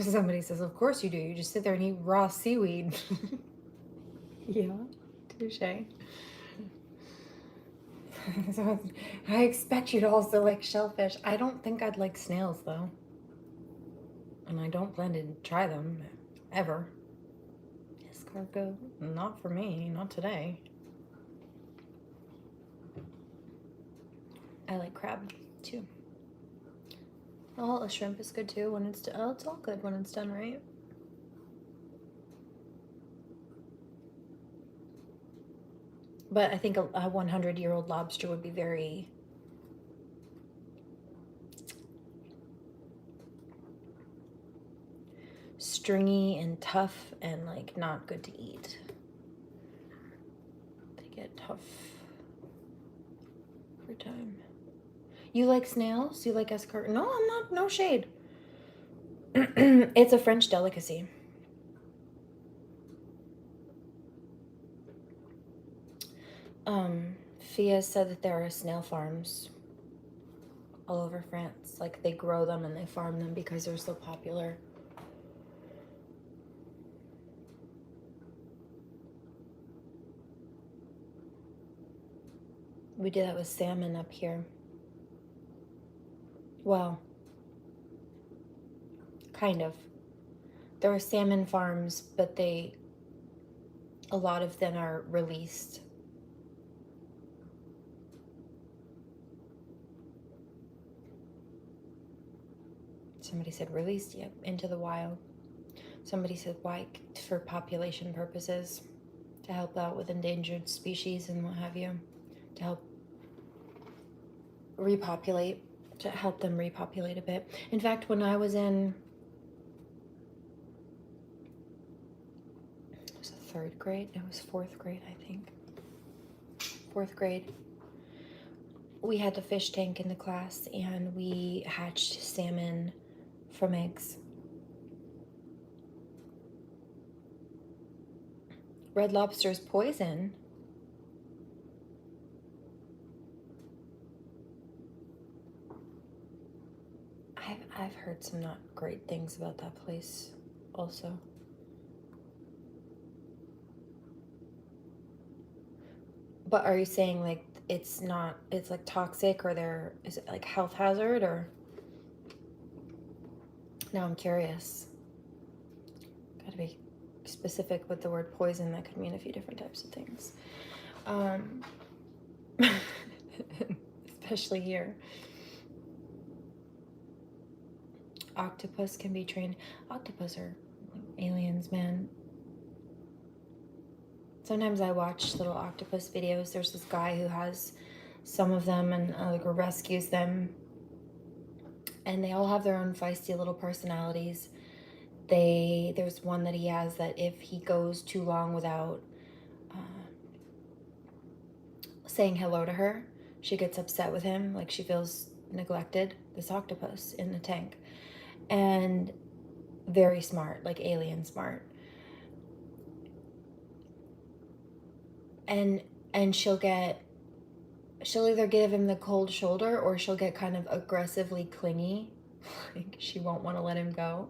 somebody says, of course you do. You just sit there and eat raw seaweed. Yeah, touche. So I expect you to also like shellfish. I don't think I'd like snails though. And I don't plan to try them ever. Escargot, not for me, not today. I like crab too. Oh, a shrimp is good too when it's it's all good when it's done right. But I think a 100-year-old lobster would be very stringy and tough and like not good to eat. They get tough over time. You like snails? You like escargot? No, I'm not. No shade. It's a French delicacy. Fia said that there are snail farms all over France. Like they grow them and they farm them because they're so popular. We did that with salmon up here. Well, kind of. There are salmon farms, but a lot of them are released. Somebody said released, yep, into the wild. Somebody said why, for population purposes, to help out with endangered species and what have you, to help repopulate, to help them repopulate a bit. In fact, when I was in, it was the 3rd grade, it was 4th grade, I think. 4th grade. We had the fish tank in the class and we hatched salmon from eggs. Red Lobster is poison. I've heard some not great things about that place also. But are you saying like it's like toxic, or is it like health hazard, or? Now I'm curious. Gotta be specific with the word poison. That could mean a few different types of things. Especially here. Octopus can be trained. Octopus are aliens, man. Sometimes I watch little octopus videos. There's this guy who has some of them and like rescues them. And they all have their own feisty little personalities. There's one that he has that if he goes too long without saying hello to her, she gets upset with him. Like she feels neglected. This octopus in the tank. And very smart, like alien smart. And she'll either give him the cold shoulder or she'll get kind of aggressively clingy. Like she won't want to let him go.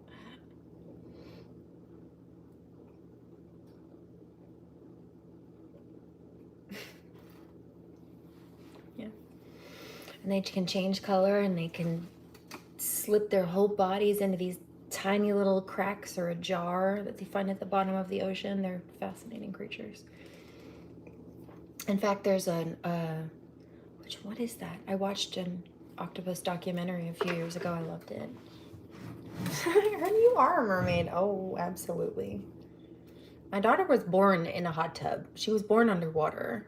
Yeah. And they can change color and they can slip their whole bodies into these tiny little cracks or a jar that they find at the bottom of the ocean. They're fascinating creatures. In fact, there's what is that? I watched an octopus documentary a few years ago. I loved it. And you are a mermaid. Oh, absolutely. My daughter was born in a hot tub. She was born underwater.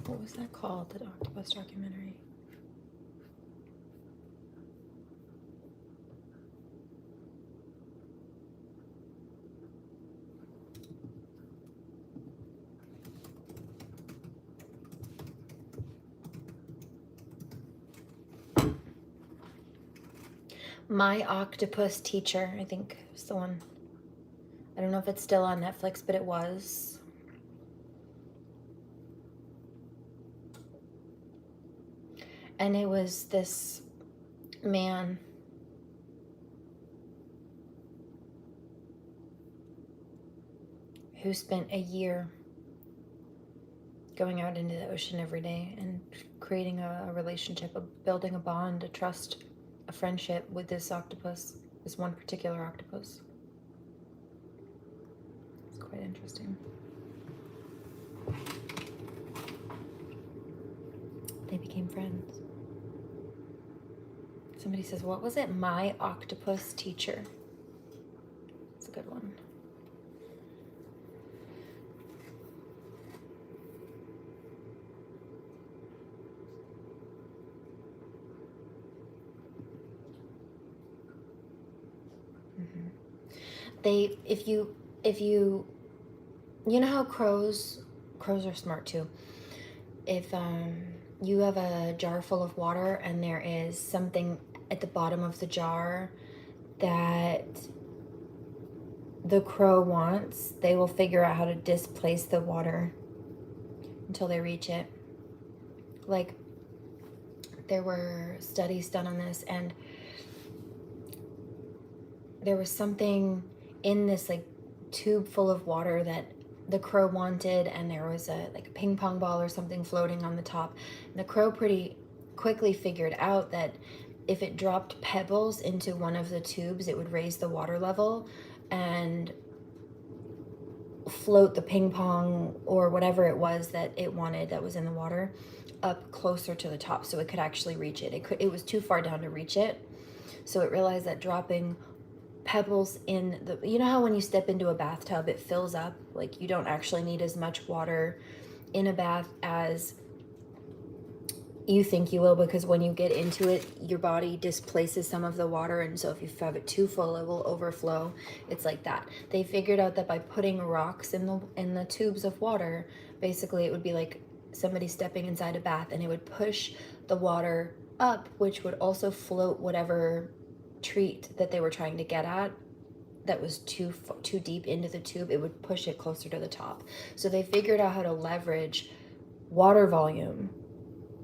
What was that called? The octopus documentary. My Octopus Teacher, I think is the one. I don't know if it's still on Netflix, but it was. And it was this man who spent a year going out into the ocean every day and creating a relationship, building a bond, a trust, a friendship with this octopus, this one particular octopus. It's quite interesting. They became friends. Somebody says, what was it? My Octopus Teacher. It's a good one. If you know how crows are smart too. If you have a jar full of water and there is something at the bottom of the jar that the crow wants, they will figure out how to displace the water until they reach it. Like, there were studies done on this, and there was something in this like tube full of water that the crow wanted, and there was a ping pong ball or something floating on the top. And the crow pretty quickly figured out that if it dropped pebbles into one of the tubes, it would raise the water level and float the ping pong or whatever it was that it wanted that was in the water up closer to the top, so it could actually reach it. It was too far down to reach it, so it realized that dropping pebbles in the, you know how when you step into a bathtub it fills up, like you don't actually need as much water in a bath as you think you will, because when you get into it your body displaces some of the water, and so if you have it too full it will overflow. It's like that. They figured out that by putting rocks in the tubes of water, basically it would be like somebody stepping inside a bath, and it would push the water up, which would also float whatever treat that they were trying to get at that was too deep into the tube. It would push it closer to the top. So they figured out how to leverage water volume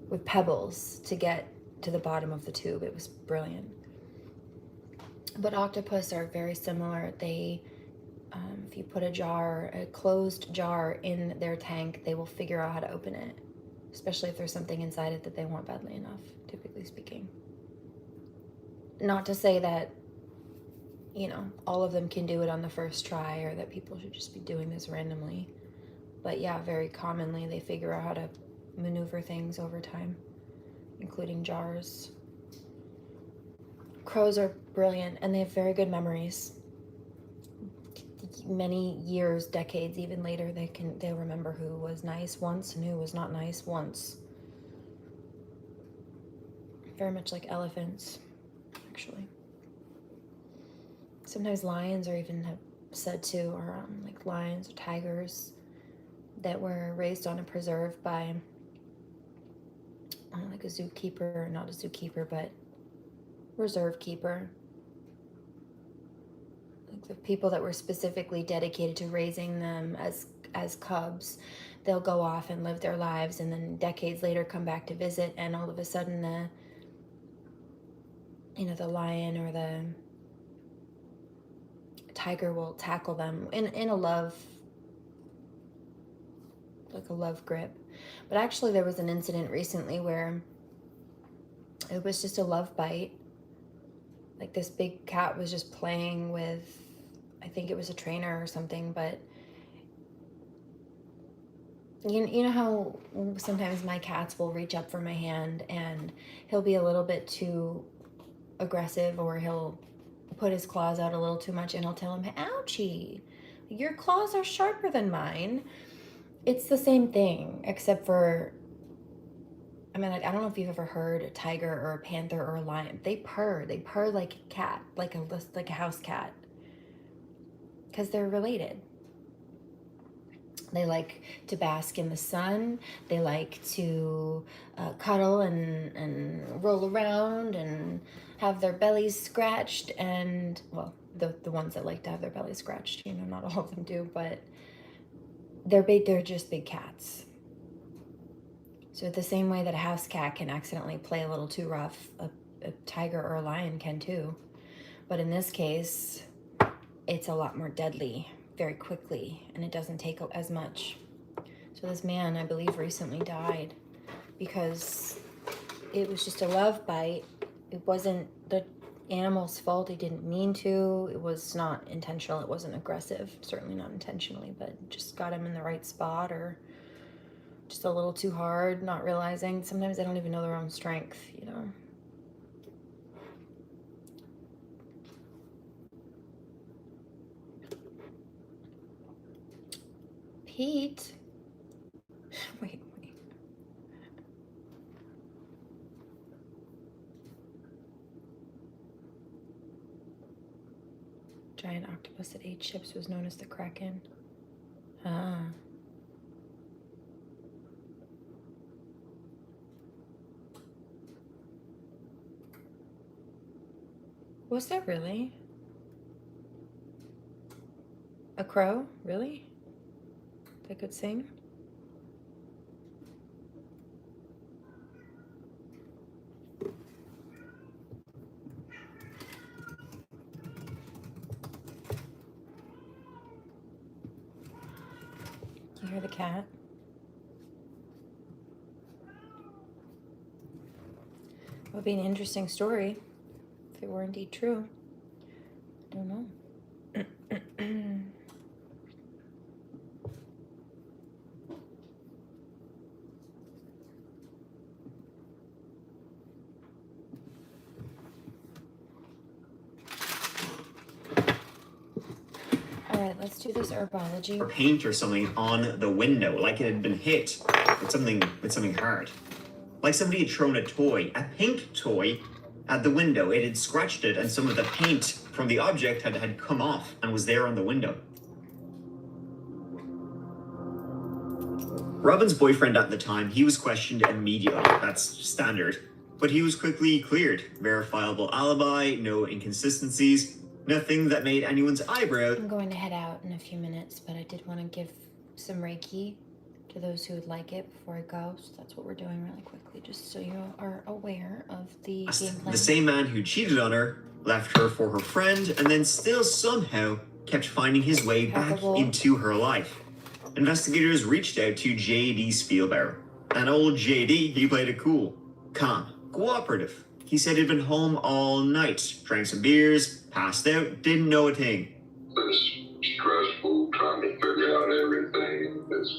with pebbles to get to the bottom of the tube. It was brilliant. But octopus are very similar. They if you put a closed jar in their tank, they will figure out how to open it, especially if there's something inside it that they want badly enough, typically speaking. Not to say that, you know, all of them can do it on the first try, or that people should just be doing this randomly. But yeah, very commonly they figure out how to maneuver things over time, including jars. Crows are brilliant, and they have very good memories. Many years, decades, even later, they'll remember who was nice once and who was not nice once. Very much like elephants, actually. Sometimes lions are even said to, or like lions or tigers that were raised on a preserve by like a zookeeper, not a zookeeper, but reserve keeper. Like the people that were specifically dedicated to raising them as cubs, they'll go off and live their lives, and then decades later come back to visit, and all of a sudden the lion or the tiger will tackle them in a love, like a love grip. But actually there was an incident recently where it was just a love bite. Like this big cat was just playing with, I think it was a trainer or something, but you know how sometimes my cats will reach up for my hand and he'll be a little bit too aggressive, or he'll put his claws out a little too much and I'll tell him, ouchie, your claws are sharper than mine. It's the same thing, except for, I mean, I don't know if you've ever heard a tiger or a panther or a lion. They purr like a cat, like a house cat, because they're related. They like to bask in the sun. They like to cuddle and roll around and have their bellies scratched. And, well, the ones that like to have their bellies scratched, not all of them do, but they're just big cats. So the same way that a house cat can accidentally play a little too rough, a tiger or a lion can too. But in this case, it's a lot more deadly very quickly, and it doesn't take as much. So this man, I believe, recently died because it was just a love bite. It wasn't the animal's fault. He didn't mean to. It was not intentional. It wasn't aggressive, certainly not intentionally, but just got him in the right spot, or just a little too hard, not realizing. Sometimes they don't even know their own strength, Pete. Wait. Giant octopus that ate ships was known as the Kraken. Ah. Was there really? A crow? Really? That could sing? You hear the cat? It would be an interesting story if it were indeed true. I don't know. Alright, let's do this herbology. Or paint or something on the window, like it had been hit with something hard. Like somebody had thrown a pink toy, at the window. It had scratched it, and some of the paint from the object had come off and was there on the window. Robin's boyfriend at the time, he was questioned immediately. That's standard. But he was quickly cleared. Verifiable alibi, no inconsistencies, nothing that made anyone's eyebrow. I'm going to head out in a few minutes, but I did want to give some Reiki to those who would like it before I go. So that's what we're doing really quickly, just so you are aware of the game plan. The same man who cheated on her, left her for her friend, and then still somehow kept finding his way back into her life. Investigators reached out to J.D. Spielbauer. And old J.D., he played it cool, calm, cooperative. He said he'd been home all night, drank some beers, passed out, didn't know a thing. It's stressful trying to figure out everything. It's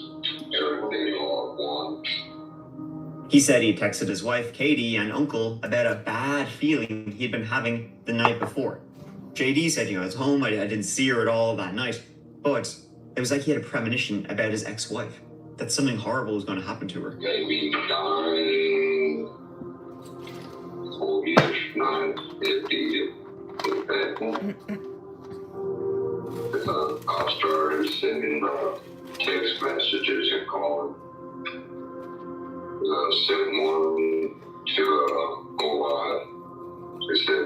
everything all at once. He said he texted his wife, Katie, and uncle about a bad feeling he'd been having the night before. JD said, I was home, I didn't see her at all that night, but it was like he had a premonition about his ex-wife, that something horrible was going to happen to her. Maybe 9, 40-ish, 9:50. I started sending text messages and calling. I sent one to my wife. She said,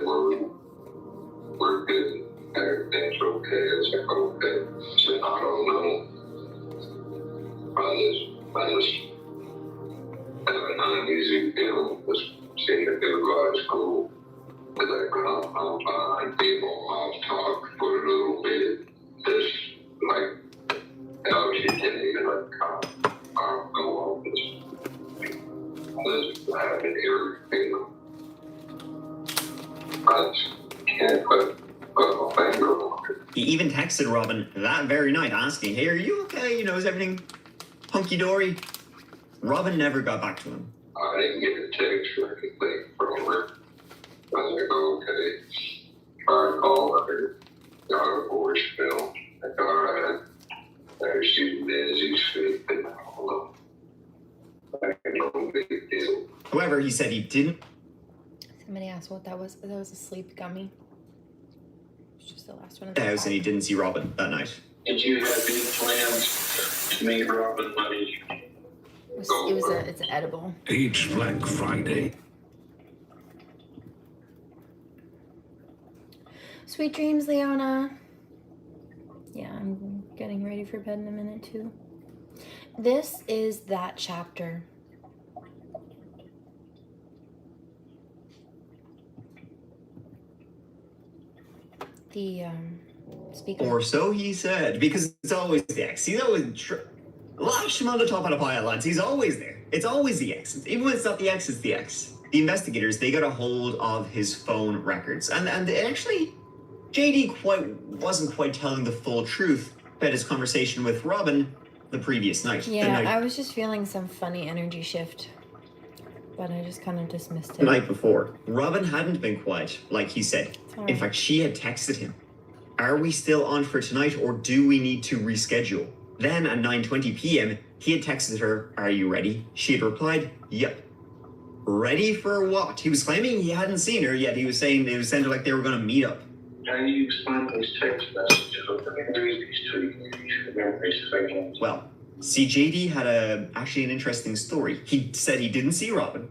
we're good. Everything's okay. I said, okay. She said, I don't know. I just have an uneasy feeling. Just seeing if everybody's cool. Because online, people off talk for a little bit. Just like, she didn't even go on this having everything. I just can't put a finger on it. He even texted Robin that very night asking, hey, are you okay? You know, is everything hunky-dory? Robin never got back to him. I didn't get a text or anything from her. I was like, okay. Tried to call her. Got a voicemail. Like, all right. She's busy sleeping. Like, no big deal. However, he said he didn't. Somebody asked what that was. That was a sleep gummy. It's just the last one of The house, and he didn't see Robin that night. Did you have any plans to meet Robin money? It's an edible. Age Black Friday. Sweet dreams, Leona. Yeah, I'm getting ready for bed in a minute too. This is that chapter. The speaker. Or so he said, because it's always the ex. He's always lash him on the top of the pile, lads. He's always there. It's always the ex. Even when it's not the ex, it's the ex. The investigators, they got a hold of his phone records, and actually, JD wasn't quite telling the full truth about his conversation with Robin the previous night. Yeah, I was just feeling some funny energy shift, but I just kind of dismissed it. The night before, Robin hadn't been quiet, like he said. In fact, she had texted him, are we still on for tonight, or do we need to reschedule? Then at 9:20 p.m., he had texted her, are you ready? She had replied, yep. Ready for what? He was claiming he hadn't seen her, yet he was saying it sounded like they were going to meet up. How do you explain these text messages? Well, see, JD had actually an interesting story. He said he didn't see Robin,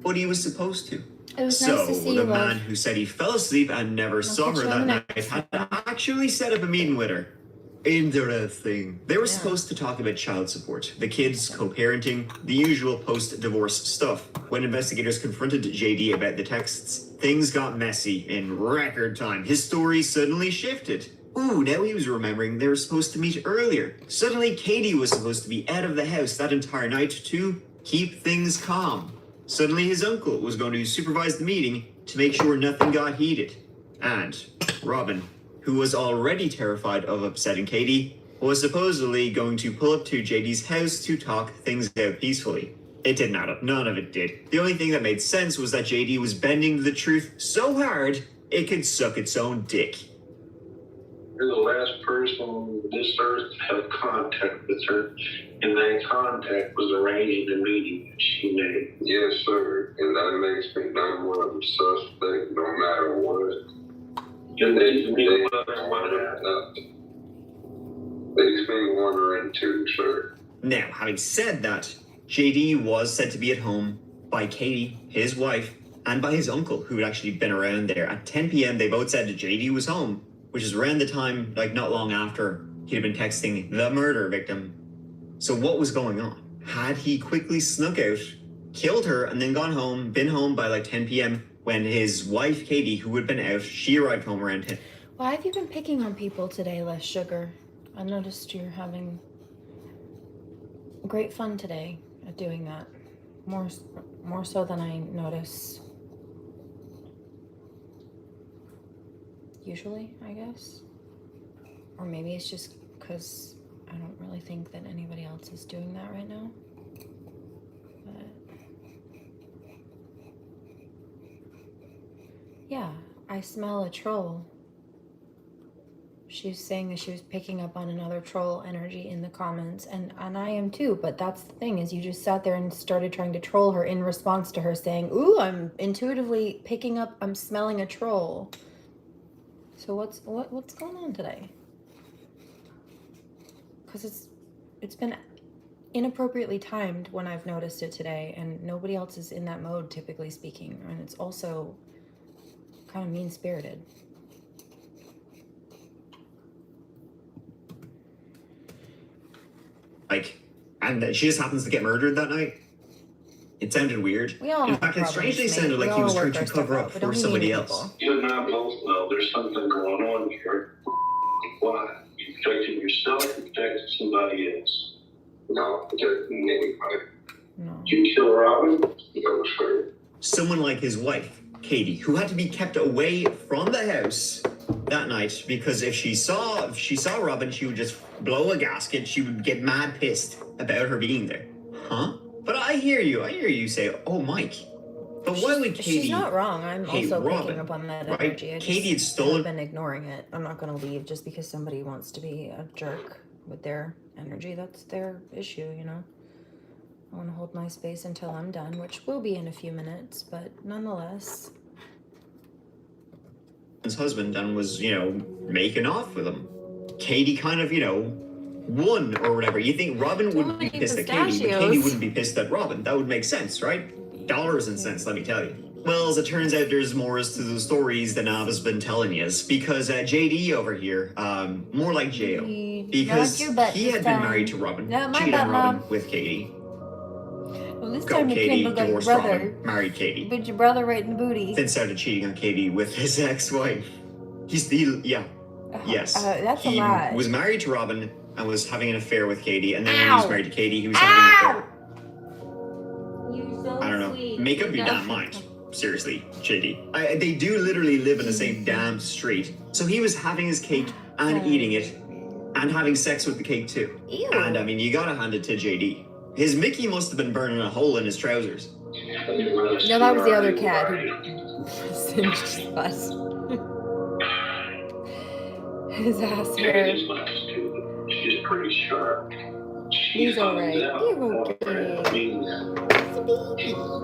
but he was supposed to. It was So nice to see the you, man love. who said he fell asleep and never saw catch her you that on the night next had actually set up a meeting with her. Interesting. They were supposed to talk about child support, the kids, co-parenting, the usual post-divorce stuff. When investigators confronted JD about the texts, things got messy in record time. His story suddenly shifted. Ooh, now he was remembering they were supposed to meet earlier. Suddenly, Katie was supposed to be out of the house that entire night to keep things calm. Suddenly, his uncle was going to supervise the meeting to make sure nothing got heated. And Robin, who was already terrified of upsetting Katie, was supposedly going to pull up to JD's house to talk things out peacefully. It didn't add up. None of it did. The only thing that made sense was that JD was bending the truth so hard, it could suck its own dick. You're the last person on this earth to have contact with her, and that contact was arranging a meeting that she made. Yes, sir, and that makes me number one suspect no matter what. And makes me wondering too, sir. Now, having said that, JD was said to be at home by Katie, his wife, and by his uncle, who had actually been around there. At 10 p.m., they both said that JD was home, which is around the time, like not long after he'd been texting the murder victim. So what was going on? Had he quickly snuck out, killed her, and then gone home, been home by like 10 p.m., when his wife, Katie, who had been out, she arrived home around 10. Why have you been picking on people today, Less Sugar? I noticed you're having great fun today at doing that. More so than I notice usually, I guess. Or maybe it's just because I don't really think that anybody else is doing that right now. But yeah, I smell a troll. She was saying that she was picking up on another troll energy in the comments, and I am too, but that's the thing, is you just sat there and started trying to troll her in response to her saying, ooh, I'm intuitively picking up, I'm smelling a troll. So what's going on today? Because it's been inappropriately timed when I've noticed it today, and nobody else is in that mode, typically speaking, and it's also kind of mean-spirited. And she just happens to get murdered that night. It sounded weird. We all in fact, it strangely sounded like he was trying to cover up for somebody else. You and I both know there's something going on here. Why? You protecting yourself or protecting somebody else? No, protecting anybody. No. Did you kill Robin? No, sir. Someone like his wife, Katie, who had to be kept away from the house that night because if she saw Robin, she would just blow a gasket. She would get mad pissed about her being there. Huh? But I hear you say, oh, Mike. But why would Katie? She's not wrong. I'm hate also Robin, picking up on that right? energy. I Katie had just stolen- have been ignoring it. I'm not going to leave just because somebody wants to be a jerk with their energy. That's their issue, you know. I want to hold my space until I'm done, which will be in a few minutes, but nonetheless. His husband and was, making off with him. Katie kind of, won or whatever. You think Robin would be pissed at Katie, but Katie wouldn't be pissed at Robin. That would make sense, right? Dollars and cents, let me tell you. Well, as it turns out, there's more to the stories than Ava's been telling you, because JD over here, more like J.O., because he had been married to Robin, cheated on Robin with Katie. Well, this Go time it Katie, came look like divorced brother. Robin, married Katie. But your brother right in the booty. Then started cheating on Katie with his ex-wife. Yes. That's a He lie. was married to Robin and was having an affair with Katie, and then when he Ow. was married to Katie, he was having an affair. You're so I don't know. sweet. Make up your damn mind. Seriously, JD. They do literally live in the same damn street. So he was having his cake and eating it and having sex with the cake too. Ew. And I mean, you gotta hand it to JD. His Mickey must have been burning a hole in his trousers. No, that was the other cat who singed his butt. His ass hair. Katie's not stupid. She's pretty sharp. He's alright. You're okay.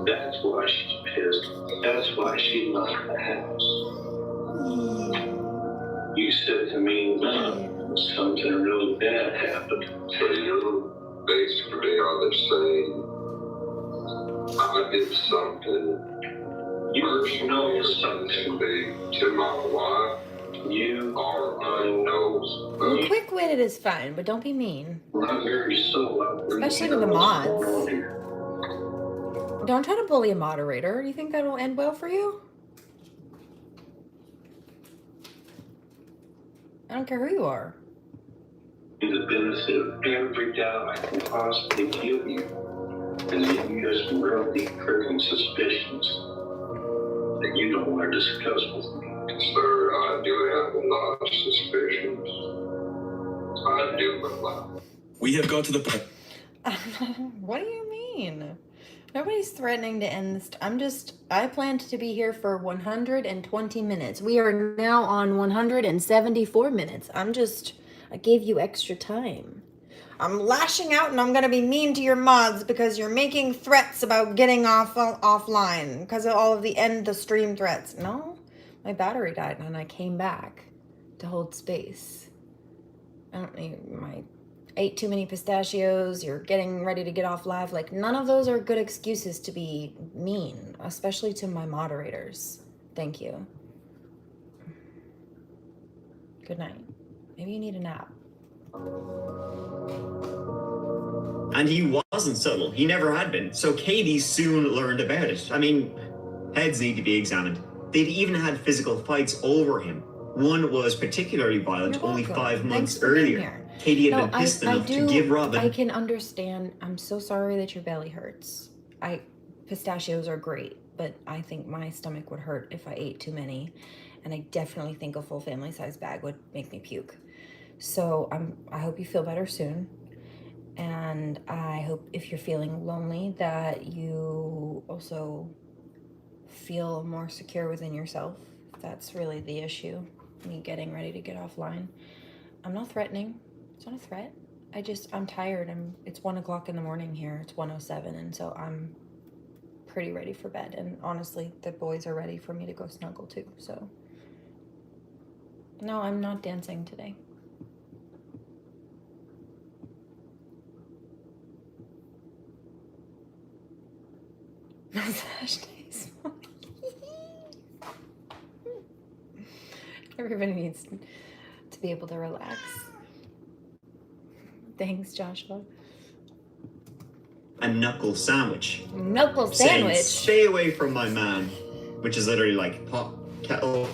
That's why she's pissed. That's why she left the house. You said to me something really bad happened. So you basically are the same. I did something personal something to my wife. You are unknown. Quick-witted is fine, but don't be mean. My very soul. Especially to the mods. Don't try to bully a moderator. You think that'll end well for you? I don't care who you are. To the benefit of every doubt I can possibly give you. And then you have some real deep freaking suspicions that you don't want to discuss with me. Sir, I do have a lot of suspicions. I do, but We have got to the point. What do you mean? Nobody's threatening to end this. I planned to be here for 120 minutes. We are now on 174 minutes. I gave you extra time. I'm lashing out and I'm going to be mean to your mods because you're making threats about getting offline because of all of the stream threats. No, my battery died and I came back to hold space. I don't need ate too many pistachios, you're getting ready to get off live. Like, none of those are good excuses to be mean, especially to my moderators. Thank you. Good night. Maybe you need a nap. And he wasn't subtle. He never had been. So Katie soon learned about it. I mean, heads need to be examined. They'd even had physical fights over him. One was particularly violent only 5 months earlier. Katie had been pissed enough to give Robin... I can understand. I'm so sorry that your belly hurts. Pistachios are great, but I think my stomach would hurt if I ate too many. And I definitely think a full family size bag would make me puke. So I hope you feel better soon. And I hope if you're feeling lonely that you also feel more secure within yourself. That's really the issue. Me getting ready to get offline. I'm not threatening. It's not a threat. I'm tired. It's 1 o'clock in the morning here. It's 1:07, and so I'm pretty ready for bed. And honestly, the boys are ready for me to go snuggle too. So no, I'm not dancing today. Massage days. Everybody needs to be able to relax. Thanks, Joshua. A knuckle sandwich. Knuckle Saying, sandwich? stay away from my man. Which is literally like pot, kettle,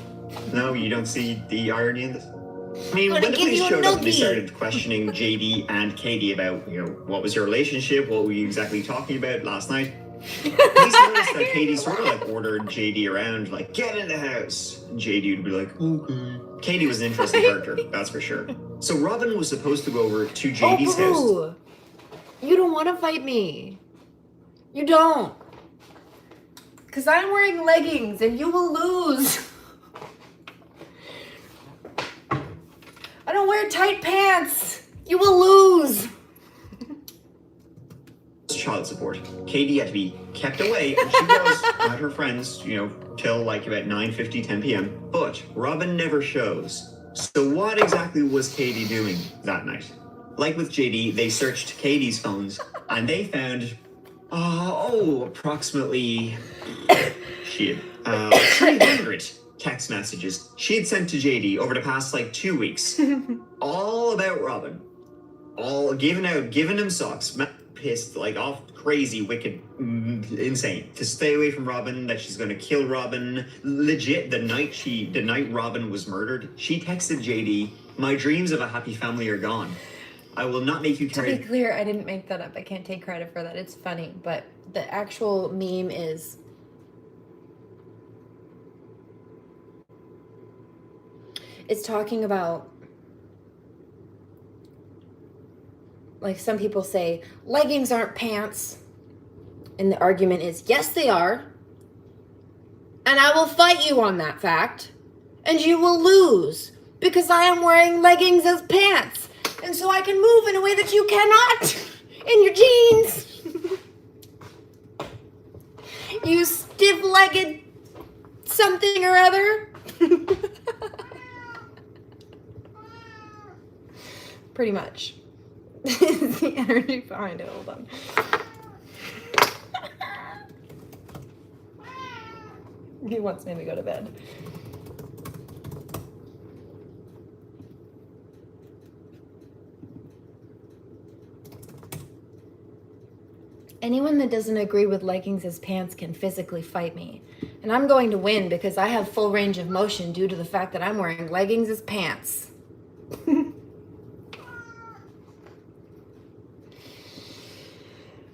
No, you don't see the irony in this? I mean, I'm when gonna the give police you a showed up, they noogie. started questioning JD and Katie about, what was your relationship? What were you exactly talking about last night? Police noticed that Katie sort of like ordered JD around, like, get in the house. And JD would be like, okay. Katie was an interesting character, that's for sure. So Robin was supposed to go over to JD's house. Boo. You don't want to fight me. You don't. Because I'm wearing leggings and you will lose. I don't wear tight pants. You will lose. Child support. Katie had to be kept away, and she was at her friends, till like about 9:50, 10 p.m. But Robin never shows. So what exactly was Katie doing that night? Like with JD, they searched Katie's phones, and they found, approximately 300 text messages she had sent to JD over the past 2 weeks, all about Robin, all giving him socks, pissed, off, crazy, wicked, insane, to stay away from Robin, that she's going to kill Robin. Legit, the night Robin was murdered, she texted JD, "My dreams of a happy family are gone. I will not make you carry." To be clear, I didn't make that up. I can't take credit for that. It's funny, but the actual meme is it's talking about, some people say leggings aren't pants, and the argument is yes they are, and I will fight you on that fact, and you will lose because I am wearing leggings as pants, and so I can move in a way that you cannot in your jeans. You stiff-legged something or other. Pretty much. The energy behind it. Hold on. He wants me to go to bed. Anyone that doesn't agree with leggings as pants can physically fight me. And I'm going to win because I have full range of motion due to the fact that I'm wearing leggings as pants.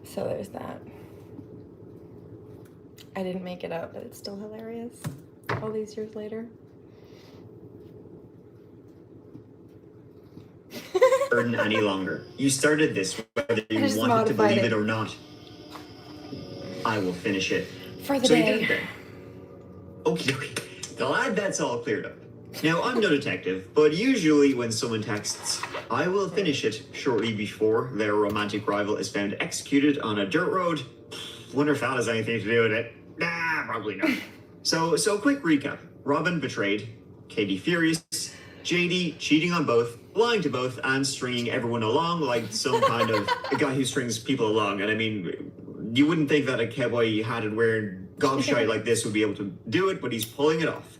So there's that. I didn't make it up, but it's still hilarious all these years later. Burden any longer. You started this whether you wanted to believe it or not. I will finish it. For the so day. You did it then. Okay. Glad that's all cleared up. Now, I'm no detective, but usually when someone texts, "I will finish it" shortly before their romantic rival is found executed on a dirt road, wonder if that has anything to do with it. Nah, probably not. So quick recap. Robin betrayed, Katie furious, JD cheating on both, lying to both, and stringing everyone along like some kind of a guy who strings people along. And I mean, you wouldn't think that a cowboy hatted wearing gobshite like this would be able to do it, but he's pulling it off.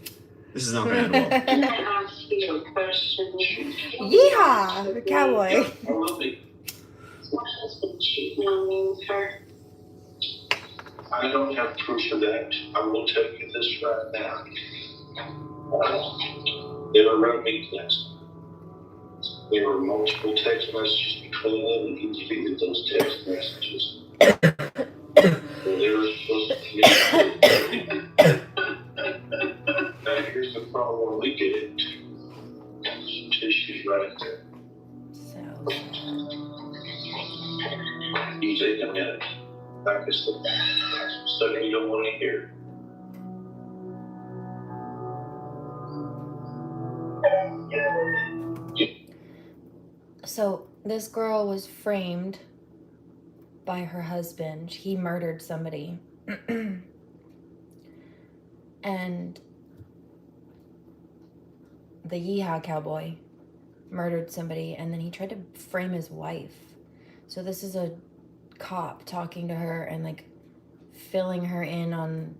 This is not going to end well. Can I ask you a question? Yeehaw, the cowboy. My husband cheating on me with her. I don't have proof of that. I will tell you this right now. Never wrote me text. There were multiple text messages between them, and he deleted those text messages. They were supposed to be. Now here's the problem we get into. Tissues right there. You take a minute. Back is the stuff you don't want to hear. So this girl was framed by her husband. He murdered somebody. And the yeehaw cowboy murdered somebody, and then he tried to frame his wife. So this is a cop talking to her and filling her in on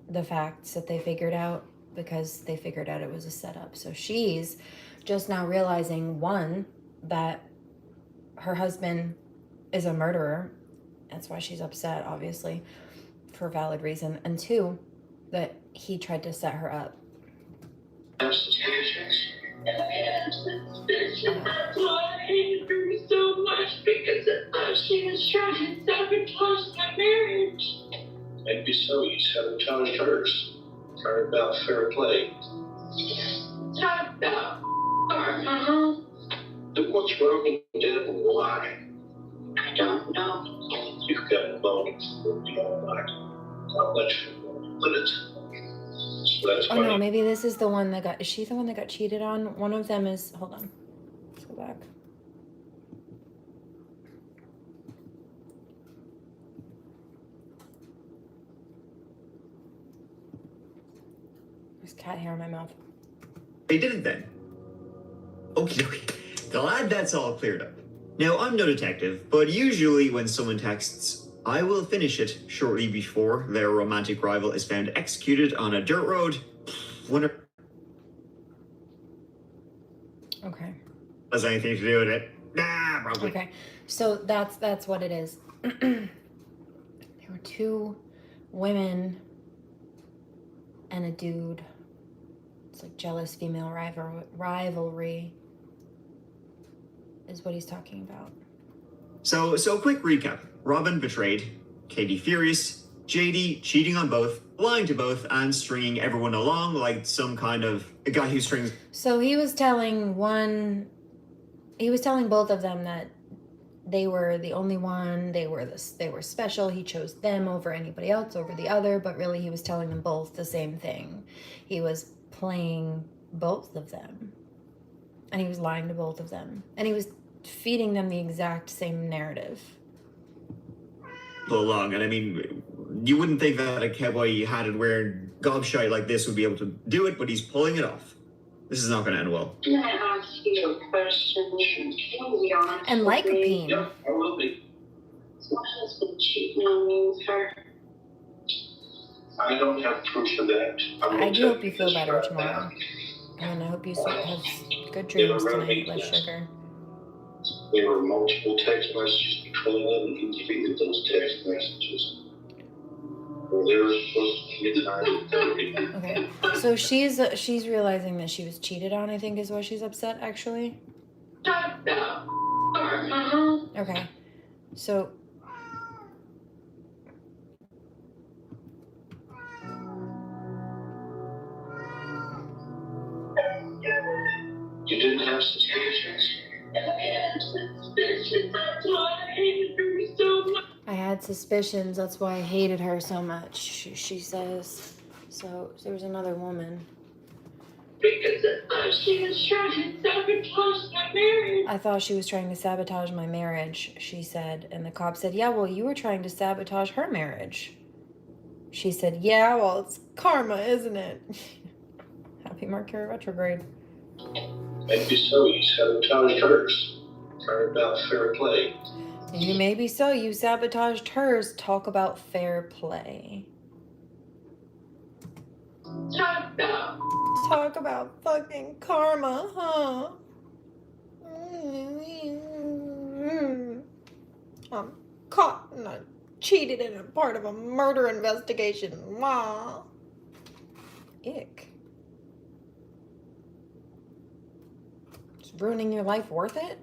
the facts that they figured out, because they figured out it was a setup. So she's just now realizing, one, that her husband is a murderer. That's why she's upset, obviously, for valid reason. And two, that he tried to set her up. Have suspicions. That's why I hated her so much, because I thought she was trying to sabotage my marriage. Maybe so. You sabotaged hers. Heard about fair play. Talk about karma. Then what's wrong with it and why? I don't know. You've got motives that we don't like. I'll let you know. But it's. So that's Oh why. no, maybe this is the one that got. Is she the one that got cheated on? One of them is. Hold on. Let's go back. There's cat hair in my mouth. They did it then. Okay. Glad that's all cleared up. Now, I'm no detective, but usually when someone texts, I will finish it shortly before their romantic rival is found executed on a dirt road. Wonder Okay. has anything to do with it? Nah, probably. Okay. So that's what it is. There were two women and a dude. It's like jealous female rivalry is what he's talking about. So quick recap. Robin betrayed, Katie furious, JD cheating on both, lying to both, and stringing everyone along like some kind of a guy who strings. So he was telling both of them that they were the only one, they were special. He chose them over anybody else, over the other, but really he was telling them both the same thing. He was playing both of them. And he was lying to both of them. And he was feeding them the exact same narrative. Along, and I mean, you wouldn't think that a cowboy hatted wearing gobshite like this would be able to do it, but he's pulling it off. This is not going to end well. Can I ask you a question? Can you be honest And with like a me? peen. Yeah, I will be. Is my husband cheating on me with her? I don't have proof of that. I do hope you feel better tomorrow. And I hope you have good dreams tonight, less sugar. There were multiple text messages between them, and he deleted those text messages. Well, they were supposed to get tired. Okay. So she's realizing that she was cheated on, I think is why she's upset, actually. Talk about karma. Okay. So You didn't have suspicions. That's why I hated her so much. I had suspicions, that's why I hated her so much, she says. So there was another woman. Because I thought she was trying to sabotage my marriage. I thought she was trying to sabotage my marriage, she said. And the cop said, yeah, well, you were trying to sabotage her marriage. She said, yeah, well, it's karma, isn't it? Happy Mercury retrograde. Maybe so. You sabotaged hers. Heard about fair play. You maybe so. You sabotaged hers. Talk about fair play. Talk about fucking karma, huh? I'm caught and I cheated in a part of a murder investigation. Wow. Ick. Is ruining your life worth it?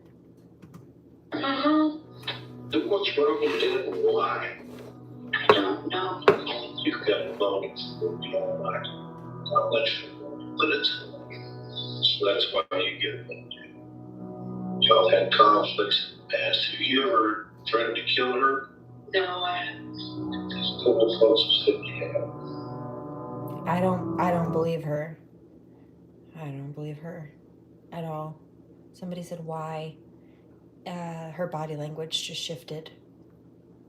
Then what's wrong with it and why? I don't know. You've got motives that we don't like. I'll let you know. But it's. So that's why you get them. Y'all had conflicts in the past. Have you ever threatened to kill her? No, I Because a couple folks said you have. I don't believe her. I don't believe her at all. Somebody said why. Her body language just shifted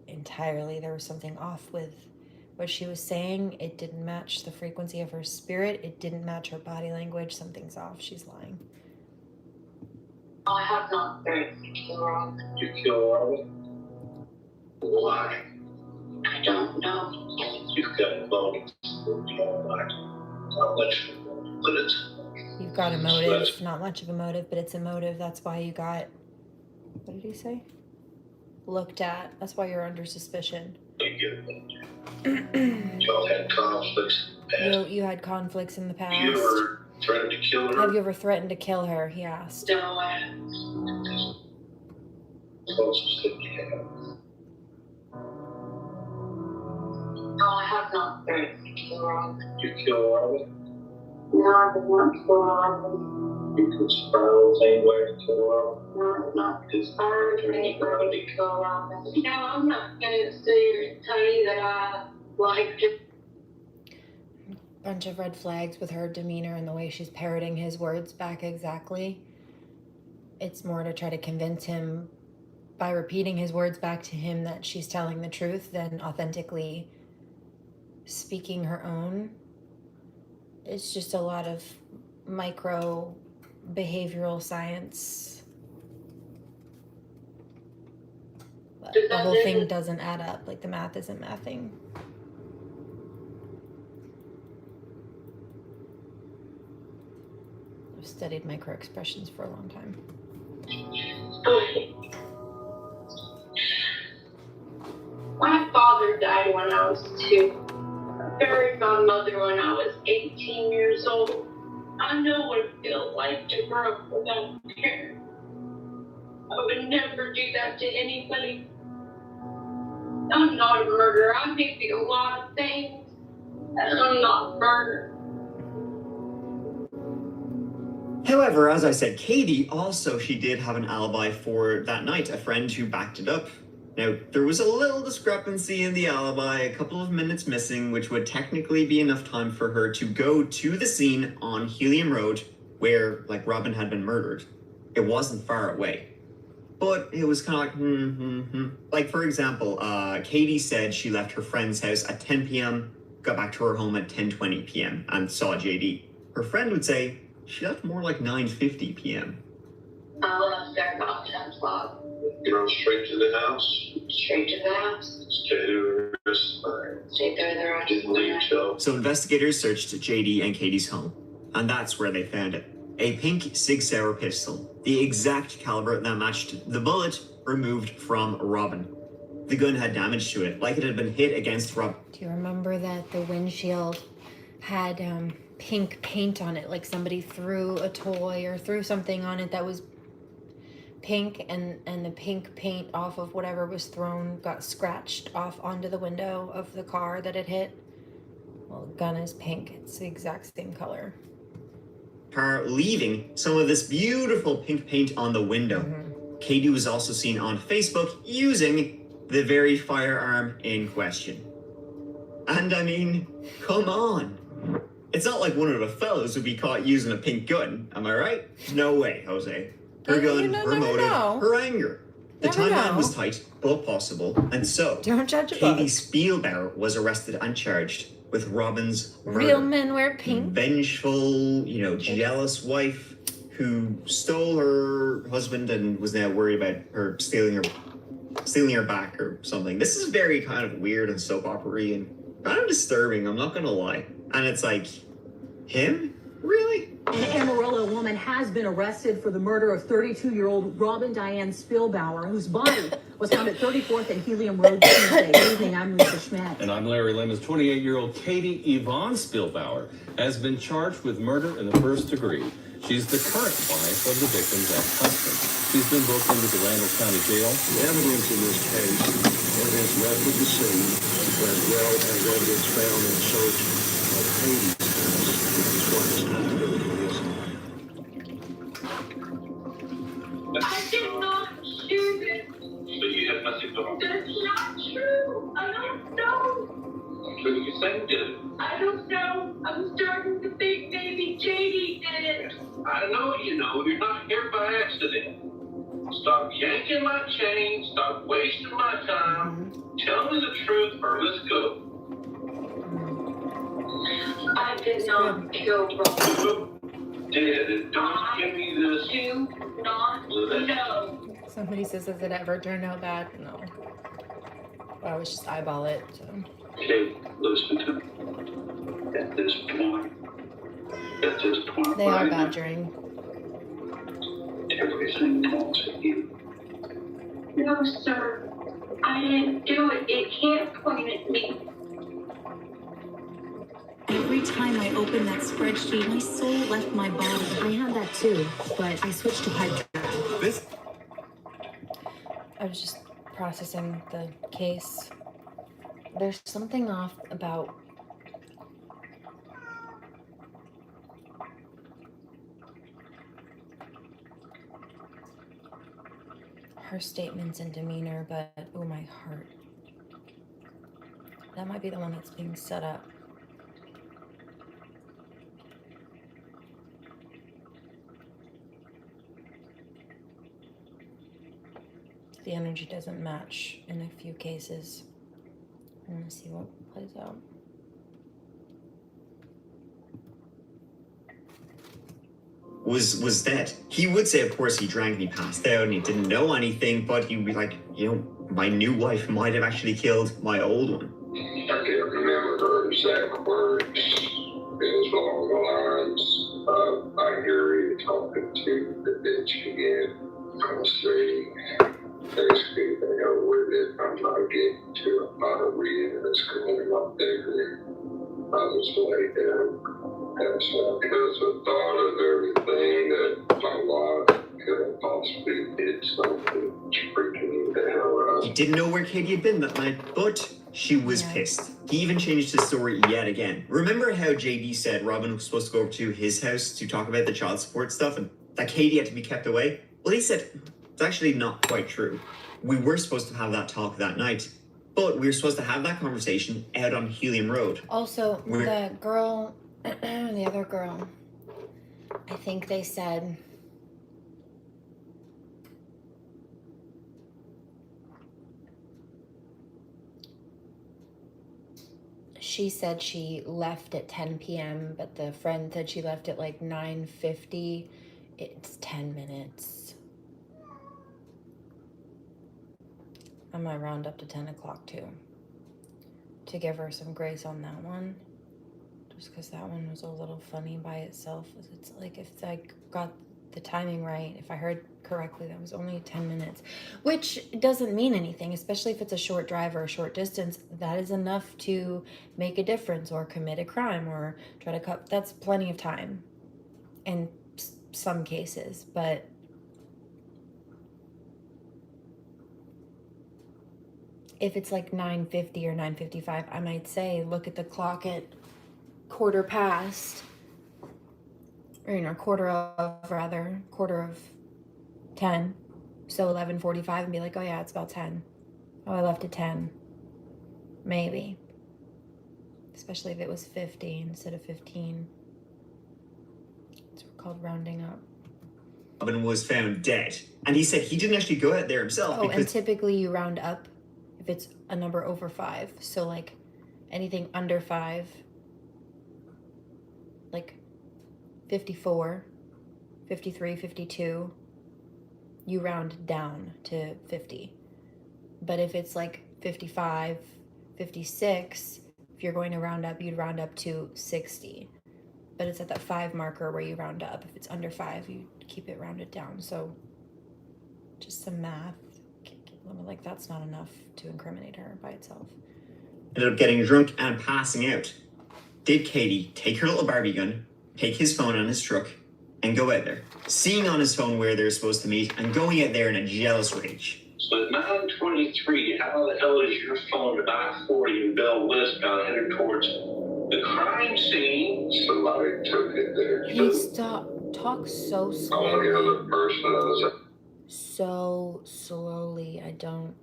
entirely. There was something off with what she was saying. It didn't match the frequency of her spirit. It didn't match her body language. Something's off. She's lying. I have not threatened to kill Rob. You kill Robin? Why? I don't know. You've got motives that we don't like. I'll let you know. But it's. You've got a motive. Not much of a motive, but it's a motive. That's why you got... What did he say? Looked at. That's why you're under suspicion. You you get it. Y'all had conflicts in the past. You had conflicts in the past. You ever threatened to kill her? Have you ever threatened to kill her? He asked. No, I haven't. Closest thing you have. No, I have not threatened to kill Robin. You kill Robin? No, I did not kill Robin. You conspired anyway to kill Robin? No, I did not conspire to anybody to kill Robin. No, I'm not going to sit here and tell you that I liked it. Bunch of red flags with her demeanor and the way she's parroting his words back exactly. It's more to try to convince him by repeating his words back to him that she's telling the truth than authentically speaking her own. It's just a lot of micro behavioral science. But the whole thing doesn't add up. Like the math isn't mathing. I've studied micro expressions for a long time. My father died when I was 2. I buried my mother when I was 18 years old. I know what it feels like to grow up without a parent. I would never do that to anybody. I'm not a murderer. I may be a lot of things, and I'm not a murderer. However, as I said, Katie also, she did have an alibi for that night, a friend who backed it up. Now, there was a little discrepancy in the alibi, a couple of minutes missing, which would technically be enough time for her to go to the scene on Helium Road where, like, Robin had been murdered. It wasn't far away. But it was kind of like, Like, for example, Katie said she left her friend's house at 10 p.m., got back to her home at 10:20 p.m., and saw JD. Her friend would say she left more like 9:50 p.m. I left there about 10 o'clock. You know, straight to the house? Straight to the house. Stayed there the rest of the night. Stayed there the rest Didn't of the leave night. till. So investigators searched JD and Katie's home, and that's where they found it. A pink Sig Sauer pistol, the exact caliber that matched the bullet removed from Robin. The gun had damage to it, like it had been hit against Robin. Do you remember that the windshield had pink paint on it? Like somebody threw a toy or threw something on it that was pink, and the pink paint off of whatever was thrown got scratched off onto the window of the car that it hit. Well, the gun is pink. It's the exact same color. Car leaving some of this beautiful pink paint on the window. Katie was also seen on Facebook using the very firearm in question. And I mean, come on. It's not like one of the fellows would be caught using a pink gun, am I right? No way, Jose. Her gun, her motive, her anger. The timeline was tight, but possible, and so Don't judge a Katie book. Spielbauer was arrested and charged with Robin's murder. Real men wear pink. Vengeful, jealous wife who stole her husband and was now worried about her stealing her back or something. This is very kind of weird and soap opera-y and kind of disturbing, I'm not gonna lie. And it's like, him? Really? An Amarillo woman has been arrested for the murder of 32-year-old Robin Diane Spielbauer, whose body was found at 34th and Helium Road Tuesday. Good evening, I'm Lisa Schmidt. And I'm Larry Lemons. 28-year-old Katie Yvonne Spielbauer has been charged with murder in the first degree. She's the current wife of the victim's ex-husband. She's been booked into the Randall County Jail. The evidence in this case, evidence left at the scene, as well as evidence found in search of Katie's house, is what is not to go to this. I did not do this. So you have nothing to do. That's not true. I don't know. So you say you did it. I don't know. I'm starting to think maybe JD did it. I know you know. You're not here by accident. Stop yanking my chain. Stop wasting my time. Tell me the truth or let's go. I did not kill Robin. Did it? Don't give me this. Do not know. Somebody says, does it ever turn out bad? No. I always just eyeball it. So. Okay, listen to me. At this point, They are right now, badgering. everything points at you. No, sir. I didn't do it. It can't point at me. Every time I opened that spreadsheet, my soul left my body. I had that too, but I switched to pipe dream. This I was just processing the case. There's something off about her statements and demeanor, but oh, my heart. That might be the one that's being set up. The energy doesn't match in a few cases. I'm gonna see what plays out. was dead. He would say, of course, he drank and he passed out and he didn't know anything, but he'd be like, you know, my new wife might have actually killed my old one. I can't remember her exact words. It was along the lines of, I hear you talking to the bitch again. I'll say, basically, they go with it. I'm not getting to a lot of reading that's going up there. I was laid down. And so, because the thought of everything that my wife could have possibly did something, it's freaking me the hell out. He didn't know where Katie had been that night, but she was pissed. He even changed his story yet again. Remember how JD said Robin was supposed to go over to his house to talk about the child support stuff and that Katie had to be kept away? Well, he said it's actually not quite true. We were supposed to have that talk that night, but we were supposed to have that conversation out on Helium Road. Also, the girl, the other girl, I think they said she said she left at 10 p.m., but the friend said she left at like 9:50. It's 10 minutes. I might round up to 10 o'clock too, to give her some grace on that one. Just because that one was a little funny by itself. It's like, if I got the timing right, if I heard correctly, that was only 10 minutes, which doesn't mean anything, especially if it's a short drive or a short distance. That is enough to make a difference or commit a crime or try to cut. That's plenty of time in some cases, but if it's like 9:50 or 9:55, I might say, look at the clock at quarter of 10, so 11:45, and be like, oh yeah, it's about 10. Oh, I left at 10. Maybe. Especially if it was 50 instead of 15. It's called rounding up. Robin was found dead, and he said he didn't actually go out there himself. Oh, and typically you round up if it's a number over 5. So like anything under 5, like 54, 53, 52, you round down to 50. But if it's like 55, 56, if you're going to round up, you'd round up to 60. But it's at that 5 marker where you round up. If it's under 5, you keep it rounded down. So just some math. Like, that's not enough to incriminate her by itself. Ended up getting drunk and passing out. Did Katie take her little Barbie gun, take his phone on his truck, and go out there, seeing on his phone where they're supposed to meet, and going out there in a jealous rage? So at 9:23, how the hell is your phone at I-40 in Bell Westbound headed towards the crime scene? Somebody took it there. He talks so slowly. Only other person was So slowly, I don't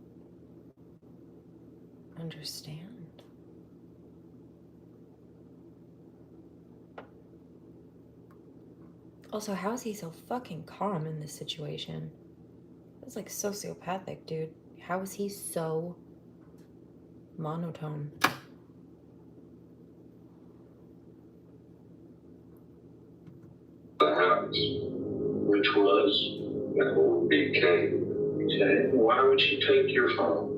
understand. Also, how is he so fucking calm in this situation? That's like sociopathic, dude. How is he so monotone? the house, which was that old BK. Okay, why would she take your phone?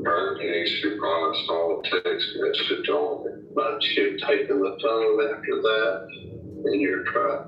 Right, and she promised all the text message on it. But she'd taken the phone after that in your truck.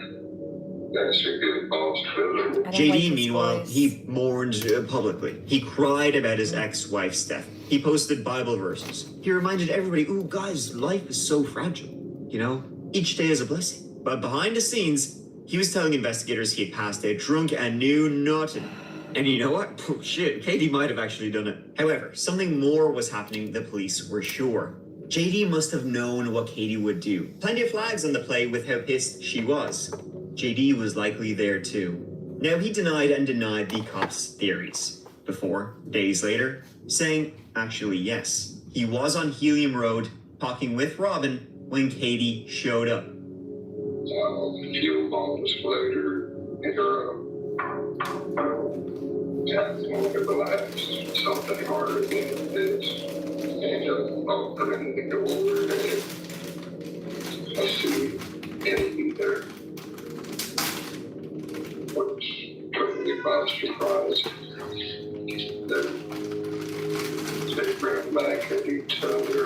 That's a good boss feeling. JD, meanwhile, he mourned publicly. He cried about his ex-wife's death. He posted Bible verses. He reminded everybody, ooh, guys, life is so fragile. You know, each day is a blessing. But behind the scenes, he was telling investigators he had passed out drunk and knew nothing. And you know what? Oh, shit, Katie might have actually done it. However, something more was happening, the police were sure. JD must have known what Katie would do. Plenty of flags on the play with how pissed she was. JD was likely there too. Now, he denied and denied the cops' theories. Before, days later, saying, actually, yes, he was on Helium Road talking with Robin when Katie showed up. A few moments later, tapping to relax, something harder than this, and opening the door, and I see Katie there. Which took me by surprise. They ran back at each other.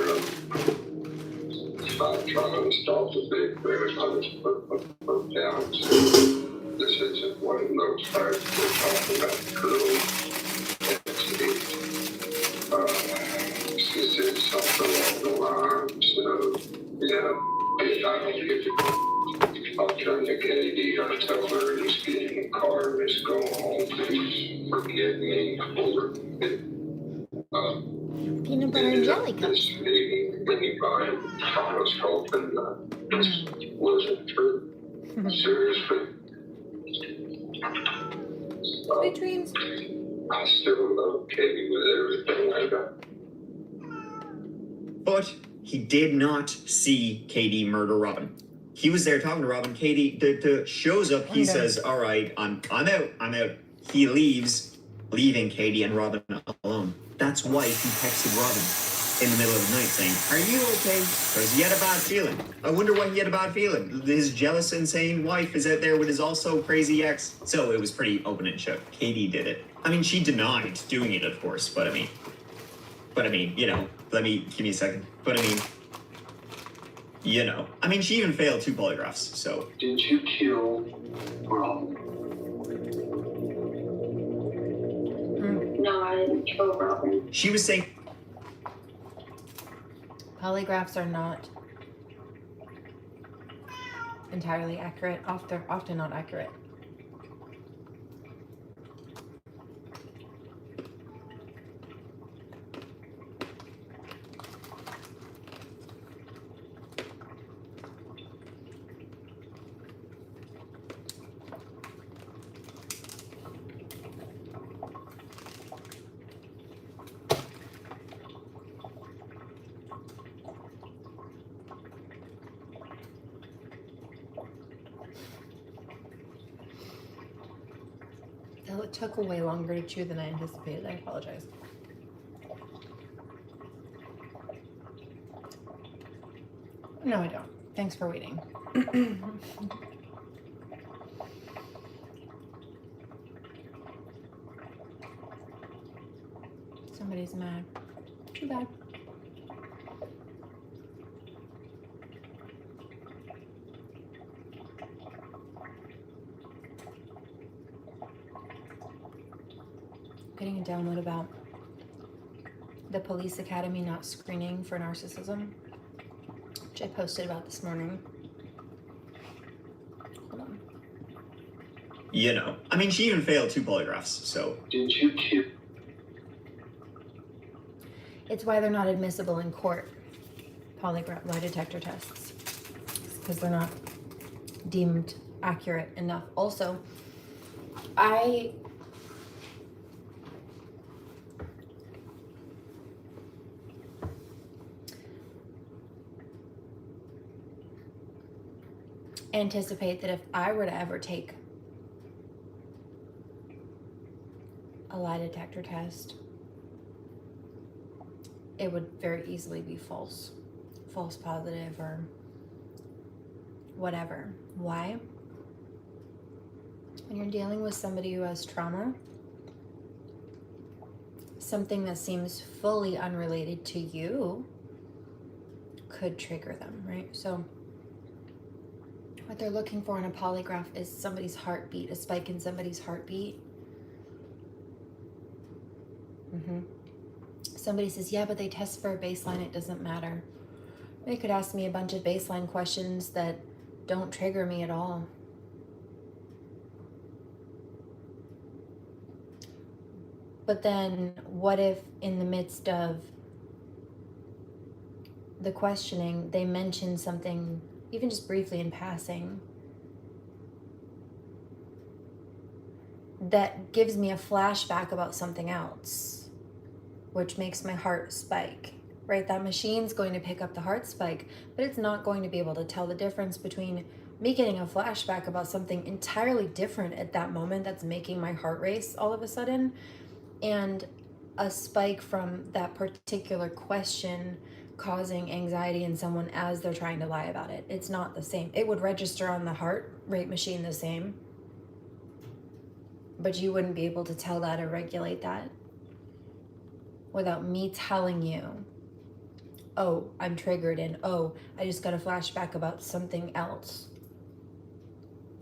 I'm trying to stop the big bear. I just put my down. This isn't one of those fights we're talking about girls. She said something along the lines of, yeah, I don't get it. I'll turn to Katie, I'll tell her he's getting in the car and he's going home. Please forgive me for it. Peanut butter and jelly cups. This meeting, anybody, I was hoping that this wasn't true. Seriously. Sweet dreams. I still love Katie with everything I got. But he did not see Katie murder Robin. He was there talking to Robin. Katie shows up. He says, all right, I'm out. He leaves, leaving Katie and Robin alone. That's why he texted Robin in the middle of the night saying, are you okay? Because he had a bad feeling. I wonder why he had a bad feeling. His jealous, insane wife is out there with his also crazy ex. So it was pretty open and shut. Katie did it. I mean, she denied doing it, of course, but I mean, you know, give me a second. But I mean, you know, I mean, she even failed 2 polygraphs, so. Did you kill Robin? No, I didn't kill Robin. She was saying Polygraphs are not entirely accurate. Often not accurate. It took way longer to chew than I anticipated. I apologize. No, I don't. Thanks for waiting. Somebody's mad. Too bad. Getting a download about the police academy not screening for narcissism, which I posted about this morning. Hold on. You know, I mean, she even failed 2 polygraphs, so. Did you kill? It's why they're not admissible in court, polygraph lie detector tests, because they're not deemed accurate enough. Also, I anticipate that if I were to ever take a lie detector test, it would very easily be false positive or whatever. Why? When you're dealing with somebody who has trauma, something that seems fully unrelated to you could trigger them, right? So What they're looking for in a polygraph is somebody's heartbeat, a spike in somebody's heartbeat. Somebody says, yeah, but they test for a baseline, it doesn't matter. They could ask me a bunch of baseline questions that don't trigger me at all. But then what if in the midst of the questioning, they mention something, even just briefly in passing, that gives me a flashback about something else, which makes my heart spike, right? That machine's going to pick up the heart spike, but it's not going to be able to tell the difference between me getting a flashback about something entirely different at that moment that's making my heart race all of a sudden, and a spike from that particular question causing anxiety in someone as they're trying to lie about it. It's not the same. It would register on the heart rate machine the same, but you wouldn't be able to tell that or regulate that without me telling you, oh, I'm triggered, and oh, I just got a flashback about something else.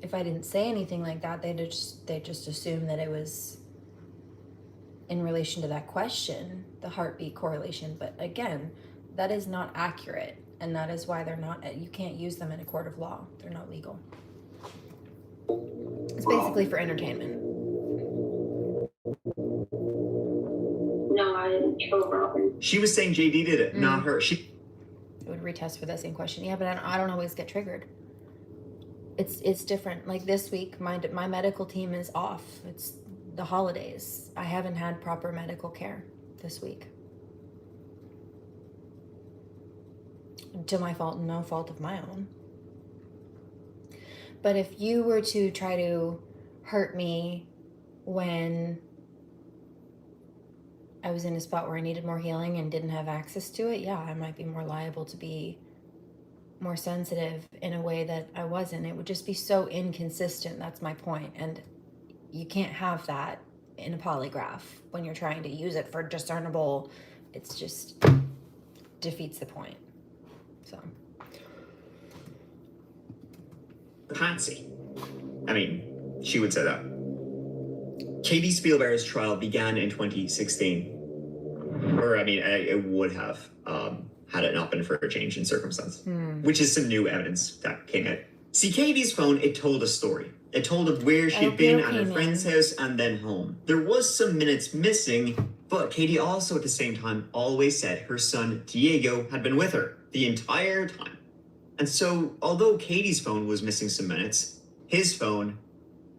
If I didn't say anything like that, they just assume that it was in relation to that question, the heartbeat correlation. But again, that is not accurate, and that is why they're not, you can't use them in a court of law. They're not legal. It's basically for entertainment. No, I didn't kill Robin. She was saying JD did it, not her. She would retest for that same question. Yeah, but I don't always get triggered. It's different. Like this week, my medical team is off. It's the holidays. I haven't had proper medical care this week. To my fault, no fault of my own. But if you were to try to hurt me when I was in a spot where I needed more healing and didn't have access to it, yeah, I might be more liable to be more sensitive in a way that I wasn't. It would just be so inconsistent. That's my point. And you can't have that in a polygraph when you're trying to use it for discernible. It's just defeats the point. So. Patsy. I mean, she would say that. Katie Spielberg's trial began in 2016. Or, I mean, it would have, had it not been for a change in circumstance, which is some new evidence that came out. See, Katie's phone, it told a story. It told of where she had been at her friend's house and then home. There was some minutes missing, but Katie also at the same time always said her son Diego had been with her the entire time. And so, although Katie's phone was missing some minutes, his phone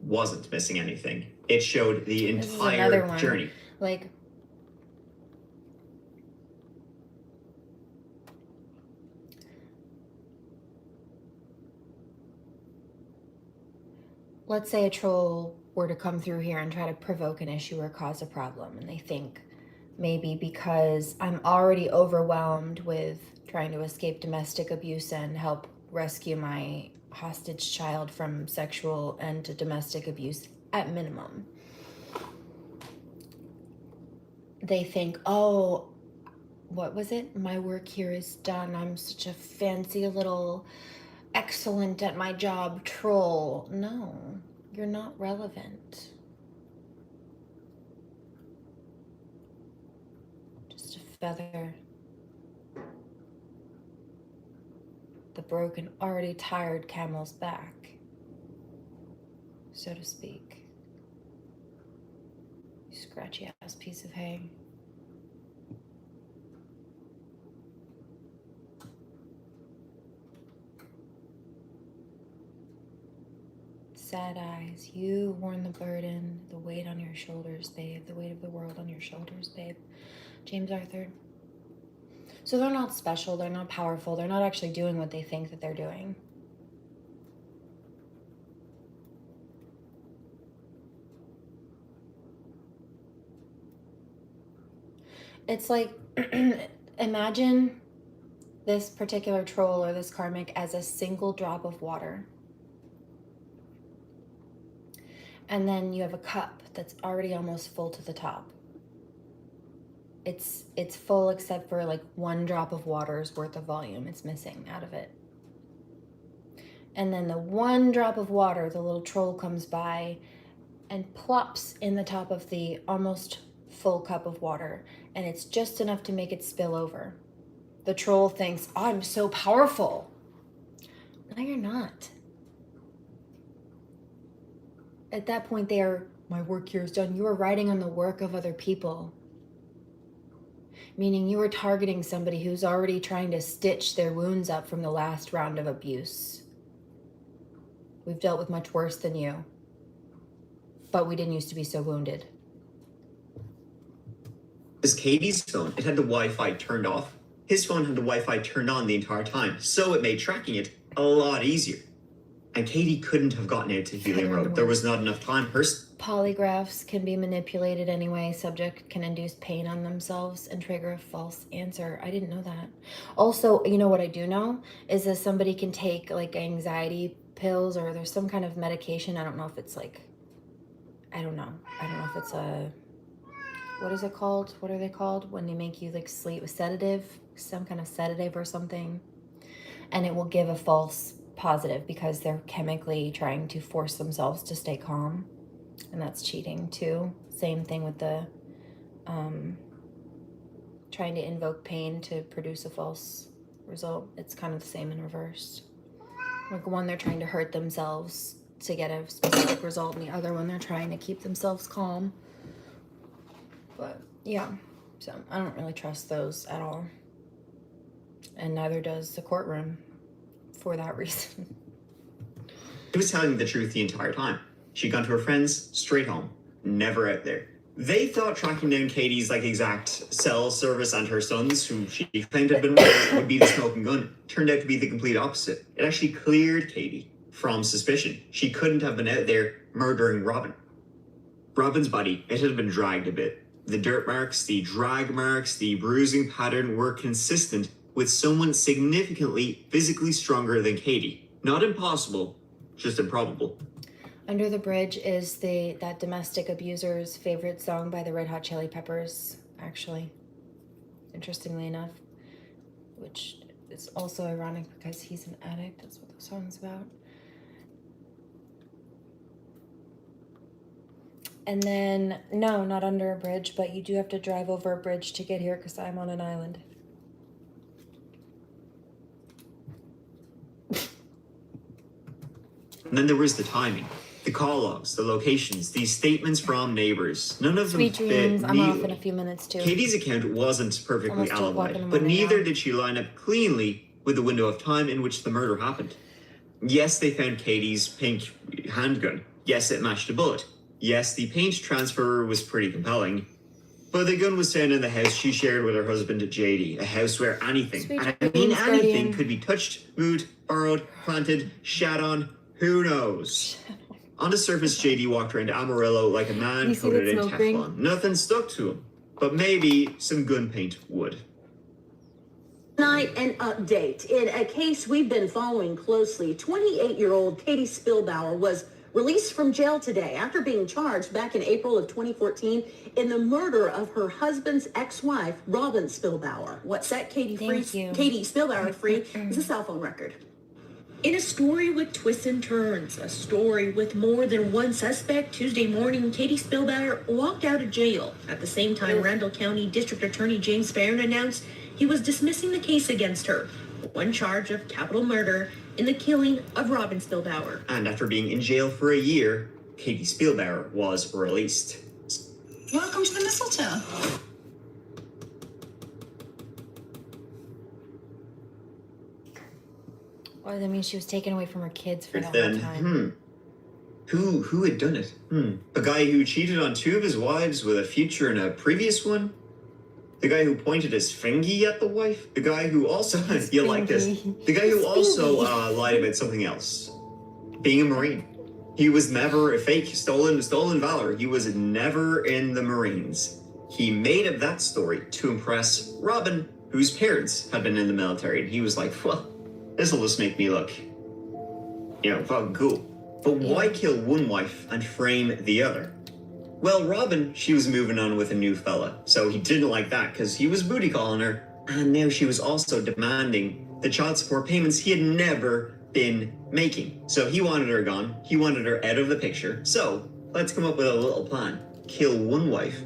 wasn't missing anything. It showed the entire journey. Like, let's say a troll were to come through here and try to provoke an issue or cause a problem, and they think maybe because I'm already overwhelmed with trying to escape domestic abuse and help rescue my hostage child from sexual and domestic abuse at minimum, they think, oh, what was it? My work here is done. I'm such a fancy little excellent at my job troll. No, you're not relevant. Just a feather. The broken, already tired camel's back, so to speak. You scratchy ass piece of hay. Sad eyes, you worn the burden, the weight on your shoulders, babe, the weight of the world on your shoulders, babe. James Arthur. So they're not special, they're not powerful, they're not actually doing what they think that they're doing. It's like, imagine this particular troll or this karmic as a single drop of water. And then you have a cup that's already almost full to the top. It's full except for like one drop of water's worth of volume. It's missing out of it. And then the one drop of water, the little troll comes by and plops in the top of the almost full cup of water. And it's just enough to make it spill over. The troll thinks, oh, I'm so powerful. No, you're not. At that point, they are, my work here is done. You are riding on the work of other people. Meaning you are targeting somebody who's already trying to stitch their wounds up from the last round of abuse. We've dealt with much worse than you. But we didn't used to be so wounded. Is Katie's phone, it had the Wi-Fi turned off. His phone had the Wi-Fi turned on the entire time, so it made tracking it a lot easier. And Katie couldn't have gotten out to Helium Road. There was not enough time. Polygraphs can be manipulated anyway. Subject can induce pain on themselves and trigger a false answer. I didn't know that. Also, you know what I do know is that somebody can take like anxiety pills or there's some kind of medication. I don't know if it's like, I don't know if it's a, what is it called? What are they called? When they make you like sleep, sedative, some kind of sedative or something. And it will give a false positive because they're chemically trying to force themselves to stay calm. And that's cheating too. Same thing with the trying to invoke pain to produce a false result. It's kind of the same in reverse. Like one, they're trying to hurt themselves to get a specific result, and the other one, they're trying to keep themselves calm. But yeah, so I don't really trust those at all. And neither does the courtroom for that reason. He was telling the truth the entire time. She'd gone to her friends, straight home, never out there. They thought tracking down Katie's like exact cell service and her sons, who she claimed had been with, would be the smoking gun. Turned out to be the complete opposite. It actually cleared Katie from suspicion. She couldn't have been out there murdering Robin. Robin's body, it had been dragged a bit. The dirt marks, the drag marks, the bruising pattern were consistent with someone significantly physically stronger than Katie. Not impossible, just improbable. Under the Bridge is that domestic abuser's favorite song by the Red Hot Chili Peppers, actually, interestingly enough, which is also ironic because he's an addict. That's what the song's about. And then, no, not under a bridge, but you do have to drive over a bridge to get here because I'm on an island. And then there was the timing, the call logs, the locations, these statements from neighbors. None of them Sweet dreams. fit I'm off neatly. in a few minutes too. Katie's account wasn't perfectly Almost 2 o'clock in alibied, the but morning neither now. did she line up cleanly with the window of time in which the murder happened. Yes, they found Katie's pink handgun. Yes, it matched a bullet. Yes, the paint transfer was pretty compelling. But the gun was found in the house she shared with her husband JD, a house where anything, Sweet and I mean dreams, anything, Guardian. could be touched, moved, borrowed, planted, shat on, who knows. On the surface, JD walked around Amarillo like a man You see coated that in smoke ring? Teflon. Nothing stuck to him, but maybe some gun paint would. Tonight, an update. In a case we've been following closely, 28-year-old Katie Spielbauer was released from jail today after being charged back in April of 2014 in the murder of her husband's ex-wife, Robin Spielbauer. What set Katie Spielbauer free is a cell phone record. In a story with twists and turns, a story with more than one suspect, Tuesday morning, Katie Spielbauer walked out of jail. At the same time, Randall County District Attorney James Barron announced he was dismissing the case against her. One charge of capital murder in the killing of Robin Spielbauer. And after being in jail for a year, Katie Spielbauer was released. Welcome to the mistletoe. Well, that means she was taken away from her kids for that whole Then, time. Who had done it? A guy who cheated on 2 of his wives with a future in a previous one? The guy who pointed his fingy at the wife? The guy who also, you'll like this, the guy who also lied about something else. Being a Marine. He was never a fake, stolen valor. He was never in the Marines. He made up that story to impress Robin, whose parents had been in the military. And he was like, well, this'll just make me look, fucking cool. But why kill one wife and frame the other? Well, Robin, she was moving on with a new fella, so he didn't like that because he was booty calling her, and now she was also demanding the child support payments he had never been making. So he wanted her gone. He wanted her out of the picture. So let's come up with a little plan. Kill one wife,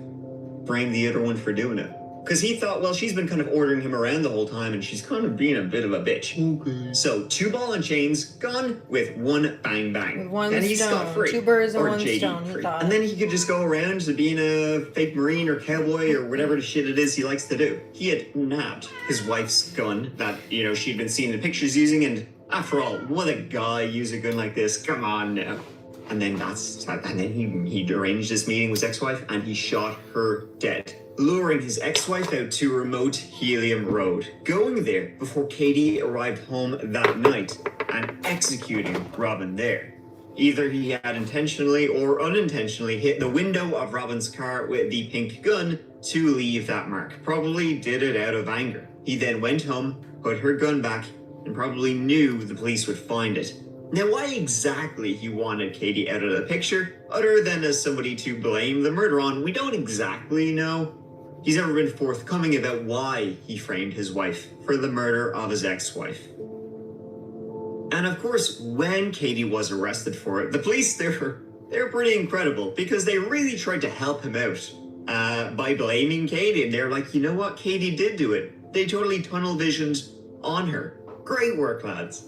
frame the other one for doing it. Because he thought, well, she's been kind of ordering him around the whole time and she's kind of being a bit of a bitch. Okay. So 2 ball and chains gone with 1 bang bang. With 1 and he's stone. scot free. 2 birds and or 1 JD stone, he free. thought. And then he could just go around to being a fake Marine or cowboy or whatever the shit it is he likes to do. He had nabbed his wife's gun that, she'd been seeing the pictures using, and after all, what a guy use a gun like this. Come on now. And then he arranged this meeting with his ex-wife and he shot her dead, luring his ex-wife out to remote Helium Road, going there before Katie arrived home that night and executing Robin there. Either he had intentionally or unintentionally hit the window of Robin's car with the pink gun to leave that mark. Probably did it out of anger. He then went home, put her gun back, and probably knew the police would find it. Now, why exactly he wanted Katie out of the picture, other than as somebody to blame the murder on, we don't exactly know. He's never been forthcoming about why he framed his wife for the murder of his ex-wife. And of course, when Katie was arrested for it, the police, they're pretty incredible because they really tried to help him out by blaming Katie. And they're like, you know what? Katie did do it. They totally tunnel visioned on her. Great work, lads.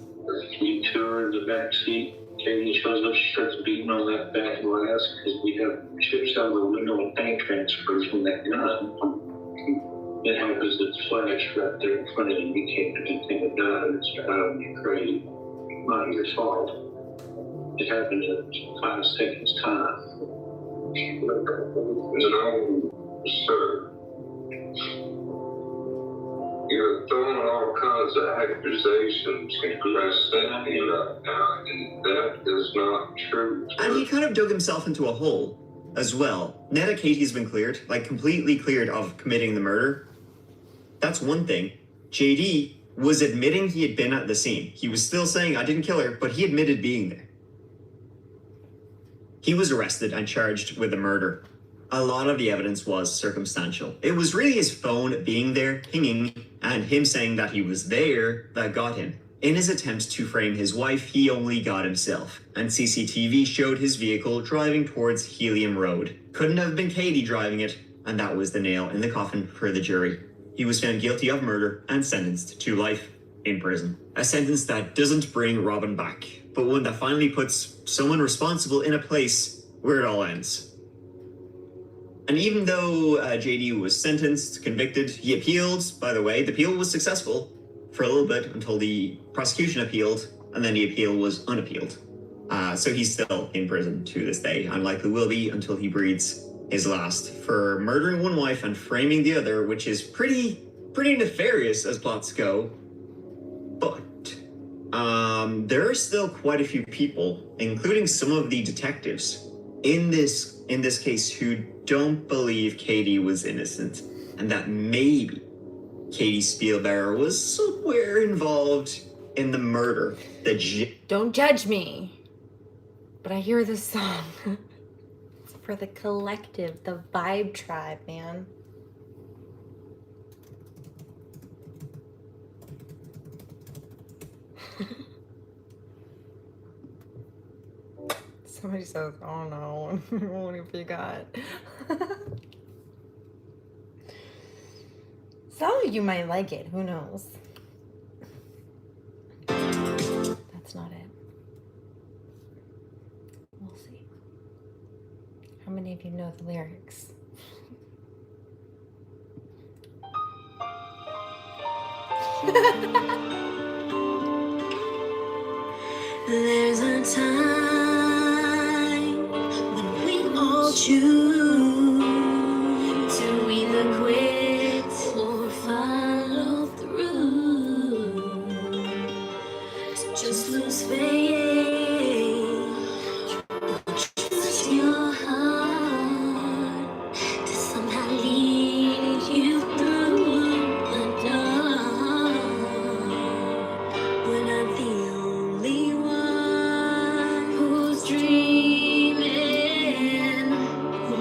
We toured the back seat. Katie shows up, she starts beating on that back glass because we have chips out of the window and bank transfers from that gun. It happens to flash right there in front of you. You can't do anything about it. It's driving you crazy. Not your fault. It happened in 5 seconds time. No, sir. You're throwing all kinds of accusations against me right now, and that is not true. And he kind of dug himself into a hole as well. Now that Katie's been cleared, like completely cleared of committing the murder, that's one thing. JD was admitting he had been at the scene. He was still saying, I didn't kill her, but he admitted being there. He was arrested and charged with the murder. A lot of the evidence was circumstantial. It was really his phone being there, pinging, and him saying that he was there that got him. In his attempt to frame his wife, he only got himself, and CCTV showed his vehicle driving towards Helium Road. Couldn't have been Katie driving it, and that was the nail in the coffin for the jury. He was found guilty of murder and sentenced to life in prison. A sentence that doesn't bring Robin back, but one that finally puts someone responsible in a place where it all ends. And even though JD was sentenced, convicted, he appealed. By the way, the appeal was successful for a little bit until the prosecution appealed, and then the appeal was unappealed. So he's still in prison to this day, and likely will be until he breathes his last for murdering one wife and framing the other, which is pretty nefarious as plots go. But there are still quite a few people, including some of the detectives, in this case who don't believe Katie was innocent, and that maybe Katie Spielbauer was somewhere involved in the murder. Don't judge me, but I hear this song. It's for the collective, the vibe tribe, man. Somebody says, oh no, what if you got? Some of you might like it, who knows? That's not it. We'll see. How many of you know the lyrics? There's a time when we all choose to either quit or follow through. To just lose faith, trust your heart to somehow lead you through the dark. We're not the only one who's dreaming, who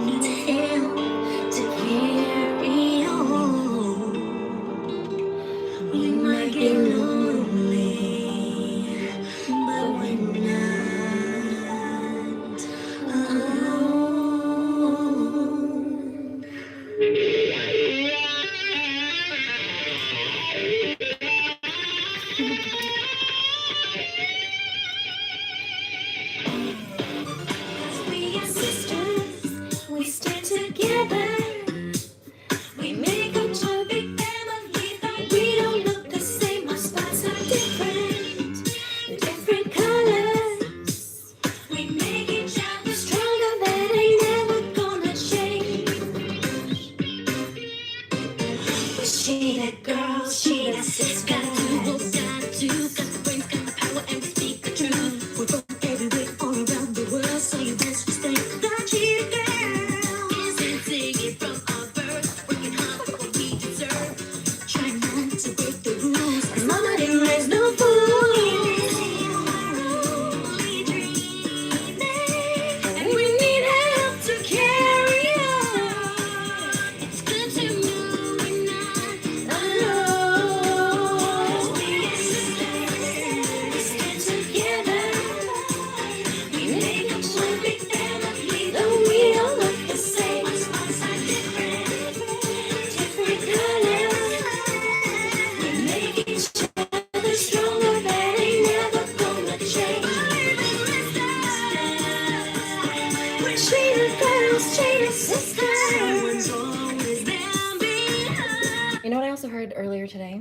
heard earlier today.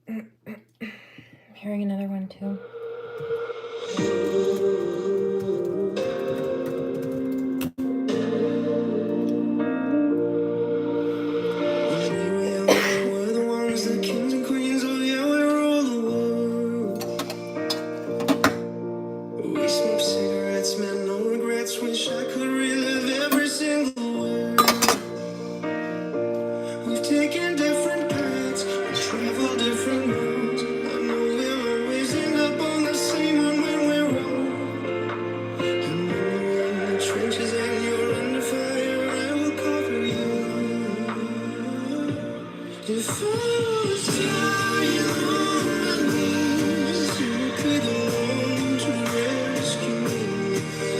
I'm hearing another one too. We're the ones, the kings and queens, oh yeah, we rule the world. We smoke cigarettes, man, no regrets. Wish I could relive every single word. We've taken different paths and traveled different roads. I know we'll always end up on the same one when we're old. And when you're in the trenches and you're under fire, I will cover you. If I was dying on my knees, you would be the one to rescue me.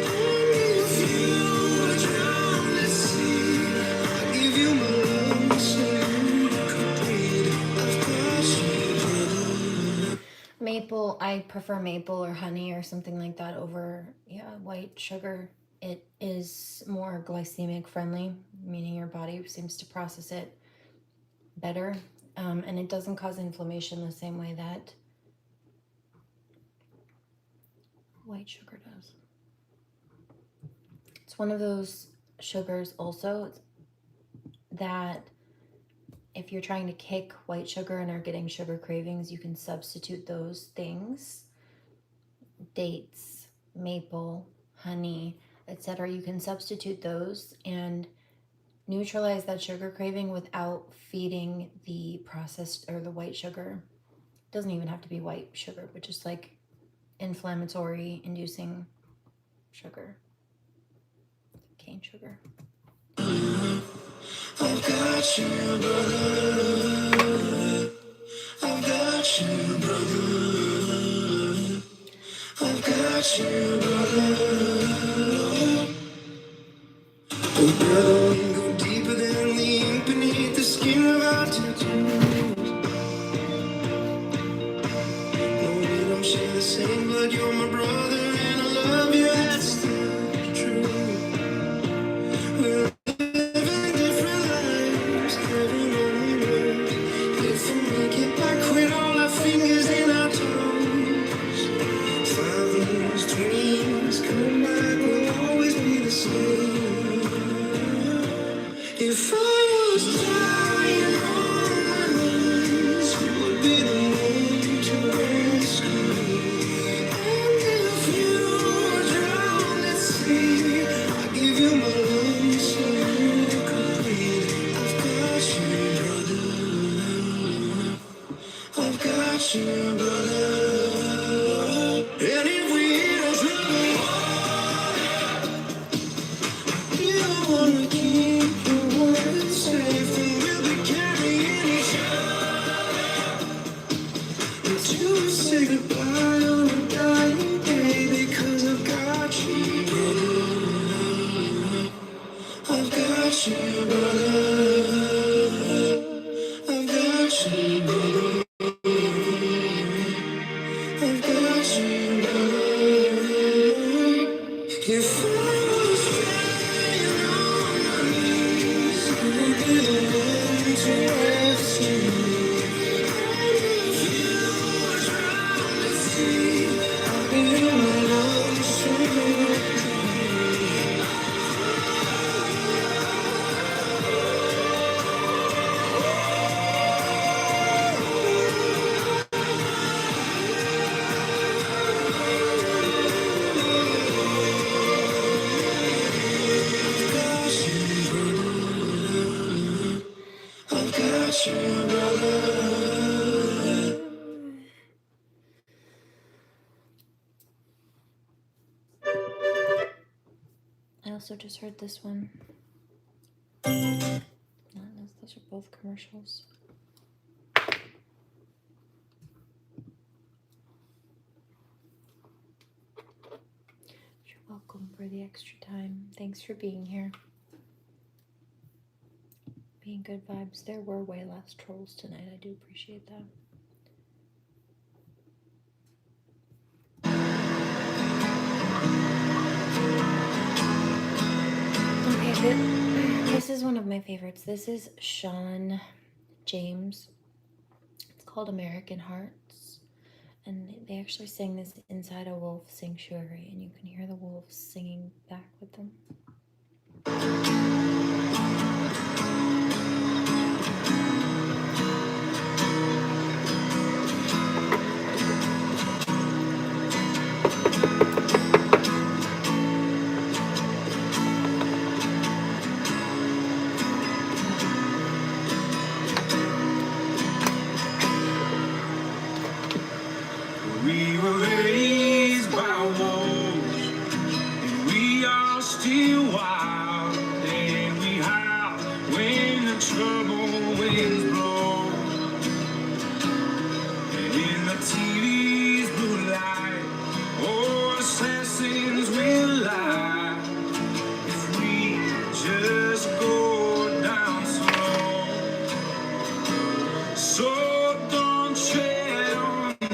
And if you were drowned at sea, I'd give you my lungs so you could breathe. I've got you. Maple, I prefer maple or honey or something like that over, white sugar. It is more glycemic friendly, meaning your body seems to process it better, and it doesn't cause inflammation the same way that white sugar does. It's one of those sugars also that if you're trying to kick white sugar and are getting sugar cravings, you can substitute those things, dates, maple, honey, etc. You can substitute those and neutralize that sugar craving without feeding the processed or the white sugar. It doesn't even have to be white sugar, but just like inflammatory inducing sugar, cane sugar. I've got you, brother. I've got you, brother. I've got you, brother. Oh, brother, we go deeper than the ink beneath the skin of our tattoos. No, we don't share the same blood. You're my brother, and I love you. That's the truth. We're living different lives, having only words. If we make it back with all our fingers and our toes, 5 years, 20 years, coming back will always be the same. If I was dying on my knees, you would be the one to rescue me. And if you were drowned at sea, I'd give you my lungs so you could breathe. I've got you, brother. I've got you, brother. And if we hit a trouble, you're the one we keep your words safe, and we'll be carrying each other until we say goodbye on a dying day. Because I've got you, brother. I've got you, brother. I've got you, brother. I've got you, brother. If I was dying on my knees, you would be the one to rescue me. And if you were drowned at sea, I'd give you my lungs so you could breathe. I've got you, brother. I also just heard this one. Those are both commercials. You're welcome for the extra time. Thanks for being here. being good vibes. There were way less trolls tonight. I do appreciate that. Okay, this is one of my favorites. This is Sean James. It's called American Hearts. And they actually sing this inside a wolf sanctuary, and you can hear the wolves singing back with them. We were raised by wolves, and we are still wild, and we howl when the trouble winds blow. And in the TV's blue light, oh, assassins will lie if we just go down slow. So don't tread on me.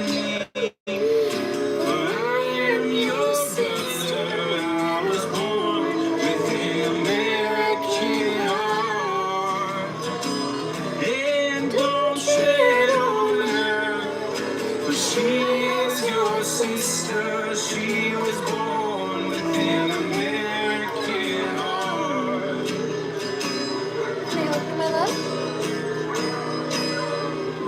Sister, she was born with an American heart. Can I open my love?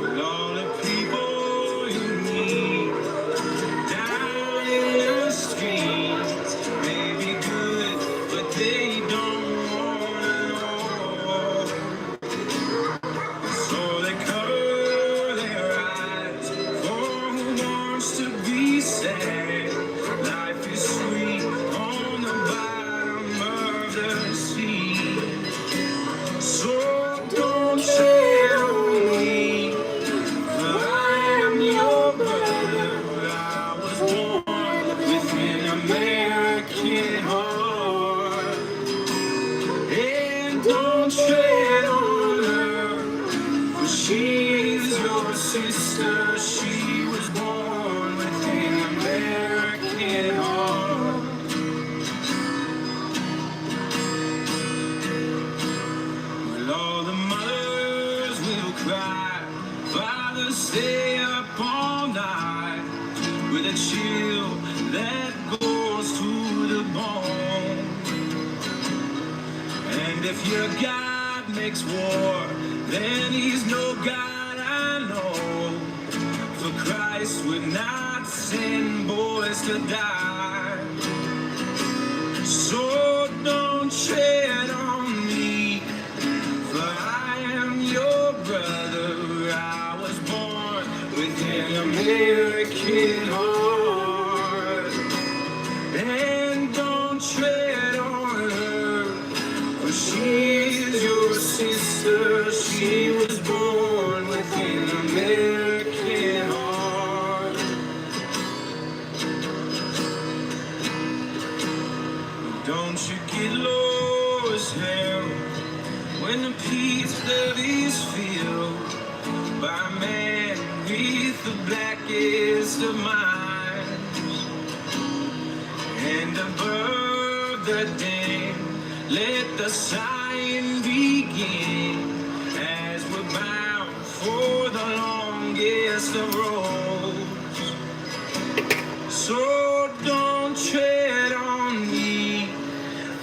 With all the people you meet down in the streets may be good, but they don't wanna know. So they cover their eyes for who wants to be sad. Life is sweet on the bottom of the sea. So don't tread on me, for I am your brother. I was born with an American heart. And don't tread on her, for she's your sister. She was born with an American heart. Well, all the mothers will cry, fathers stay up all night with a chill that goes to the bone. And if your God makes war, then he's no God I know. For Christ would not send boys to die. So don't tread on me, for I am your brother. I was born with an American heart. And don't tread on her, for she's your sister. She was born with an American heart. Don't you get low as hell when the peace levees filled by a man with the blackest of minds. And above the den, let the sighing begin as we're bound for the longest of roads. So don't tread on me,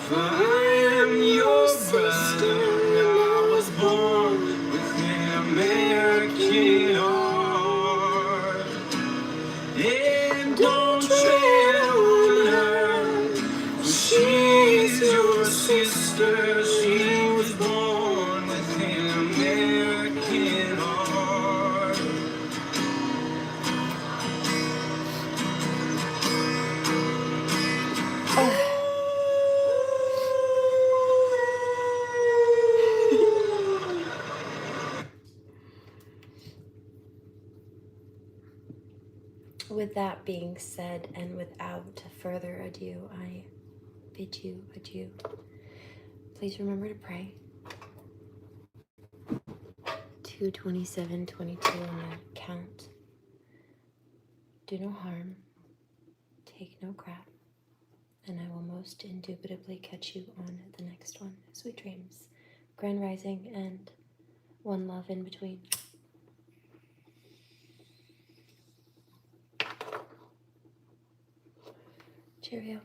for I am your brother. I was born with an American heart. And don't tread on her, for she's your sister. She was born with an American heart. With that being said, and without further ado, I bid you adieu. Please remember to pray. 22722 on the count. Do no harm, take no crap, and I will most indubitably catch you on the next one. Sweet dreams, grand rising, and one love in between. Cheerio.